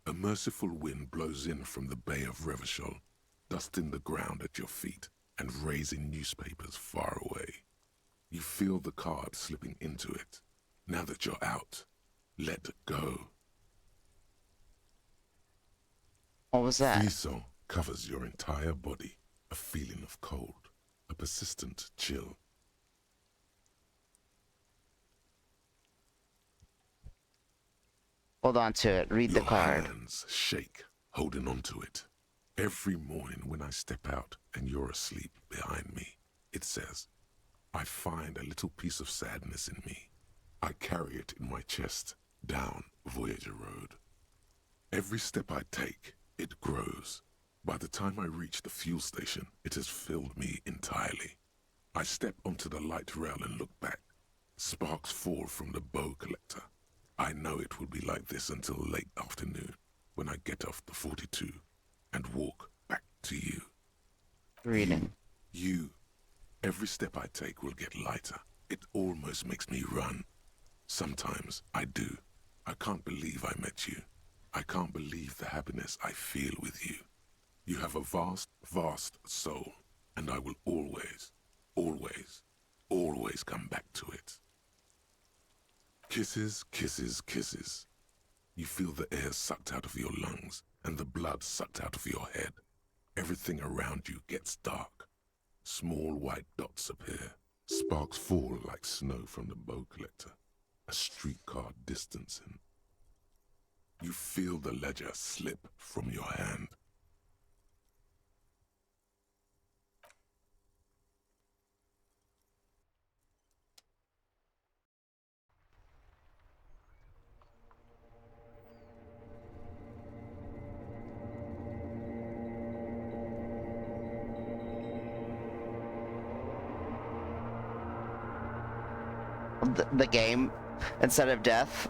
A merciful wind blows in from the Bay of Revachol, dusting the ground at your feet and raising newspapers far away. You feel the card slipping into it. Now that you're out, let go. What was that? Frisson covers your entire body. A feeling of cold, a persistent chill. Hold on to it. Read the card. Your hands shake, holding on to it. Every morning when I step out and you're asleep behind me, it says, I find a little piece of sadness in me. I carry it in my chest, down Voyager Road. Every step I take, it grows. By the time I reach the fuel station, it has filled me entirely. I step onto the light rail and look back. Sparks fall from the bow collector. I know it will be like this until late afternoon, when I get off the 42 and walk back to you. Reading. You. Every step I take will get lighter. It almost makes me run. Sometimes I do. I can't believe I met you. I can't believe the happiness I feel with you. You have a vast, vast soul, and I will always, always, always come back to it. Kisses, kisses, kisses. You feel the air sucked out of your lungs and the blood sucked out of your head. Everything around you gets dark. Small white dots appear. Sparks fall like snow from the bow collector. A streetcar distancing. You feel the ledger slip from your hand. The game instead of death.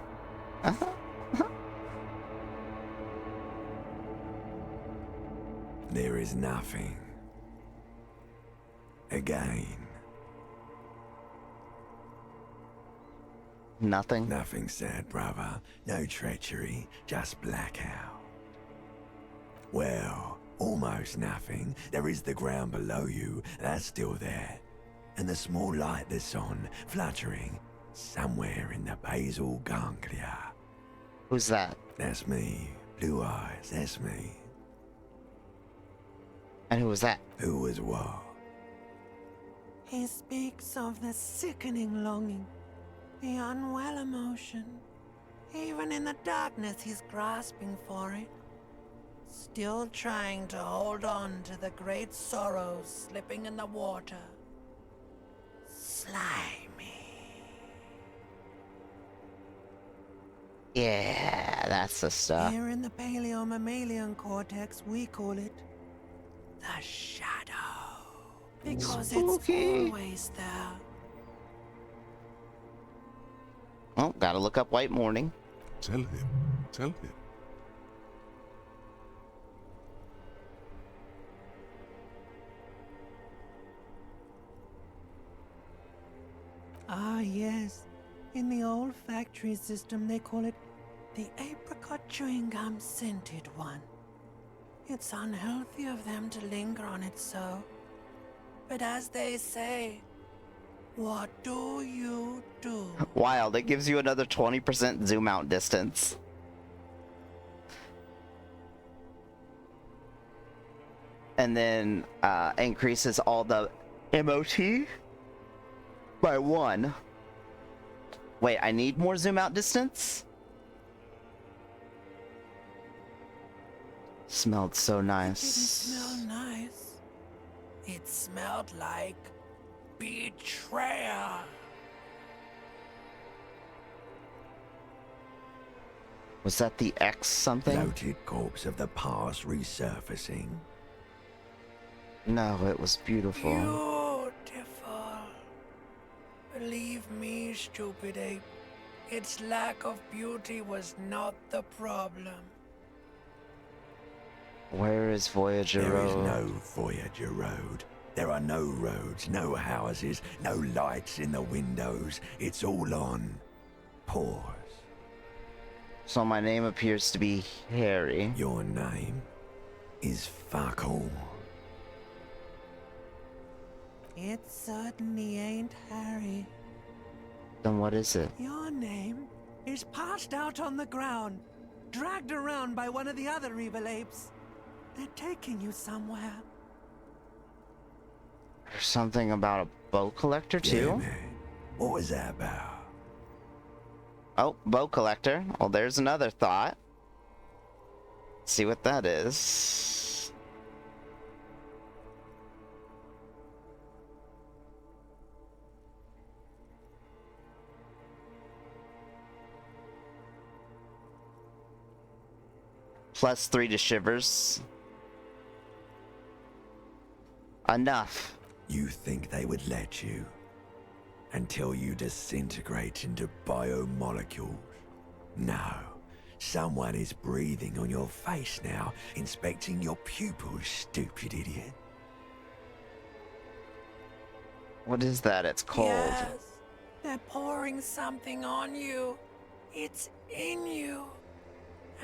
There is nothing. Again. Nothing. Nothing sad, brother. No treachery, just blackout. Well, almost nothing. There is the ground below you, that's still there. And the small light that's on, fluttering, somewhere in the basal ganglia. Who's that? That's me. Blue eyes, that's me. And who was that? Who was what? He speaks of the sickening longing, the unwell emotion. Even in the darkness, he's grasping for it. Still trying to hold on to the great sorrows slipping in the water. Slimy. Yeah, that's the stuff. Here in the paleo-mammalian cortex, we call it the shadow. Because it's always there. Well, gotta look up White Morning. Tell him. Tell him. Ah, yes. In the old factory system, they call it the apricot chewing gum scented one. It's unhealthy of them to linger on it so. But as they say, what do you do? Wild, it gives you another 20% zoom out distance. And then increases all the MOT by 1. Wait, I need more zoom out distance? Smelled so nice. It didn't smell nice. It smelled like betrayal. Was that the X something? Bloated corpse of the past resurfacing. No, it was beautiful. Beautiful. Believe me, me, stupid ape. Its lack of beauty was not the problem. Where is Voyager There is Road? no Voyager Road. There are no roads, no houses, no lights in the windows. It's all on pause. So my name appears to be Harry. Your name is fuck all. It certainly ain't Harry. Then what is it? Your name is passed out on the ground, dragged around by one of the other evil apes. They're taking you somewhere. There's something about a boat collector Yeah, too? man. What was that about? Oh, boat collector. Well, there's another thought. Let's see what that is. +3 to shivers. Enough. You think they would let you? Until you disintegrate into biomolecules? No. Someone is breathing on your face now, inspecting your pupils, stupid idiot. What is that? It's cold. Yes, they're pouring something on you. It's in you.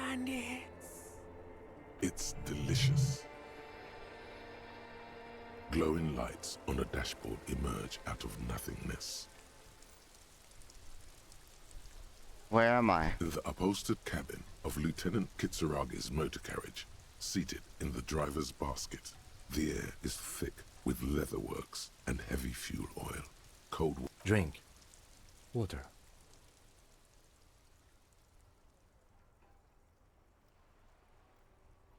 And It's delicious. Glowing lights on a dashboard emerge out of nothingness. Where am I? In the upholstered cabin of Lieutenant Kitsuragi's motor carriage, seated in the driver's basket, the air is thick with leatherworks and heavy fuel oil. Cold water. Drink. Water.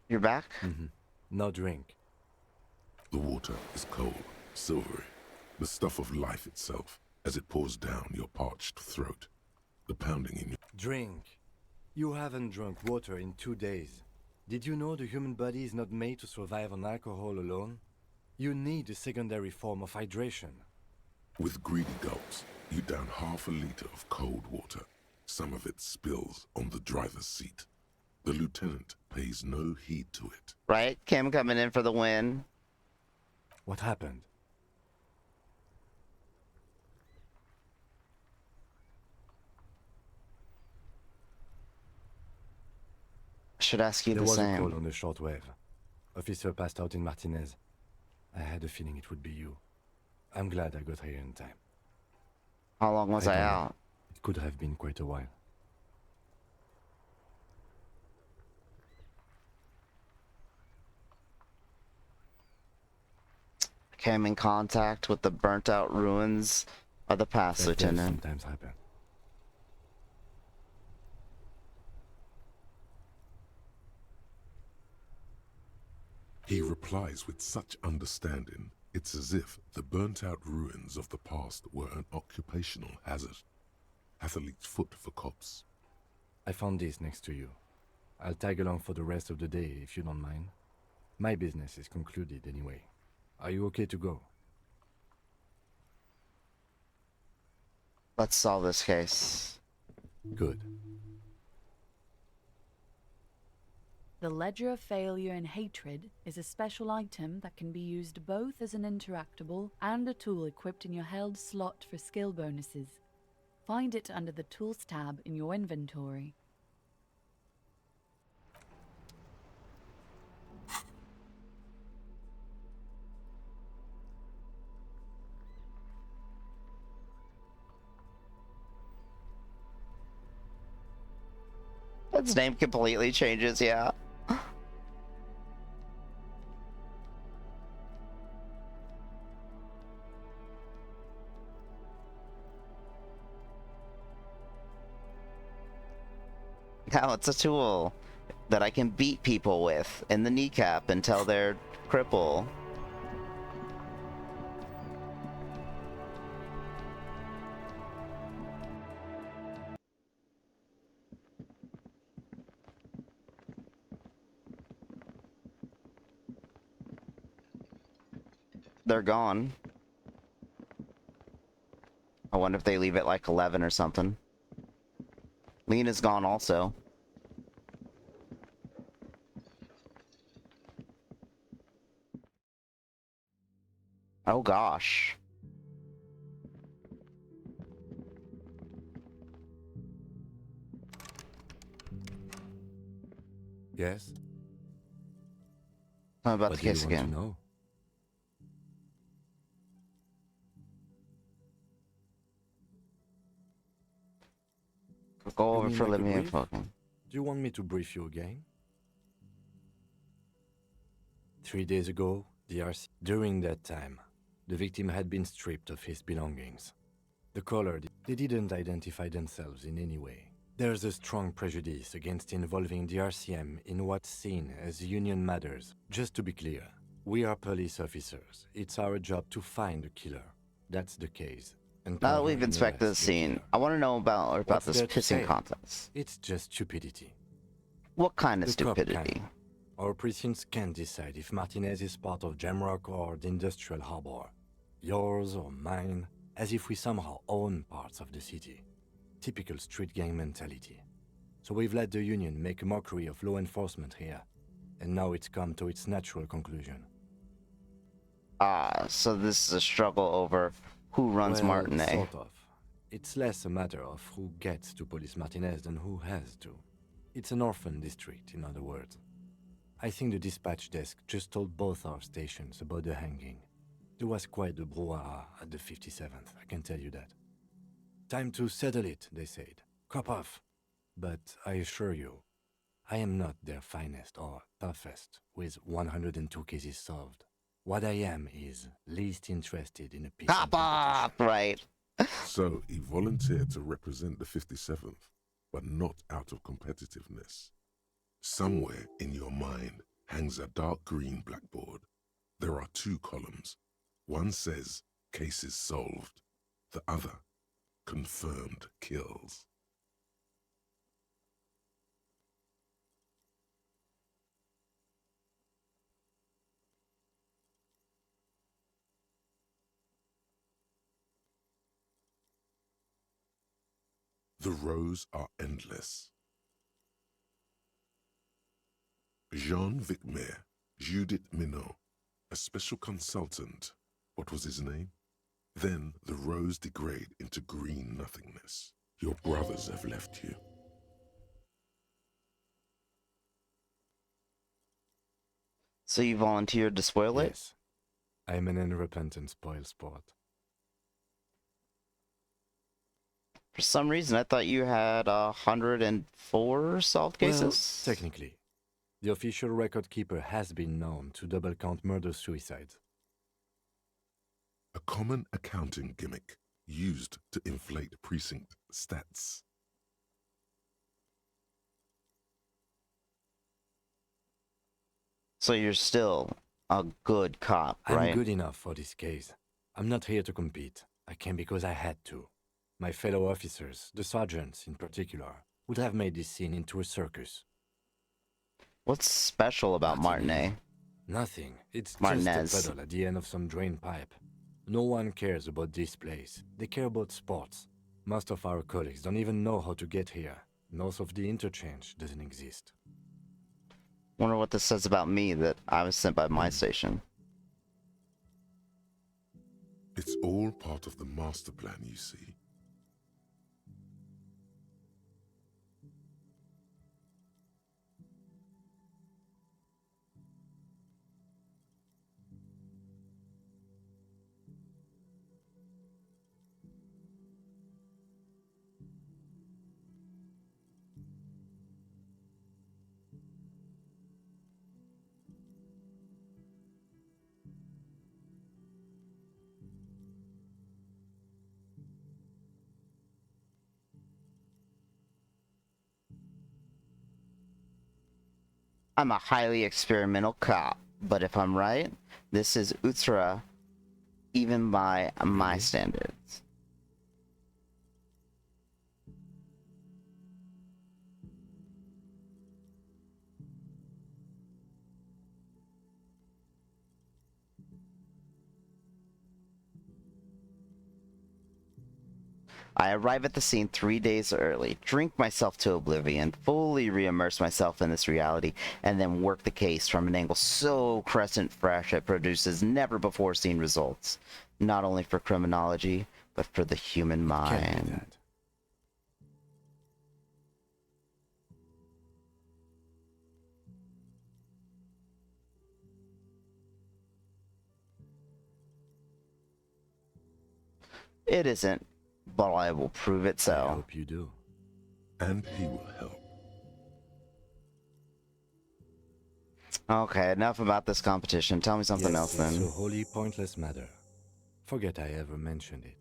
You're back? No drink. The water is cold, silvery, the stuff of life itself, as it pours down your parched throat. The pounding in your... Drink. You haven't drunk water in 2 days. Did you know the human body is not made to survive on alcohol alone? You need a secondary form of hydration. With greedy gulps, you down half a liter of cold water. Some of it spills on the driver's seat. The lieutenant pays no heed to it. Right? Kim coming in for the win. What happened? I should ask you There the was a same. call on the shortwave. Officer passed out in Martinez. I had a feeling it would be you. I'm glad I got here in time. How long was I don't know. out? It could have been quite a while. Came in contact with the burnt out ruins of the past, That does Lieutenant. sometimes happen. He replies with such understanding, it's as if the burnt-out ruins of the past were an occupational hazard. Athlete's foot for cops. I found this next to you. I'll tag along for the rest of the day if you don't mind. My business is concluded anyway. Are you okay to go? Let's solve this case. Good. The Ledger of Failure and Hatred is a special item that can be used both as an interactable and a tool equipped in your held slot for skill bonuses. Find it under the Tools tab in your inventory. Its name completely changes, yeah. Now it's a tool that I can beat people with in the kneecap until they're crippled. They're gone. Oh wonder if they leave it like 11 or something. Lena's gone also. Oh gosh. Yes? Tell me about What the do you case want to again. know? Go You over mean for like a living and brief? fucking. Do you want me to brief you again? 3 days ago, DRC. During that time, the victim had been stripped of his belongings. The caller, they didn't identify themselves in any way. There's a strong prejudice against involving the RCM in what's seen as union matters. Just to be clear, we are police officers. It's our job to find the killer. That's the case. Now that Uncover we've and inspected the arrest scene, killer. I want to know about What's this there to pissing say? contest. It's just stupidity. What kind of The cop stupidity? can. Our precincts can't decide if Martinez is part of Jamrock or the Industrial Harbor. Yours or mine, as if we somehow own parts of the city. Typical street gang mentality. So we've let the Union make a mockery of law enforcement here. And now it's come to its natural conclusion. Ah, so this is a struggle over who runs Well, Martinet. sort of. It's less a matter of who gets to police Martinez than who has to. It's an orphan district, in other words. I think the dispatch desk just told both our stations about the hanging. There was quite the brouhaha at the 57th, I can tell you that. Time to settle it, they said. Cop off. But I assure you, I am not their finest or toughest with 102 cases solved. What I am is least interested in a peace and Hop off, right? So he volunteered to represent the 57th, but not out of competitiveness. Somewhere in your mind hangs a dark green blackboard. There are 2 columns. One says, cases solved. The other, confirmed kills. The rows are endless. Jean Vicmer, Judith Minot, a special consultant. What was his name? Then the rows degrade into green nothingness. Your brothers have left you. So you volunteered to spoil it? Yes. I am an unrepentant spoilsport. For some reason, I thought you had 104 solved cases. Well, technically. The official record keeper has been known to double count murder-suicides. A common accounting gimmick used to inflate precinct stats. So you're still a good cop, right? I'm good enough for this case. I'm not here to compete. I came because I had to. My fellow officers, the sergeants in particular, would have made this scene into a circus. What's special about Martinet? Nothing. It's Martinez. just a puddle at the end of some drain pipe. No one cares about this place. They care about sports. Most of our colleagues don't even know how to get here. North of the interchange doesn't exist. Wonder what this says about me that I was sent by my station. It's all part of the master plan, you see. I'm a highly experimental cop, but if I'm right, this is ultra, even by my standards. I arrive at the scene 3 days early, drink myself to oblivion, fully re-immerse myself in this reality, and then work the case from an angle so crescent fresh it produces never-before-seen results. Not only for criminology, but for the human Can't be mind. that. It isn't, but I will prove it I so. hope you do. And he will help. Okay, enough about this competition. Tell me something else It's a then. wholly pointless matter. Forget I ever mentioned it.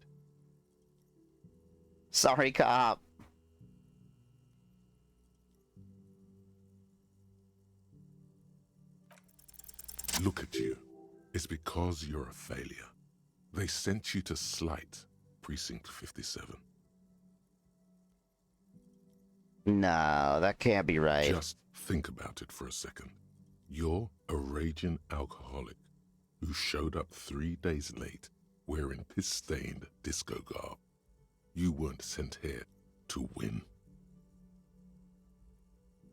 Sorry, cop. Look at you. It's because you're a failure. They sent you to Slight, Precinct 57. No, that can't be right. Just think about it for a second. You're a raging alcoholic who showed up 3 days late wearing piss-stained disco garb. You weren't sent here to win.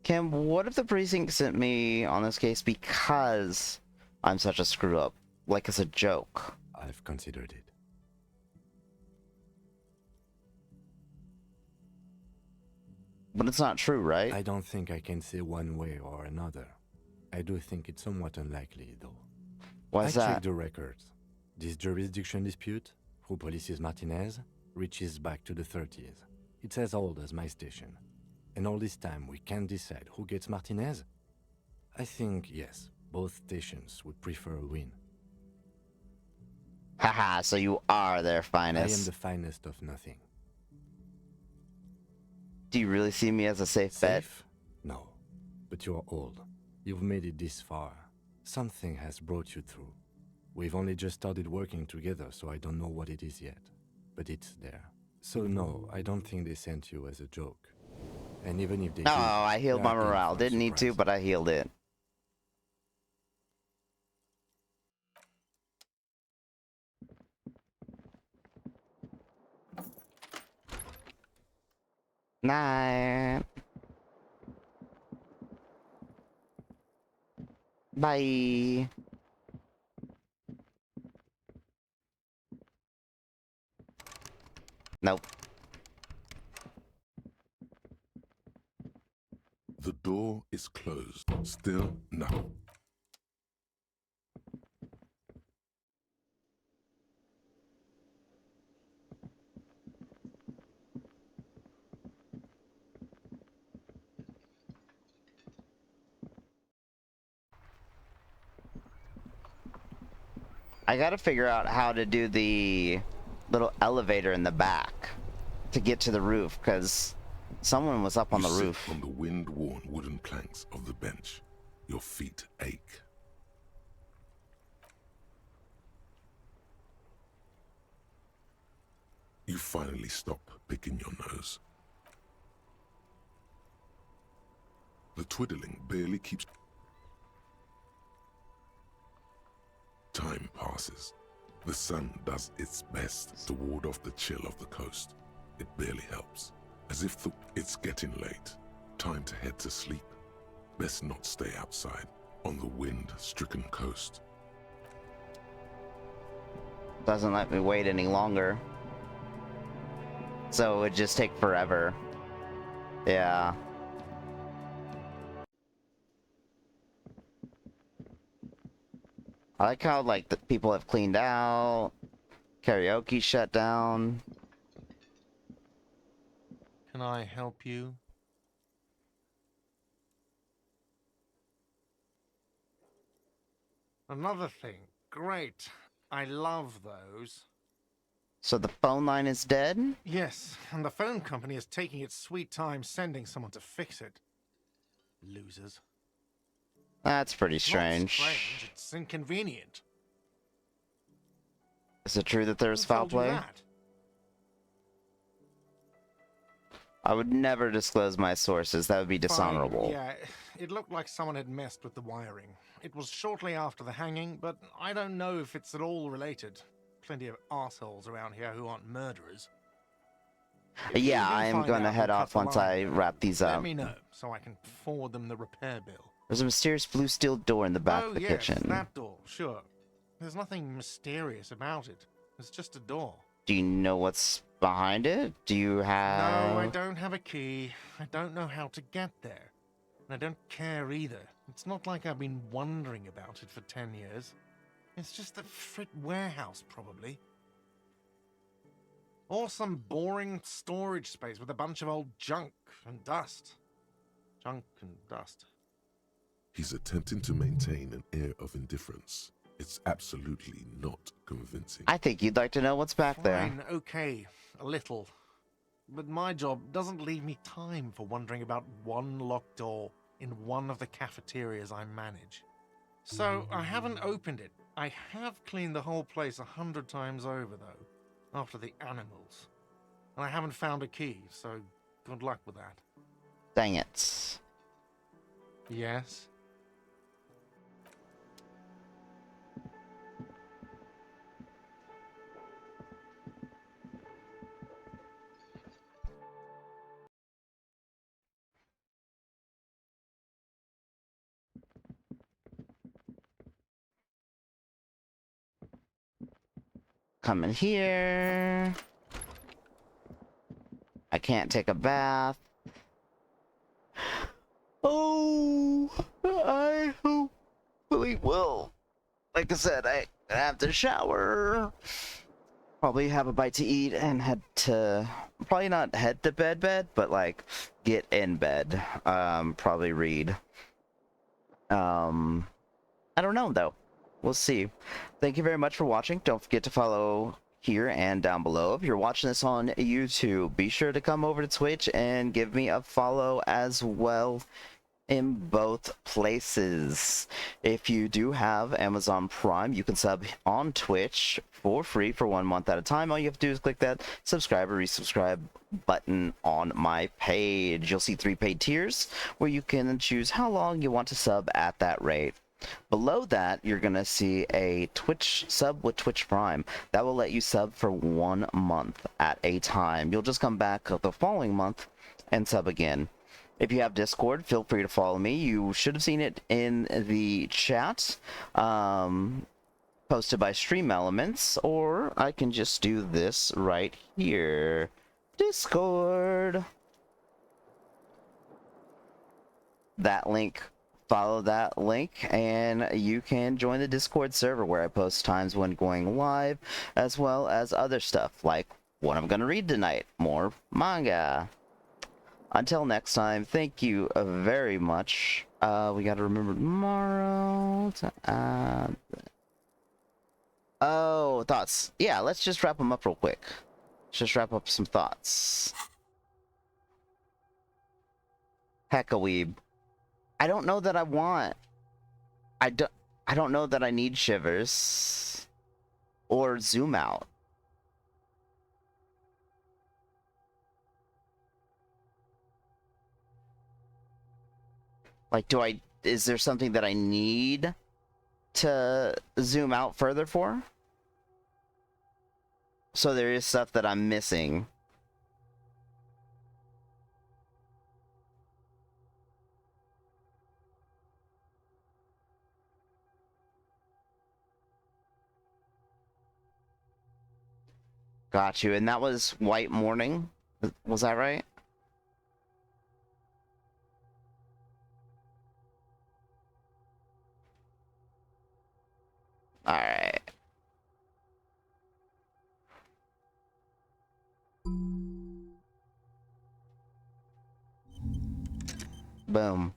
Kim, what if the precinct sent me on this case because I'm such a screw-up? Like it's a joke. I've considered it. But it's not true, right? I don't think I can say one way or another. I do think it's somewhat unlikely, though. Why's I that? checked the records. This jurisdiction dispute, who polices Martinez, reaches back to the 30s. It's as old as my station. And all this time we can't decide who gets Martinez? I think, yes, both stations would prefer a win. Haha, so you are their I am finest. the finest of nothing. Do you really see me as a safe bet? Safe? No. But you're old. You've made it this far. Something has brought you through. We've only just started working together, so I don't know what it is yet. But it's there. So no, I don't think they sent you as a joke. And even if they Oh, did, I healed they my are in morale. for a Didn't need to, surprise. but I healed it. Night. Bye. Nope. The door is closed. Still no. I gotta figure out how to do the little elevator in the back to get to the roof, because someone was up on You the sit roof. on the wind-worn wooden planks of the bench. Your feet ache. You finally stop picking your nose. The twiddling barely keeps... Time passes. The sun does its best to ward off the chill of the coast. It barely helps. As if it's getting late. Time to head to sleep. Best not stay outside on the wind-stricken coast. Doesn't let me wait any longer. So it would just take forever. Yeah. I like how, like, the people have cleaned out. Karaoke shut down. Can I help you? Another thing. Great. I love those. So the phone line is dead? Yes, and the phone company is taking its sweet time sending someone to fix it. Losers. That's pretty It's not strange. strange, it's inconvenient. Is it true that there's Who foul told you play? that? I would never disclose my sources. That would be Fine, dishonorable. yeah, it looked like someone had messed with the wiring. It was shortly after the hanging, but I don't know if it's at all related. Plenty of assholes around here who aren't murderers. Yeah, If you I am find going to out head who cut off the once line, I though, wrap these let up. me know so I can forward them the repair bill. There's a mysterious blue steel door in the back Oh, of the yes, kitchen. that door, sure. There's nothing mysterious about it. It's just a door. Do you know what's behind it? Do you have... No, I don't have a key. I don't know how to get there. And I don't care either. It's not like I've been wondering about it for 10 years. It's just a frit warehouse, probably. Or some boring storage space with a bunch of old junk and dust. Junk and dust. He's attempting to maintain an air of indifference. It's absolutely not convincing. I think you'd like to know what's back there. Fine, okay, a little. But my job doesn't leave me time for wondering about one locked door in one of the cafeterias I manage. So I haven't opened it. I have cleaned the whole place 100 times over, though, after the animals. And I haven't found a key, so good luck with that. Dang it. Yes? Come in here. I can't take a bath. Oh, I hopefully will. Like I said, I have to shower. Probably have a bite to eat and head to... Probably not head to bed, but like get in bed. Probably read. I don't know though. We'll see. Thank you very much for watching. Don't forget to follow here and down below. If you're watching this on YouTube, be sure to come over to Twitch and give me a follow as well in both places. If you do have Amazon Prime, you can sub on Twitch for free for 1 month at a time. All you have to do is click that subscribe or resubscribe button on my page. You'll see 3 paid tiers where you can choose how long you want to sub at that rate. Below that, you're going to see a Twitch sub with Twitch Prime. That will let you sub for 1 month at a time. You'll just come back the following month and sub again. If you have Discord, feel free to follow me. You should have seen it in the chat, posted by Stream Elements, or I can just do this right here. Discord. That link. Follow that link and you can join the Discord server where I post times when going live, as well as other stuff like what I'm going to read tonight, more manga. Until next time, thank you very much. We got to remember tomorrow to add... Oh, thoughts. Yeah, let's just wrap them up real quick. Let's just wrap up some thoughts. Heck a weeb. I don't know that I want... I don't know that I need shivers. Or zoom out. Like, is there something that I need to zoom out further for? So there is stuff that I'm missing. Got you. And that was White Morning? Was that right? Alright. Boom.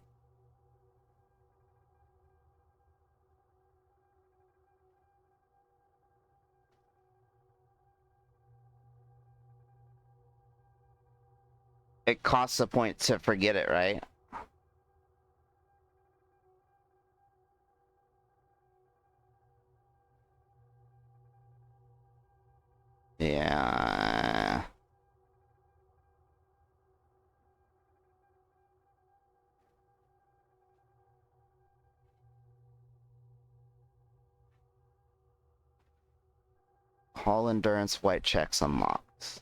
It costs a point to forget it, right? Yeah. Hall endurance white checks unlocked.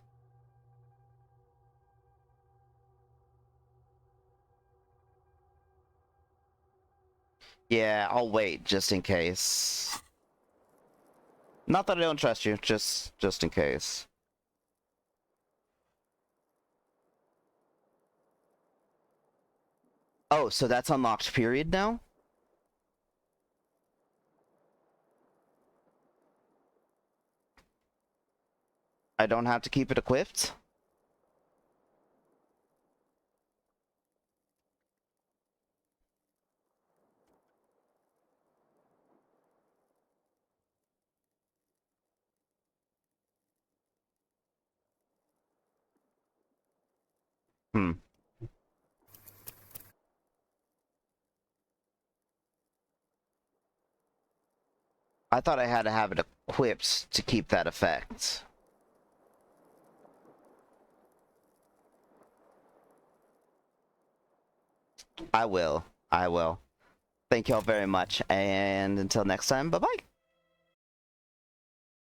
Yeah, I'll wait just in case. Not that I don't trust you, just in case. Oh, so that's unlocked period now? I don't have to keep it equipped? Hmm. I thought I had to have it equipped to keep that effect. I will. I will. Thank y'all very much, and until next time, bye-bye.